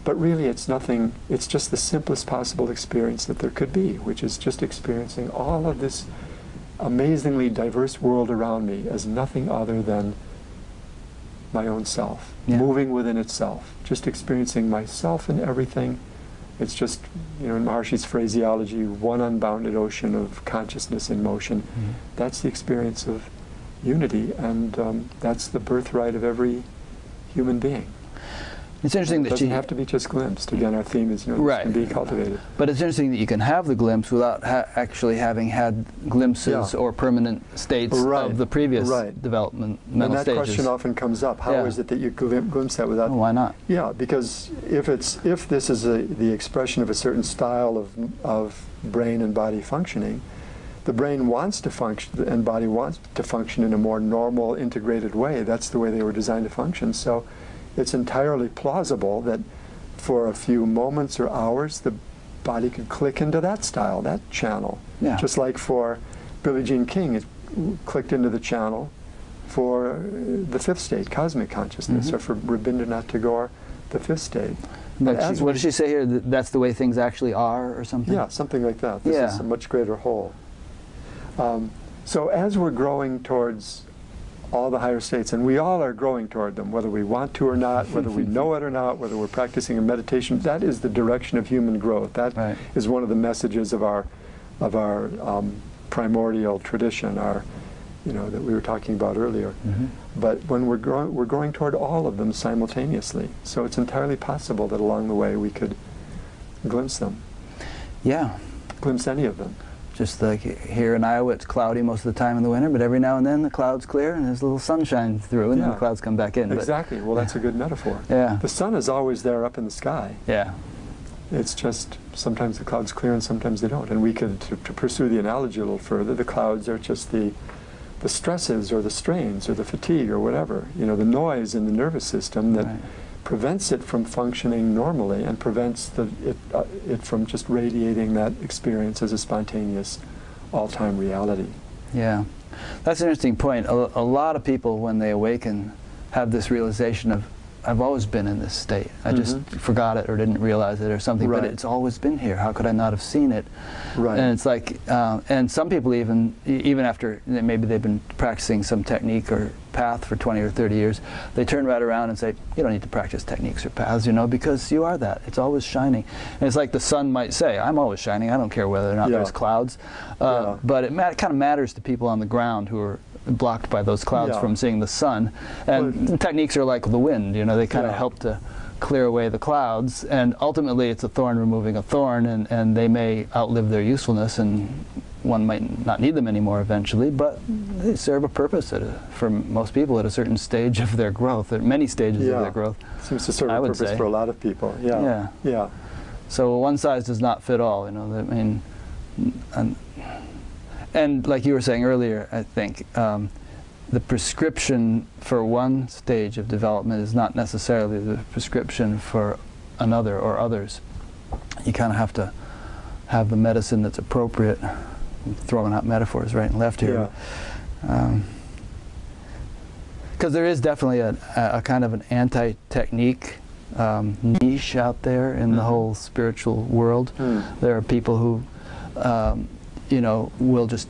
But really it's nothing, it's just the simplest possible experience that there could be, which is just experiencing all of this amazingly diverse world around me as nothing other than my own self, moving within itself, just experiencing myself in everything. It's just, in Maharishi's phraseology, one unbounded ocean of consciousness in motion. That's the experience of unity, and that's the birthright of every human being. It's interesting that it doesn't have to be just glimpsed. Again, our theme is, this can be cultivated. But it's interesting that you can have the glimpse without actually having had glimpses or permanent states of the previous developmental stages. And that question often comes up. How is it that you glimpse that without? Well, why not? Yeah, because if this is the expression of a certain style of brain and body functioning, the brain wants to function and body wants to function in a more normal, integrated way. That's the way they were designed to function. So it's entirely plausible that for a few moments or hours the body could click into that style, that channel. Just like for Billie Jean King, it clicked into the channel for the fifth state, cosmic consciousness, or for Rabindranath Tagore, the fifth state. What does she say here? That's the way things actually are, or something? Yeah, something like that. This is a much greater whole. So as we're growing towards all the higher states, and we all are growing toward them, whether we want to or not, whether we know it or not, whether we're practicing a meditation, that is the direction of human growth. That is one of the messages of our primordial tradition, that we were talking about earlier. But when we're growing toward all of them simultaneously. So it's entirely possible that along the way we could glimpse them. Yeah. Glimpse any of them. Just like here in Iowa, it's cloudy most of the time in the winter, but every now and then the clouds clear and there's a little sunshine through, and then the clouds come back in. Exactly. Well, that's a good metaphor. The sun is always there up in the sky. It's just sometimes the clouds clear and sometimes they don't. And we could, to pursue the analogy a little further, the clouds are just the stresses or the strains or the fatigue or whatever, the noise in the nervous system that prevents it from functioning normally and prevents it from just radiating that experience as a spontaneous, all-time reality. Yeah, that's an interesting point. A lot of people, when they awaken, have this realization of, I've always been in this state. I just forgot it or didn't realize it or something, but it's always been here. How could I not have seen it? And it's like, and some people even after maybe they've been practicing some technique or path for 20 or 30 years, they turn right around and say, you don't need to practice techniques or paths, because you are that. It's always shining. And it's like the sun might say, I'm always shining. I don't care whether or not there's clouds. But it kind of matters to people on the ground who are blocked by those clouds from seeing the sun. And techniques are like the wind, they kind of help to clear away the clouds, and ultimately it's a thorn removing a thorn, and they may outlive their usefulness, and one might not need them anymore eventually, but they serve a purpose for most people at a certain stage of their growth, at many stages of their growth. Seems to serve a purpose for a lot of people. So one size does not fit all, and like you were saying earlier, I think, the prescription for one stage of development is not necessarily the prescription for another or others. You kind of have to have the medicine that's appropriate. I'm throwing out metaphors right and left here. Because there is definitely a kind of an anti-technique niche out there in the whole spiritual world. There are people who, you know, will just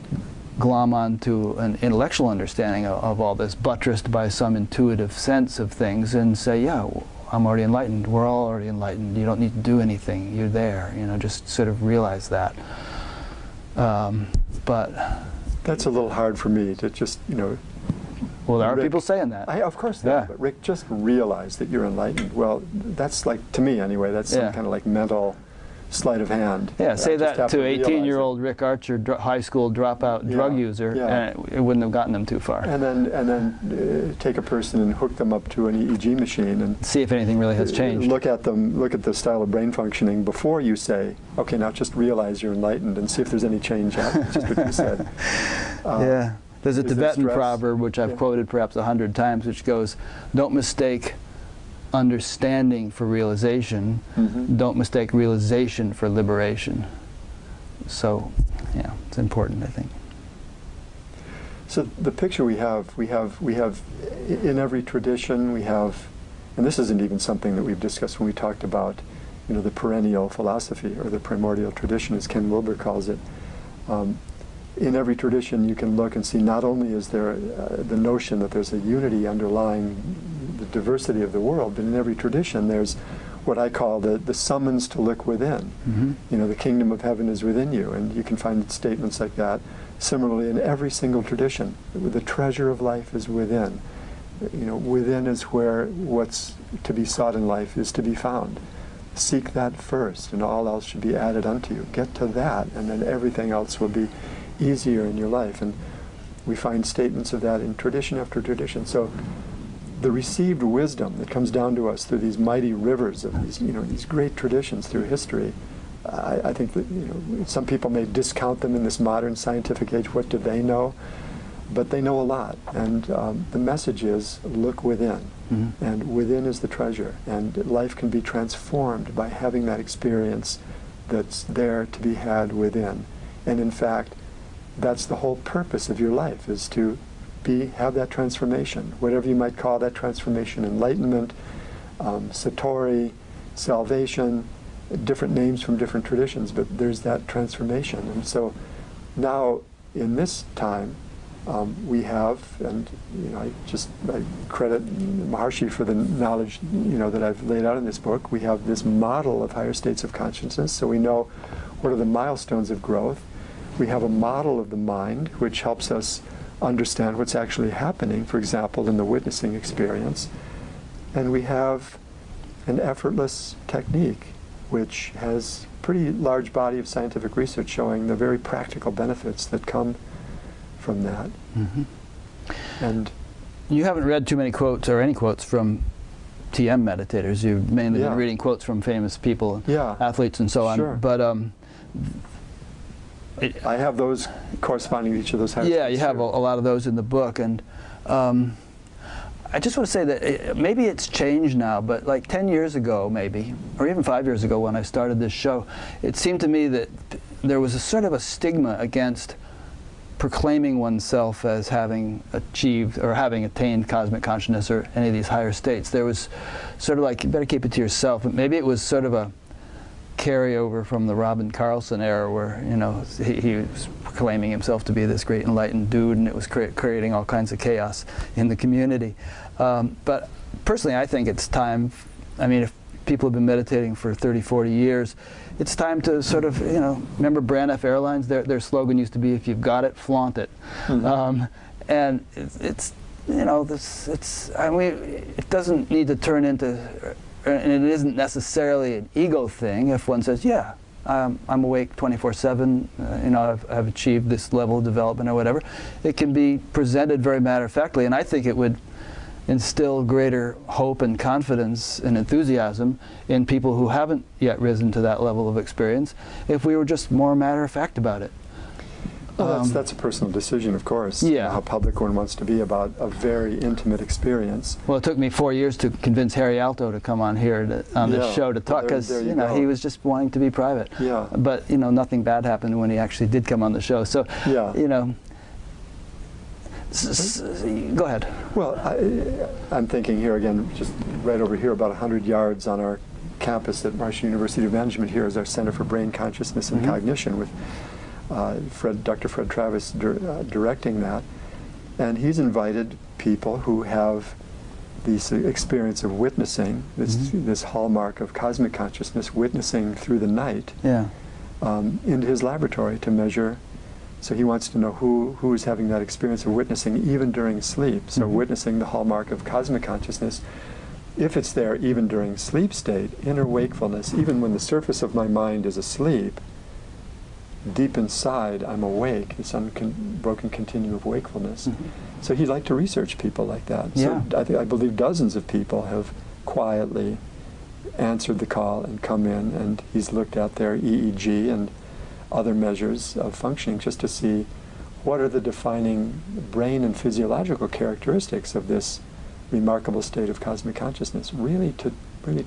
glom onto an intellectual understanding of all this, buttressed by some intuitive sense of things, and say, yeah, I'm already enlightened, we're all already enlightened, you don't need to do anything, you're there, you know, just sort of realize that. But that's a little hard for me to just, you know. Well, there are Rick, people saying that. Of course there are, but Rick, just realize that you're enlightened. Well, that's like, to me anyway, that's some kind of like mental sleight of hand. Yeah, say that to 18-year-old Rick Archer, high school dropout drug user, and it wouldn't have gotten them too far. And then take a person and hook them up to an EEG machine and see if anything really has changed. Look at them, look at the style of brain functioning before you say, okay, now just realize you're enlightened, and see if there's any change out. Just what you said. Yeah. There's a Tibetan proverb, which I've quoted perhaps 100 times, which goes, don't mistake understanding for realization, don't mistake realization for liberation. So, yeah, it's important, I think. So the picture we have in every tradition, we have, and this isn't even something that we've discussed when we talked about, you know, the perennial philosophy, or the primordial tradition, as Ken Wilber calls it. In every tradition, you can look and see not only is there the notion that there's a unity underlying the diversity of the world, but in every tradition there's what I call the summons to look within. You know, the kingdom of heaven is within you, and you can find statements like that. Similarly, in every single tradition, the treasure of life is within. You know, within is where what's to be sought in life is to be found. Seek that first, and all else should be added unto you. Get to that, and then everything else will be easier in your life. And we find statements of that in tradition after tradition. So the received wisdom that comes down to us through these mighty rivers of these, you know, these great traditions through history, I think that, you know, some people may discount them in this modern scientific age. What do they know? But they know a lot. And the message is, look within. And within is the treasure. And life can be transformed by having that experience that's there to be had within. And in fact, that's the whole purpose of your life, is to have that transformation, whatever you might call that transformation, enlightenment, satori, salvation, different names from different traditions, but there's that transformation. And so now in this time we have, and you know, I credit Maharishi for the knowledge, you know, that I've laid out in this book. We have this model of higher states of consciousness, so we know what are the milestones of growth. We have a model of the mind, which helps us understand what's actually happening, for example, in the witnessing experience. And we have an effortless technique, which has a pretty large body of scientific research showing the very practical benefits that come from that. And you haven't read too many quotes, or any quotes, from TM meditators. You've mainly been reading quotes from famous people, athletes and so on. But I have those corresponding to each of those higher states. Yeah, you have a lot of those in the book. And I just want to say that maybe it's changed now, but like 10 years ago maybe, or even 5 years ago when I started this show, it seemed to me that there was a sort of a stigma against proclaiming oneself as having achieved or having attained cosmic consciousness or any of these higher states. There was sort of like, you better keep it to yourself. But maybe it was sort of a carryover from the Robin Carlson era, where, you know, he was proclaiming himself to be this great enlightened dude, and it was creating all kinds of chaos in the community. But personally, I think it's time. I mean, if people have been meditating for 30, 40 years, it's time to sort of, you know, remember Brand F Airlines? Their slogan used to be, if you've got it, flaunt it. And it's, you know, I mean, it doesn't need to turn into, and it isn't necessarily an ego thing if one says, yeah, I'm awake 24/7, you know, I've achieved this level of development or whatever. It can be presented very matter-of-factly, and I think it would instill greater hope and confidence and enthusiasm in people who haven't yet risen to that level of experience if we were just more matter-of-fact about it. Well, that's a personal decision, of course. Yeah. You know, how public one wants to be about a very intimate experience. Well, it took me 4 years to convince Harry Alto to come on here on this show to talk, because you know, he was just wanting to be private. Yeah. But you know, nothing bad happened when he actually did come on the show. So you know, Go ahead. Well, I'm thinking here again, just right over here, about 100 yards on our campus at Maharishi University of Management. Here is our Center for Brain Consciousness and Cognition, with Dr. Fred Travis directing that. And he's invited people who have this experience of witnessing, this hallmark of cosmic consciousness, witnessing through the night, into his laboratory to measure. So he wants to know who is having that experience of witnessing even during sleep. So witnessing the hallmark of cosmic consciousness, if it's there even during sleep state, inner wakefulness, even when the surface of my mind is asleep, deep inside I'm awake, this unbroken continuum of wakefulness. So he'd like to research people like that. So I believe dozens of people have quietly answered the call and come in, and he's looked at their EEG and other measures of functioning just to see what are the defining brain and physiological characteristics of this remarkable state of cosmic consciousness, really to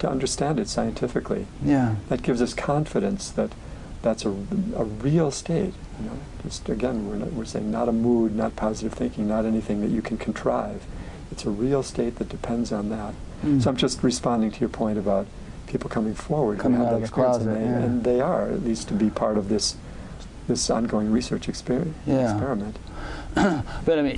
understand it scientifically. That gives us confidence that that's a real state. You know, just again, we're saying not a mood, not positive thinking, not anything that you can contrive. It's a real state that depends on that. So I'm just responding to your point about people coming forward, coming out of the closet, and they are, at least to be part of this ongoing research experiment. But I mean,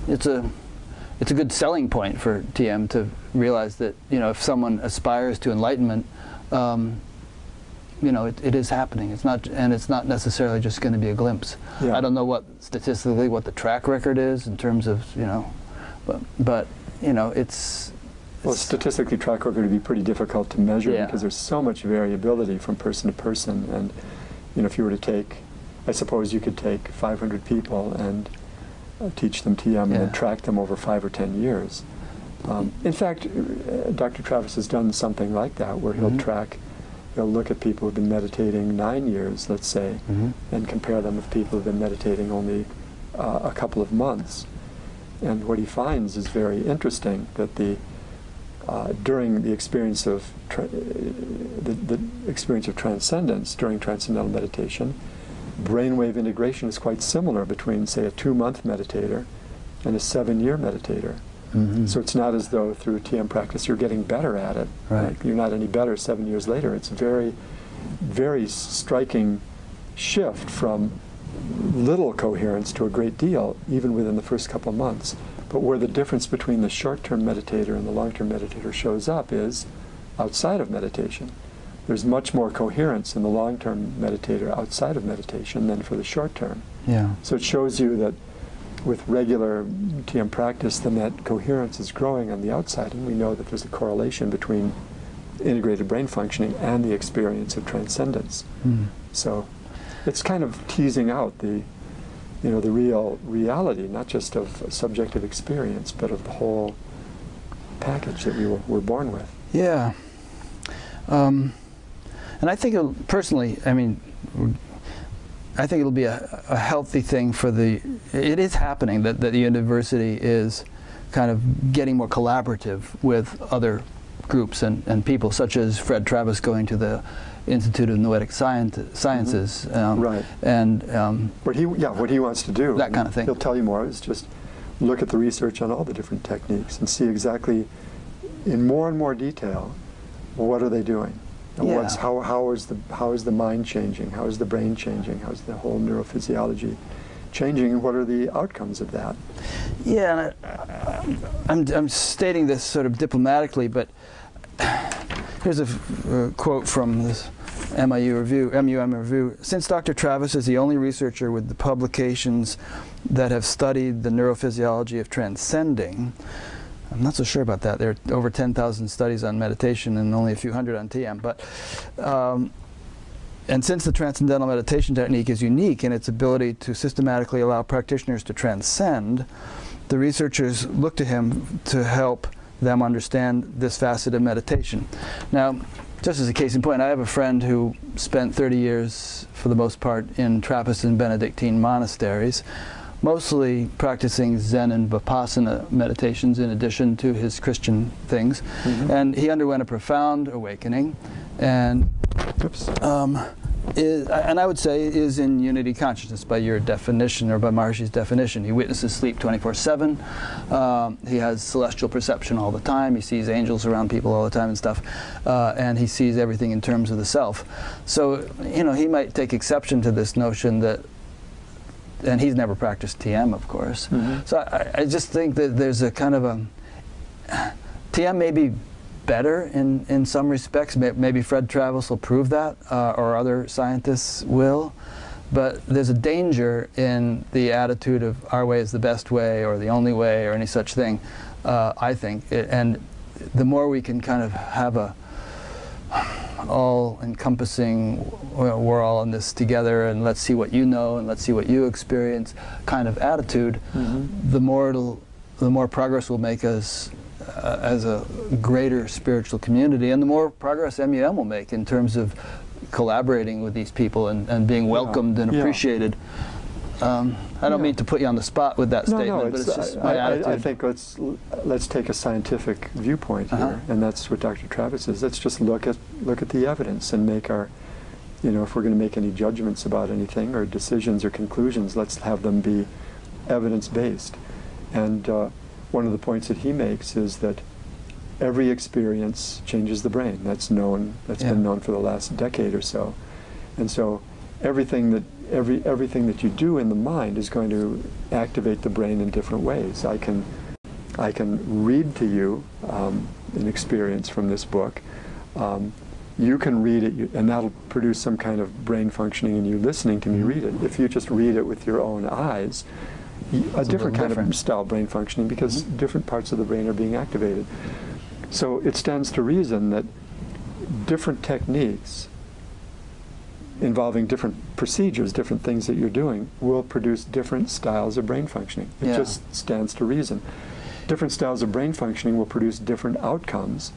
it's a good selling point for TM to realize that, you know, if someone aspires to enlightenment, you know, it is happening. It's not necessarily just going to be a glimpse. I don't know statistically what the track record is in terms of, you know, but you know, well, statistically, track record would be pretty difficult to measure because there's so much variability from person to person. And you know, if you were to take, I suppose you could take 500 people and teach them TM and then track them over 5 or 10 years. In fact, Dr. Travis has done something like that, where he'll look at people who've been meditating 9 years, let's say, and compare them with people who've been meditating only a couple of months. And what he finds is very interesting, that during the experience of the experience of transcendence during transcendental meditation, brainwave integration is quite similar between, say, a 2-month meditator and a 7-year meditator. So it's not as though through TM practice you're getting better at it. Like you're not any better 7 years later. It's a very, very striking shift from little coherence to a great deal, even within the first couple of months. But where the difference between the short-term meditator and the long-term meditator shows up is outside of meditation. There's much more coherence in the long-term meditator outside of meditation than for the short-term. So it shows you that with regular TM practice, then that coherence is growing on the outside, and we know that there's a correlation between integrated brain functioning and the experience of transcendence. So it's kind of teasing out the real reality, not just of subjective experience, but of the whole package that we were born with. And I think personally, I mean, I think it'll be a healthy thing for it is happening that the university is kind of getting more collaborative with other groups and people, such as Fred Travis going to the Institute of Noetic Sciences. And what he wants to do, that kind of thing. He'll tell you more, is just look at the research on all the different techniques and see exactly, in more and more detail, what are they doing? And how is the mind changing? How is the brain changing? How is the whole neurophysiology changing? And what are the outcomes of that? And I'm stating this sort of diplomatically, but here's a quote from this MUM review. Since Dr. Travis is the only researcher with the publications that have studied the neurophysiology of transcending, I'm not so sure about that. There are over 10,000 studies on meditation and only a few hundred on TM. But and since the transcendental meditation technique is unique in its ability to systematically allow practitioners to transcend, the researchers look to him to help them understand this facet of meditation. Now, just as a case in point, I have a friend who spent 30 years, for the most part, in Trappist and Benedictine monasteries, mostly practicing Zen and Vipassana meditations in addition to his Christian things. And he underwent a profound awakening, and is, and I would say, is in unity consciousness by your definition, or by Maharishi's definition. He witnesses sleep 24/7. He has celestial perception all the time. He sees angels around people all the time and stuff, and he sees everything in terms of the self. So, you know, he might take exception to this notion that, and he's never practiced TM, of course. So I just think that there's a kind of a, TM may be better in some respects. Maybe Fred Travis will prove that, or other scientists will. But there's a danger in the attitude of our way is the best way, or the only way, or any such thing, I think. And the more we can kind of have a all-encompassing, we're all in this together, and let's see what you know, and let's see what you experience kind of attitude, the more progress will make us as a greater spiritual community, and the more progress MUM will make in terms of collaborating with these people and being welcomed and appreciated. I don't mean to put you on the spot with that statement, but it's just my attitude. I think let's take a scientific viewpoint here, and that's what Dr. Travis is. Let's just look at the evidence and make our, you know, if we're going to make any judgments about anything, or decisions or conclusions, let's have them be evidence-based. And one of the points that he makes is that every experience changes the brain. That's known. That's been known for the last decade or so. And so everything that you do in the mind is going to activate the brain in different ways. I can read to you an experience from this book. You can read it, and that'll produce some kind of brain functioning in you listening to me read it. If you just read it with your own eyes, a different kind of style brain functioning, because different parts of the brain are being activated. So it stands to reason that different techniques involving different procedures, different things that you're doing, will produce different styles of brain functioning. It just stands to reason. Different styles of brain functioning will produce different outcomes.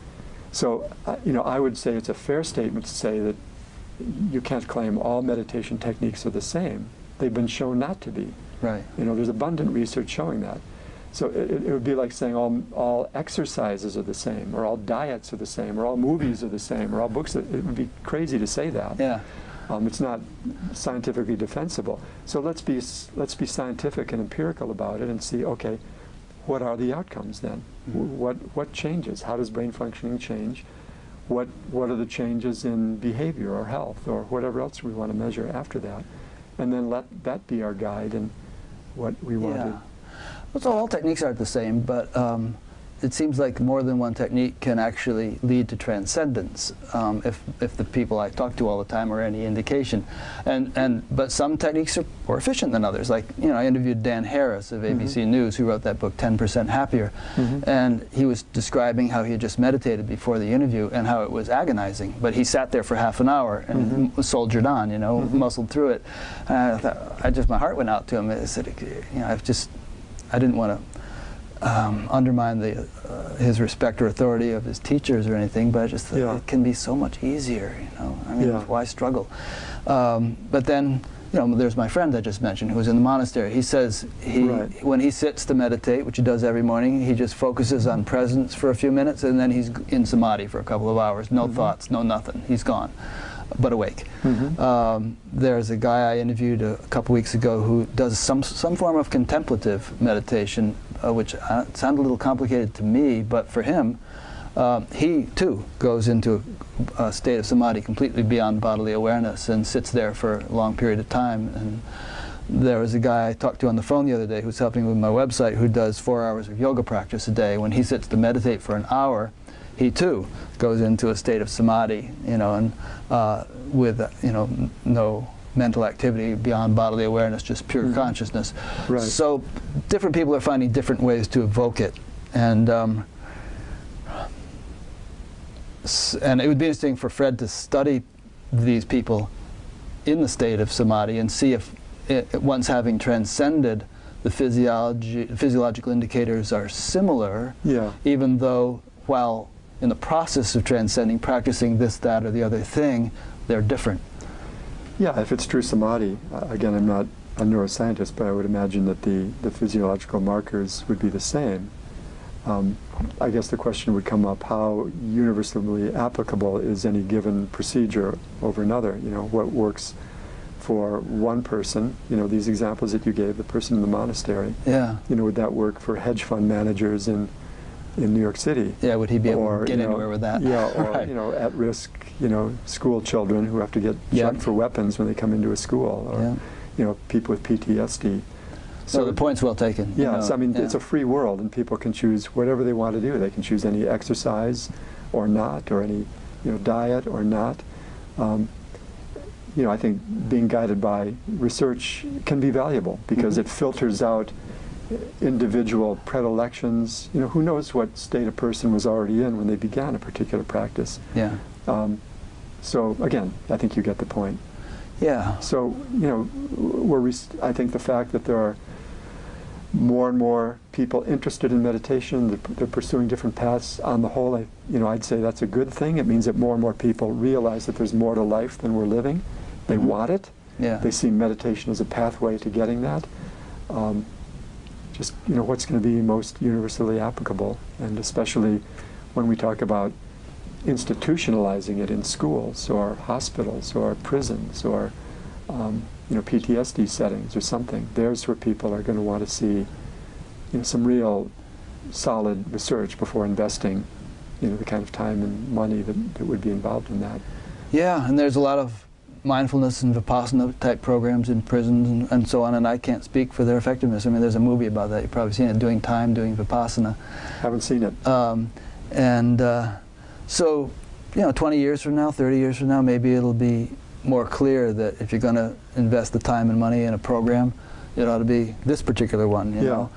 So, you know, I would say it's a fair statement to say that you can't claim all meditation techniques are the same. They've been shown not to be. Right. You know, there's abundant research showing that. So it would be like saying all exercises are the same, or all diets are the same, or all movies are the same, or all books. It would be crazy to say that. Yeah. It's not scientifically defensible. So let's be scientific and empirical about it and see, okay, what are the outcomes then? What changes? How does brain functioning change? What are the changes in behavior or health or whatever else we want to measure after that? And then let that be our guide in what we want to. Well, so all techniques aren't the same, but it seems like more than one technique can actually lead to transcendence, if the people I talk to all the time are any indication. But some techniques are more efficient than others. Like, you know, I interviewed Dan Harris of ABC News, who wrote that book 10% Happier, and he was describing how he had just meditated before the interview and how it was agonizing. But he sat there for half an hour and soldiered on, you know, muscled through it. And I thought, my heart went out to him. I said, you know, I didn't want to undermine his respect or authority of his teachers or anything, but I just thought it can be so much easier, you know. I mean, why struggle? But then, you know, there's my friend I just mentioned who was in the monastery. He says when he sits to meditate, which he does every morning, he just focuses on presence for a few minutes, and then he's in samadhi for a couple of hours. No thoughts, no nothing. He's gone, but awake. There's a guy I interviewed a couple weeks ago who does some form of contemplative meditation, which sounded a little complicated to me, but for him, he too goes into a state of samadhi completely beyond bodily awareness and sits there for a long period of time. And there was a guy I talked to on the phone the other day who's helping with my website, who does 4 hours of yoga practice a day. When he sits to meditate for an hour, he too goes into a state of samadhi, you know, and with, you know, no mental activity beyond bodily awareness, just pure consciousness. Right. So different people are finding different ways to evoke it, and it would be interesting for Fred to study these people in the state of samadhi and see if once having transcended the physiological indicators are similar, even though while in the process of transcending, practicing this, that, or the other thing, they're different. Yeah, if it's true samadhi, again, I'm not a neuroscientist, but I would imagine that the physiological markers would be the same. I guess the question would come up, how universally applicable is any given procedure over another? You know, what works for one person, you know, these examples that you gave, the person in the monastery, Yeah. you know, would that work for hedge fund managers in New York City? Yeah, would he be able Or, to get you know, anywhere with that? Yeah, or, Right. you know, at-risk, you know, school children who have to get Yep. checked for weapons when they come into a school, or, Yeah. you know, people with PTSD. So the point's well taken. you Yes, know, I mean, yeah. it's a free world, and people can choose whatever they want to do. They can choose any exercise or not, or any, you know, diet or not. You know, I think being guided by research can be valuable because it filters out individual predilections. You know, who knows what state a person was already in when they began a particular practice. Yeah. So again, I think you get the point. Yeah. So, you know, I think the fact that there are more and more people interested in meditation, they're pursuing different paths, on the whole, you know, I'd say that's a good thing. It means that more and more people realize that there's more to life than we're living. They want it. Yeah. They see meditation as a pathway to getting that. Just, you know, what's going to be most universally applicable, and especially when we talk about institutionalizing it in schools or hospitals or prisons or you know, PTSD settings or something. There's where people are going to want to see, you know, some real solid research before investing, you know, the kind of time and money that would be involved in that. Yeah, and there's a lot of mindfulness and Vipassana type programs in prisons and so on, and I can't speak for their effectiveness. I mean, there's a movie about that. You've probably seen it, Doing Time, Doing Vipassana. Haven't seen it. So, you know, 20 years from now, 30 years from now, maybe it'll be more clear that if you're going to invest the time and money in a program, it ought to be this particular one, you know,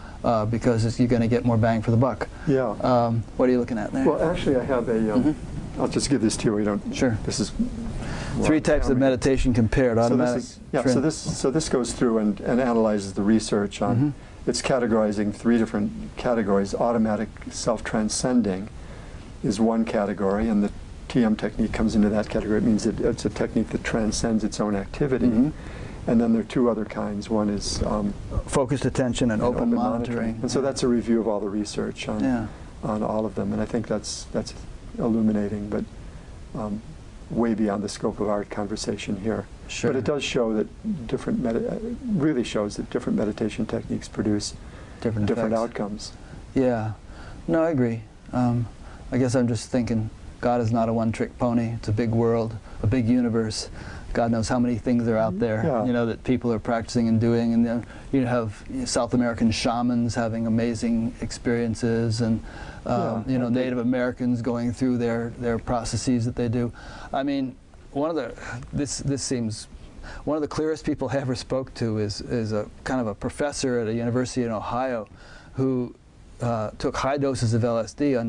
because you're going to get more bang for the buck. Yeah. What are you looking at there? Well, actually, I have a. I'll just give this to you. We don't. Sure. This is. Three types of meditation compared. Automatic. So this goes through and analyzes the research on. It's categorizing 3 different categories. Automatic self-transcending is one category, and the TM technique comes into that category. It means it's a technique that transcends its own activity. And then there are 2 other kinds. One is focused attention and open monitoring. And so that's a review of all the research on all of them. And I think that's illuminating, but way beyond the scope of our conversation here. Sure. But it does show that really shows that different meditation techniques produce different outcomes. Yeah. No, I agree. I guess I'm just thinking God is not a one-trick pony. It's a big world, a big universe. God knows how many things are out there, you know, that people are practicing and doing. And you have South American shamans having amazing experiences, and you know, Native Americans going through their processes that they do. I mean, this seems one of the clearest people I ever spoke to is a kind of a professor at a university in Ohio who took high doses of LSD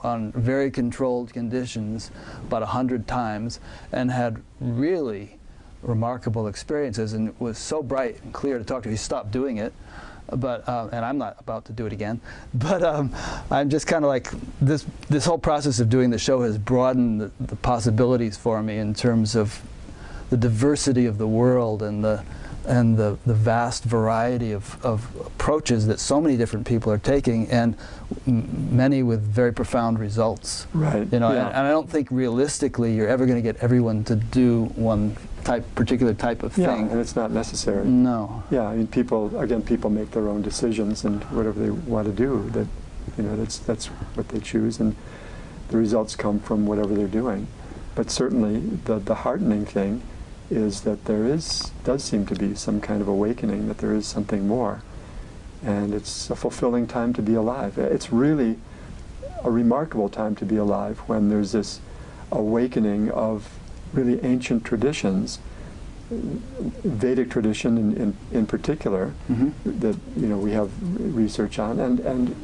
on very controlled conditions about 100 times and had really remarkable experiences, and was so bright and clear to talk to. He stopped doing it, but and I'm not about to do it again. But I'm just kind of like, this whole process of doing the show has broadened the possibilities for me in terms of the diversity of the world and the vast variety of approaches that so many different people are taking, and many with very profound results. Right. You know, and I don't think realistically you're ever going to get everyone to do one particular type of thing. Yeah, and it's not necessary. No. Yeah, I mean, people make their own decisions and whatever they want to do. That, you know, that's what they choose, and the results come from whatever they're doing. But certainly, the heartening thing is that does seem to be some kind of awakening, that there is something more. And it's a fulfilling time to be alive. It's really a remarkable time to be alive when there's this awakening of really ancient traditions, Vedic tradition in particular, that, you know, we have research on, and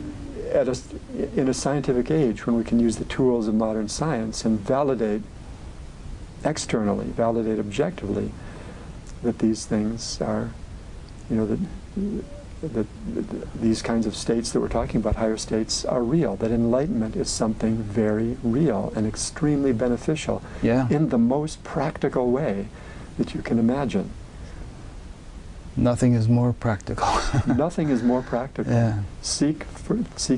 in a scientific age when we can use the tools of modern science and validate externally, validate objectively that these things are, you know, that these kinds of states that we're talking about, higher states, are real, that enlightenment is something very real and extremely beneficial in the most practical way that you can imagine. Nothing is more practical. Nothing is more practical. Yeah. Seek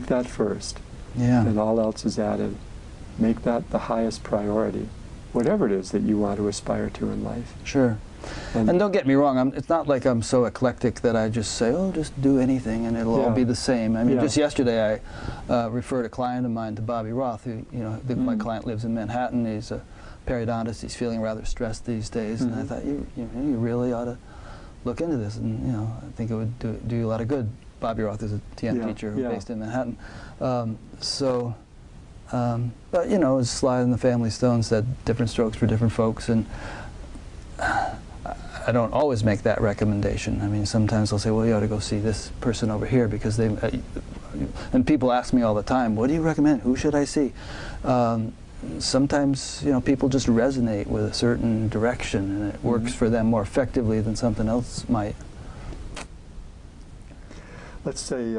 that first, Yeah. and all else is added. Make that the highest priority, whatever it is that you want to aspire to in life. Sure. And don't get me wrong, it's not like I'm so eclectic that I just say, oh, just do anything and it'll all be the same. I mean, just yesterday I referred a client of mine to Bobby Roth, who, you know, my client lives in Manhattan. He's a periodontist. He's feeling rather stressed these days, and I thought, you really ought to look into this, and, you know, I think it would do you a lot of good. Bobby Roth is a TM teacher based in Manhattan. But, you know, it's slide in the family stone, said different strokes for different folks, and I don't always make that recommendation. I mean, sometimes I'll say, well, you ought to go see this person over here, because they, and people ask me all the time, what do you recommend? Who should I see? Sometimes, you know, people just resonate with a certain direction, and it works for them more effectively than something else might. Let's say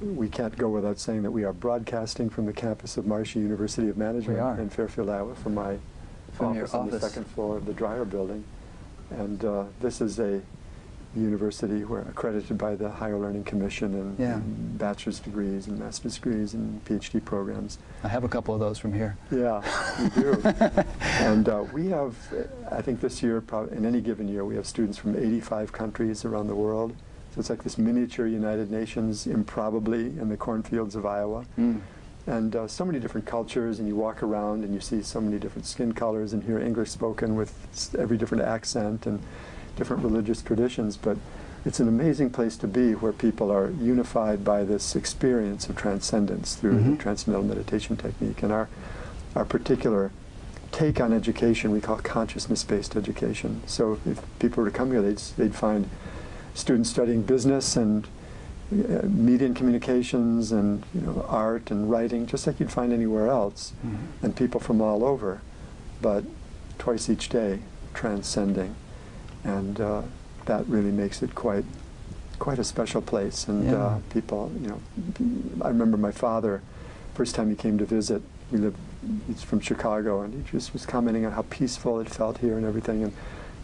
we can't go without saying that we are broadcasting from the campus of Maharishi University of Management in Fairfield, Iowa, from my office on the second floor of the Dreyer building. And this is a university where accredited by the Higher Learning Commission, and bachelor's degrees and master's degrees and PhD programs. I have a couple of those from here. Yeah, you do. And we have, I think this year, in any given year, we have students from 85 countries around the world. So it's like this miniature United Nations, improbably, in the cornfields of Iowa. And so many different cultures, and you walk around and you see so many different skin colors and hear English spoken with every different accent and different religious traditions. But it's an amazing place to be, where people are unified by this experience of transcendence through the transcendental meditation technique. And our particular take on education we call consciousness-based education. So if people were to come here, they'd find students studying business and media and communications and, you know, art and writing, just like you'd find anywhere else, and people from all over, but twice each day, transcending. And that really makes it quite a special place. And people, you know, I remember my father, first time he came to visit, he's from Chicago, and he just was commenting on how peaceful it felt here and everything. And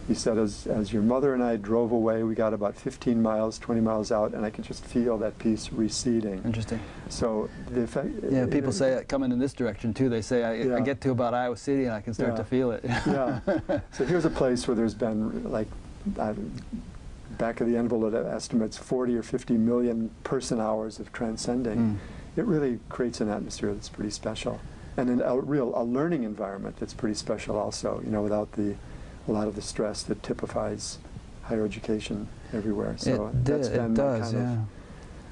he said, as your mother and I drove away, we got about 15 miles, 20 miles out, and I could just feel that peace receding. Interesting. So the effect... Yeah, people say, coming in this direction too, they say, I get to about Iowa City and I can start to feel it. So here's a place where there's been, like, back of the envelope estimates, 40 or 50 million person hours of transcending. It really creates an atmosphere that's pretty special. And a learning environment that's pretty special also, you know, without a lot of the stress that typifies higher education everywhere. So that's been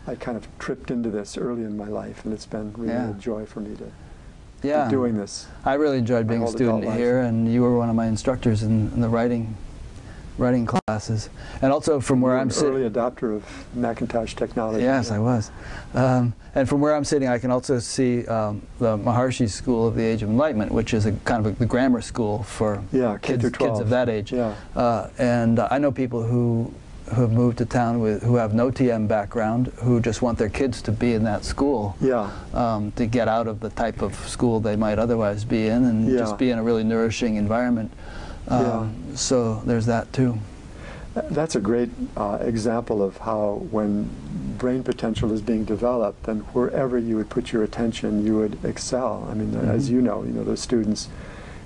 I kind of tripped into this early in my life, and it's been really a joy for me to be doing this. I really enjoyed being a student here, and you were one of my instructors in the writing classes. And also from where I'm sitting... early adopter of Macintosh technology. Yes, I was. And from where I'm sitting, I can also see the Maharishi School of the Age of Enlightenment, which is a kind of the grammar school for kids of that age. And I know people who have moved to town who have no TM background, who just want their kids to be in that school, to get out of the type of school they might otherwise be in, and just be in a really nourishing environment. So there's that too. That's a great example of how, when brain potential is being developed, then wherever you would put your attention, you would excel. I mean, as you know, those students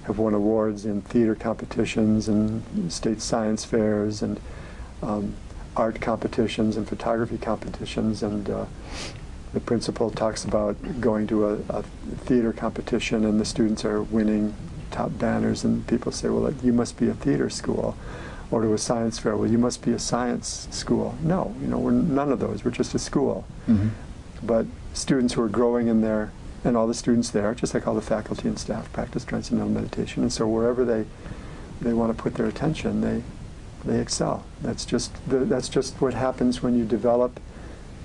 have won awards in theater competitions and state science fairs and art competitions and photography competitions. And the principal talks about going to a theater competition, and the students are winning top banners, and people say, well, you must be a theater school. Or to a science fair, well, you must be a science school. No, we're none of those. We're just a school. But students who are growing in there, and all the students there, just like all the faculty and staff, practice transcendental meditation. And so wherever they want to put their attention, they excel. That's just what happens when you develop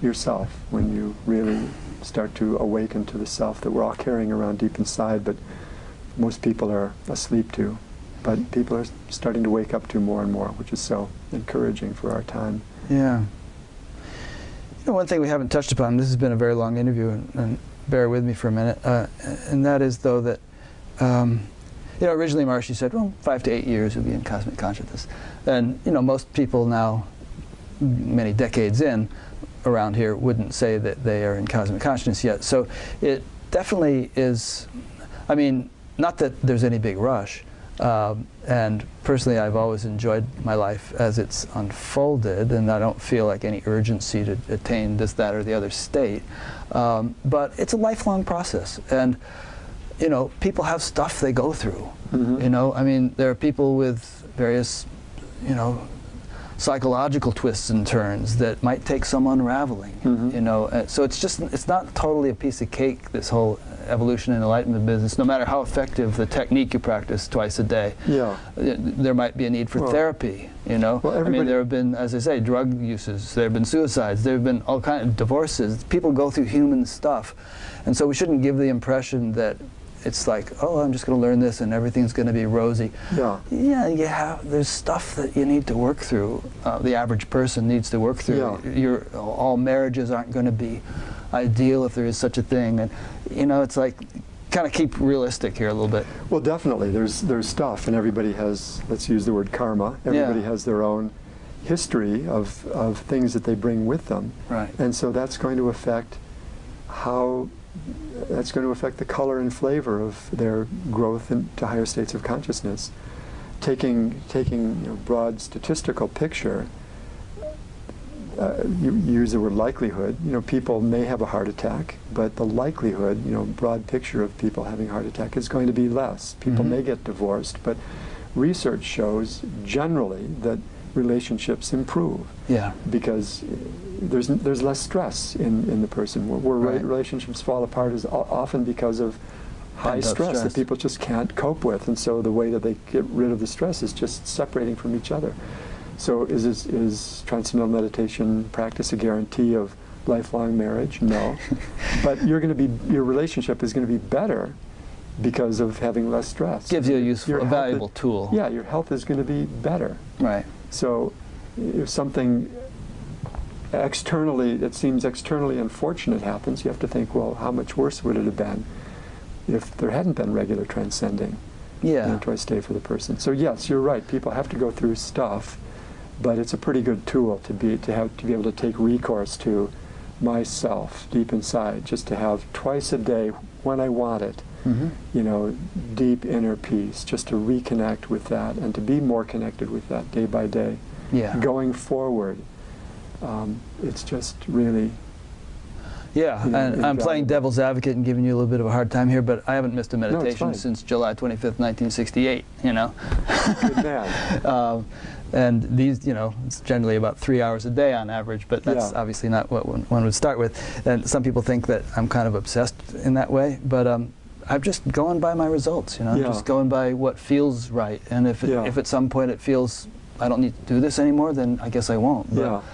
yourself, when you really start to awaken to the self that we're all carrying around deep inside, but most people are asleep to. But people are starting to wake up to more and more, which is so encouraging for our time. Yeah. One thing we haven't touched upon, this has been a very long interview, and bear with me for a minute, and that is, though, that originally Maharishi said, well, 5 to 8 years would be in cosmic consciousness. And, most people now, many decades in, around here, wouldn't say that they are in cosmic consciousness yet. So it definitely is, I mean, not that there's any big rush. And personally, I've always enjoyed my life as it's unfolded, and I don't feel like any urgency to attain this, that, or the other state. But it's a lifelong process. And, people have stuff they go through. I mean, there are people with various, psychological twists and turns that might take some unraveling. So it's not totally a piece of cake, this whole evolution and enlightenment business. No matter how effective the technique you practice twice a day, there might be a need for therapy. Well, I mean, there have been, as I say, drug uses. There have been suicides. There have been all kinds of divorces. People go through human stuff, and so we shouldn't give the impression that it's like, oh, I'm just going to learn this and everything's going to be rosy. There's stuff that you need to work through. The average person needs to work through. All marriages aren't going to be ideal, if there is such a thing. And it's like, kind of keep realistic here a little bit. Well, definitely. There's stuff, and everybody has, let's use the word karma. Everybody has their own history of things that they bring with them. Right. And so that's going to affect the color and flavor of their growth into higher states of consciousness. Taking broad statistical picture, you use the word likelihood. People may have a heart attack, but the likelihood, broad picture of people having a heart attack is going to be less. People may get divorced, but research shows generally that relationships improve. Because there's less stress in the person. Where relationships fall apart is often because of high stress that people just can't cope with, and so the way that they get rid of the stress is just separating from each other. So is transcendental meditation practice a guarantee of lifelong marriage? No. But your relationship is going to be better because of having less stress. Gives you a valuable tool. Yeah, your health is going to be better. Right. So if something it seems externally unfortunate happens, you have to think, well, how much worse would it have been if there hadn't been regular transcending? And try to stay for the person. So yes, you're right. People have to go through stuff, but it's a pretty good tool to be able to take recourse to myself deep inside, just to have twice a day when I want it, deep inner peace, just to reconnect with that and to be more connected with that day by day. Going forward, it's just really. And I'm playing devil's advocate and giving you a little bit of a hard time here, but I haven't missed a meditation since July 25th, 1968, Good man. And these, it's generally about 3 hours a day on average, but that's obviously not what one would start with. And some people think that I'm kind of obsessed in that way, but I'm just going by my results, just going by what feels right. And if at some point it feels I don't need to do this anymore, then I guess I won't. But,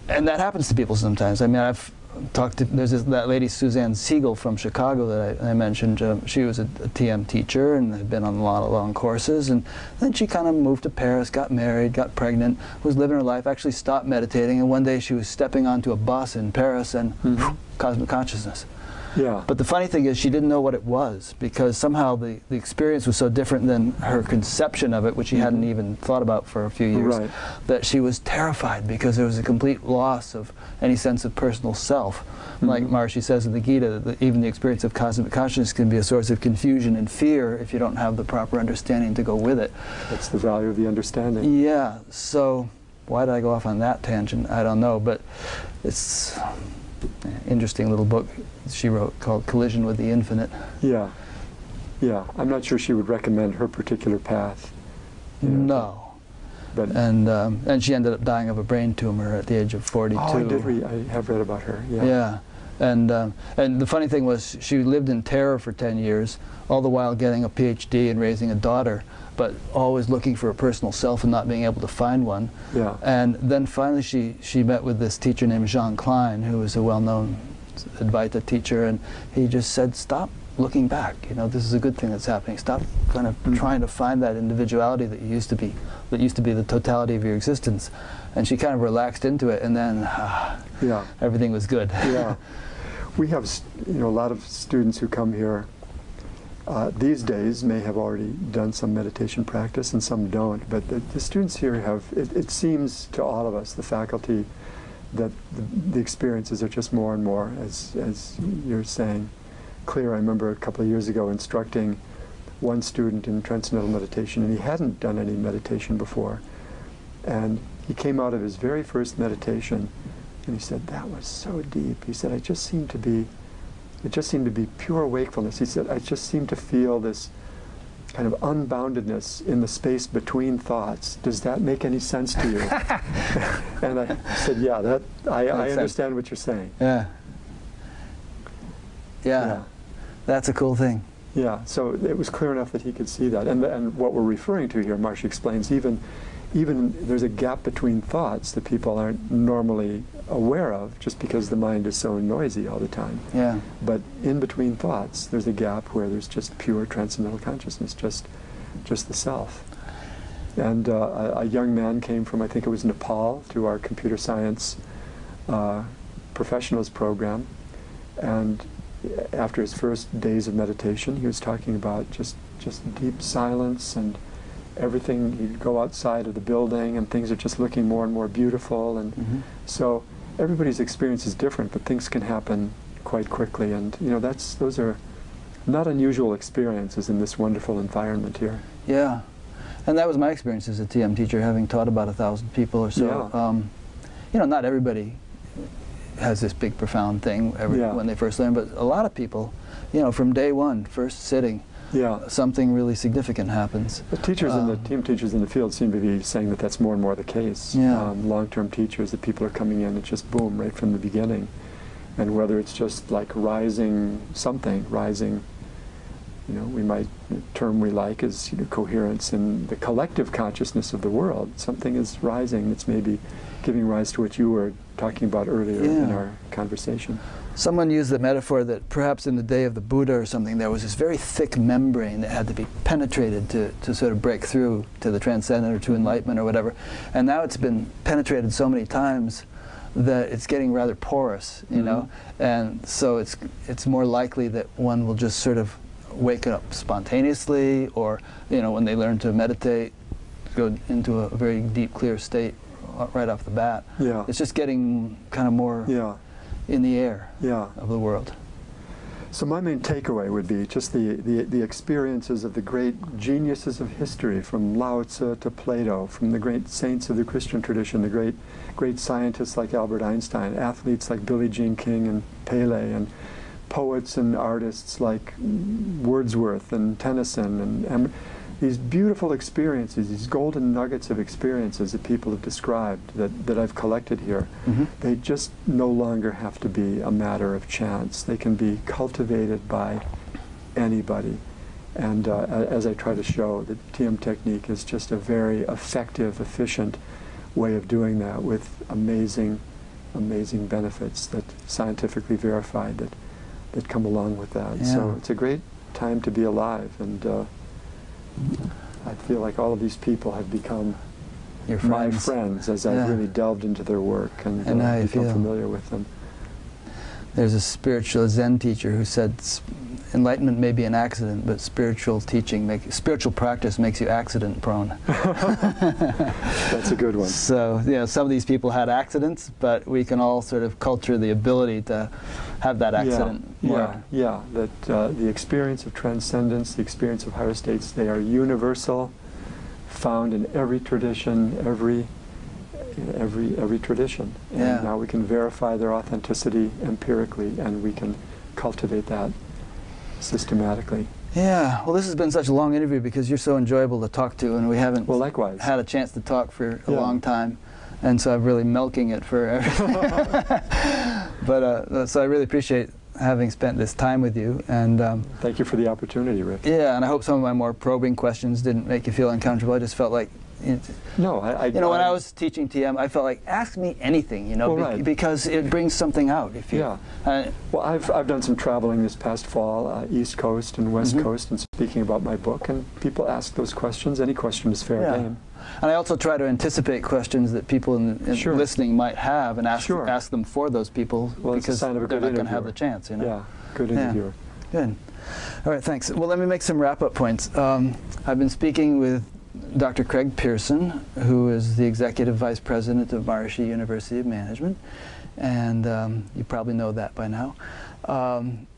and that happens to people sometimes. I mean, I've talked to, that lady Suzanne Siegel from Chicago that I mentioned. She was a TM teacher and had been on a lot of long courses, and then she kind of moved to Paris, got married, got pregnant, was living her life, actually stopped meditating, and one day she was stepping onto a bus in Paris and cosmic consciousness. But the funny thing is she didn't know what it was, because somehow the experience was so different than her conception of it, which she hadn't even thought about for a few years, that she was terrified because there was a complete loss of any sense of personal self. Like Maharishi says in the Gita, that even the experience of cosmic consciousness can be a source of confusion and fear if you don't have the proper understanding to go with it. That's the value of the understanding. So why did I go off on that tangent? I don't know, but it's an interesting little book she wrote called Collision with the Infinite. I'm not sure she would recommend her particular path. No. But and she ended up dying of a brain tumor at the age of 42. Oh, I have read about her. And the funny thing was, she lived in terror for 10 years, all the while getting a PhD and raising a daughter, but always looking for a personal self and not being able to find one. And then finally she met with this teacher named Jean Klein, who was a well-known Advaita teacher, and he just said, stop looking back. This is a good thing that's happening. Stop kind of trying to find that individuality that used to be the totality of your existence. And she kind of relaxed into it, and then everything was good. We have a lot of students who come here these days may have already done some meditation practice and some don't, but the students here have, it seems to all of us, the faculty, that the experiences are just more and more, as you're saying, clear. I remember a couple of years ago instructing one student in transcendental meditation, and he hadn't done any meditation before. And he came out of his very first meditation, and he said, "That was so deep." He said, it just seemed to be pure wakefulness. He said, "I just seemed to feel this kind of unboundedness in the space between thoughts. Does that make any sense to you?" And I said, "Yeah, I understand what you're saying." Yeah. Yeah. That's a cool thing. Yeah, so it was clear enough that he could see that. And what we're referring to here, Maharishi explains, even there's a gap between thoughts that people aren't normally aware of just because the mind is so noisy all the time. Yeah. But in between thoughts, there's a gap where there's just pure transcendental consciousness, just the self. And a young man came from, I think it was Nepal, to our computer science professionals program. And after his first days of meditation, he was talking about just deep silence and everything. He'd go outside of the building and things are just looking more and more beautiful. And so everybody's experience is different, but things can happen quite quickly. And you know, those are not unusual experiences in this wonderful environment here. Yeah. And that was my experience as a TM teacher, having taught about 1,000 people or so. Yeah. You know, not everybody has this big profound thing when they first learn, but a lot of people, you know, from day one, first sitting, something really significant happens. The teachers and the team teachers in the field seem to be saying that that's more and more the case. Yeah. Long-term teachers, that people are coming in and just boom, right from the beginning. And whether it's just like rising, you know, the term we like is, you know, coherence in the collective consciousness of the world. Something is rising that's maybe giving rise to what you were talking about earlier in our conversation. Someone used the metaphor that perhaps in the day of the Buddha or something, there was this very thick membrane that had to be penetrated to sort of break through to the transcendent or to enlightenment or whatever. And now it's been penetrated so many times that it's getting rather porous, you know? And so it's more likely that one will just sort of wake up spontaneously, or, you know, when they learn to meditate, go into a very deep, clear state right off the bat. Yeah. It's just getting kind of more in the air of the world. So my main takeaway would be just the experiences of the great geniuses of history, from Lao Tzu to Plato, from the great saints of the Christian tradition, the great scientists like Albert Einstein, athletes like Billie Jean King and Pele, and poets and artists like Wordsworth and Tennyson, and these beautiful experiences, these golden nuggets of experiences that people have described, that I've collected here, they just no longer have to be a matter of chance. They can be cultivated by anybody. And as I try to show, the TM technique is just a very effective, efficient way of doing that, with amazing, amazing benefits that scientifically verified that come along with that. Yeah. So it's a great time to be alive, and I feel like all of these people have become my friends as I've really delved into their work and become familiar with them. There's a spiritual Zen teacher who said enlightenment may be an accident, but spiritual practice makes you accident prone. That's a good one. So, you know, some of these people had accidents, but we can all sort of culture the ability to have that accident. That the experience of transcendence, the experience of higher states, they are universal, found in every tradition, every tradition. And now we can verify their authenticity empirically, and we can cultivate that systematically. Yeah, well, this has been such a long interview because you're so enjoyable to talk to, and we haven't likewise had a chance to talk for a long time, and so I'm really milking it for everything. But so I really appreciate having spent this time with you, and thank you for the opportunity, Rick. Yeah, and I hope some of my more probing questions didn't make you feel uncomfortable. I just felt like, no, you know, when I was teaching TM, I felt like, ask me anything, you know, because it brings something out. If you, well, I've done some traveling this past fall, East Coast and West Coast, and speaking about my book, and people ask those questions. Any question is fair game. And I also try to anticipate questions that people in listening might have, and ask them for those people, because they're not going to have the chance, you know. Yeah, good interviewer. Good. All right, thanks. Well, let me make some wrap-up points. I've been speaking with Dr. Craig Pearson, who is the Executive Vice President of Maharishi University of Management, and you probably know that by now.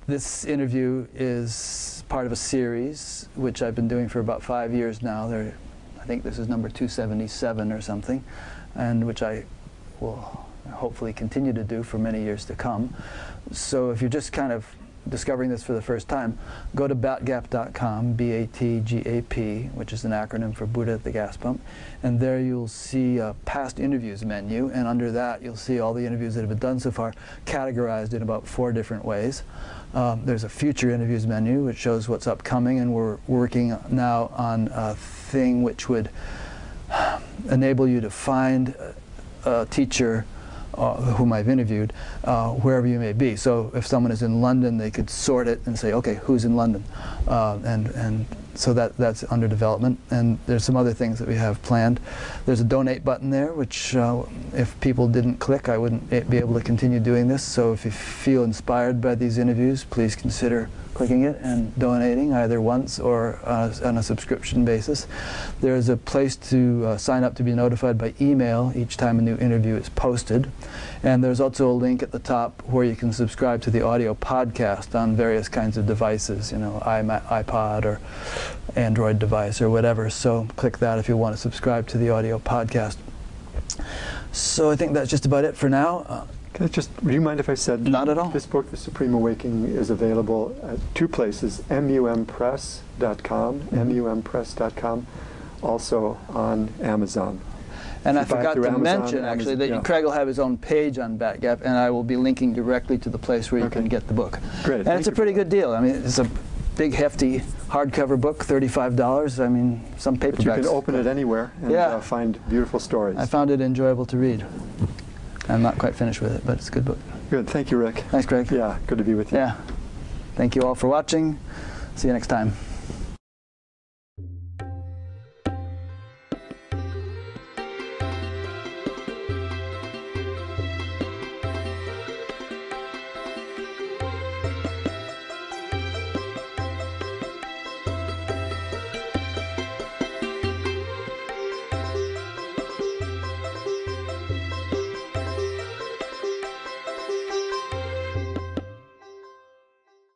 This interview is part of a series which I've been doing for about 5 years now. I think this is number 277 or something, and which I will hopefully continue to do for many years to come. So if you're just kind of discovering this for the first time, go to batgap.com, B-A-T-G-A-P, which is an acronym for Buddha at the Gas Pump, and there you'll see a past interviews menu, and under that you'll see all the interviews that have been done so far, categorized in about 4 different ways. There's a future interviews menu, which shows what's upcoming, and we're working now on a thing which would enable you to find a teacher whom I've interviewed, wherever you may be. So if someone is in London, they could sort it and say, okay, who's in London? And so that's under development. And there's some other things that we have planned. There's a donate button there, which if people didn't click, I wouldn't be able to continue doing this. So if you feel inspired by these interviews, please consider clicking it and donating either once or on a subscription basis. There's a place to sign up to be notified by email each time a new interview is posted. And there's also a link at the top where you can subscribe to the audio podcast on various kinds of devices, you know, iPod or Android device or whatever. So click that if you want to subscribe to the audio podcast. So I think that's just about it for now. Would you mind if I said? Not at all. This book, The Supreme Awakening, is available at 2 places, mumpress.com, mumpress.com, also on Amazon. And I forgot to mention, actually, that Craig will have his own page on BatGap, and I will be linking directly to the place where you can get the book. Great. And it's a pretty good deal. I mean, it's a big, hefty hardcover book, $35. I mean, some paperbacks. But you can open it anywhere and find beautiful stories. I found it enjoyable to read. I'm not quite finished with it, but it's a good book. Good. Thank you, Rick. Thanks, Craig. Yeah, good to be with you. Yeah. Thank you all for watching. See you next time.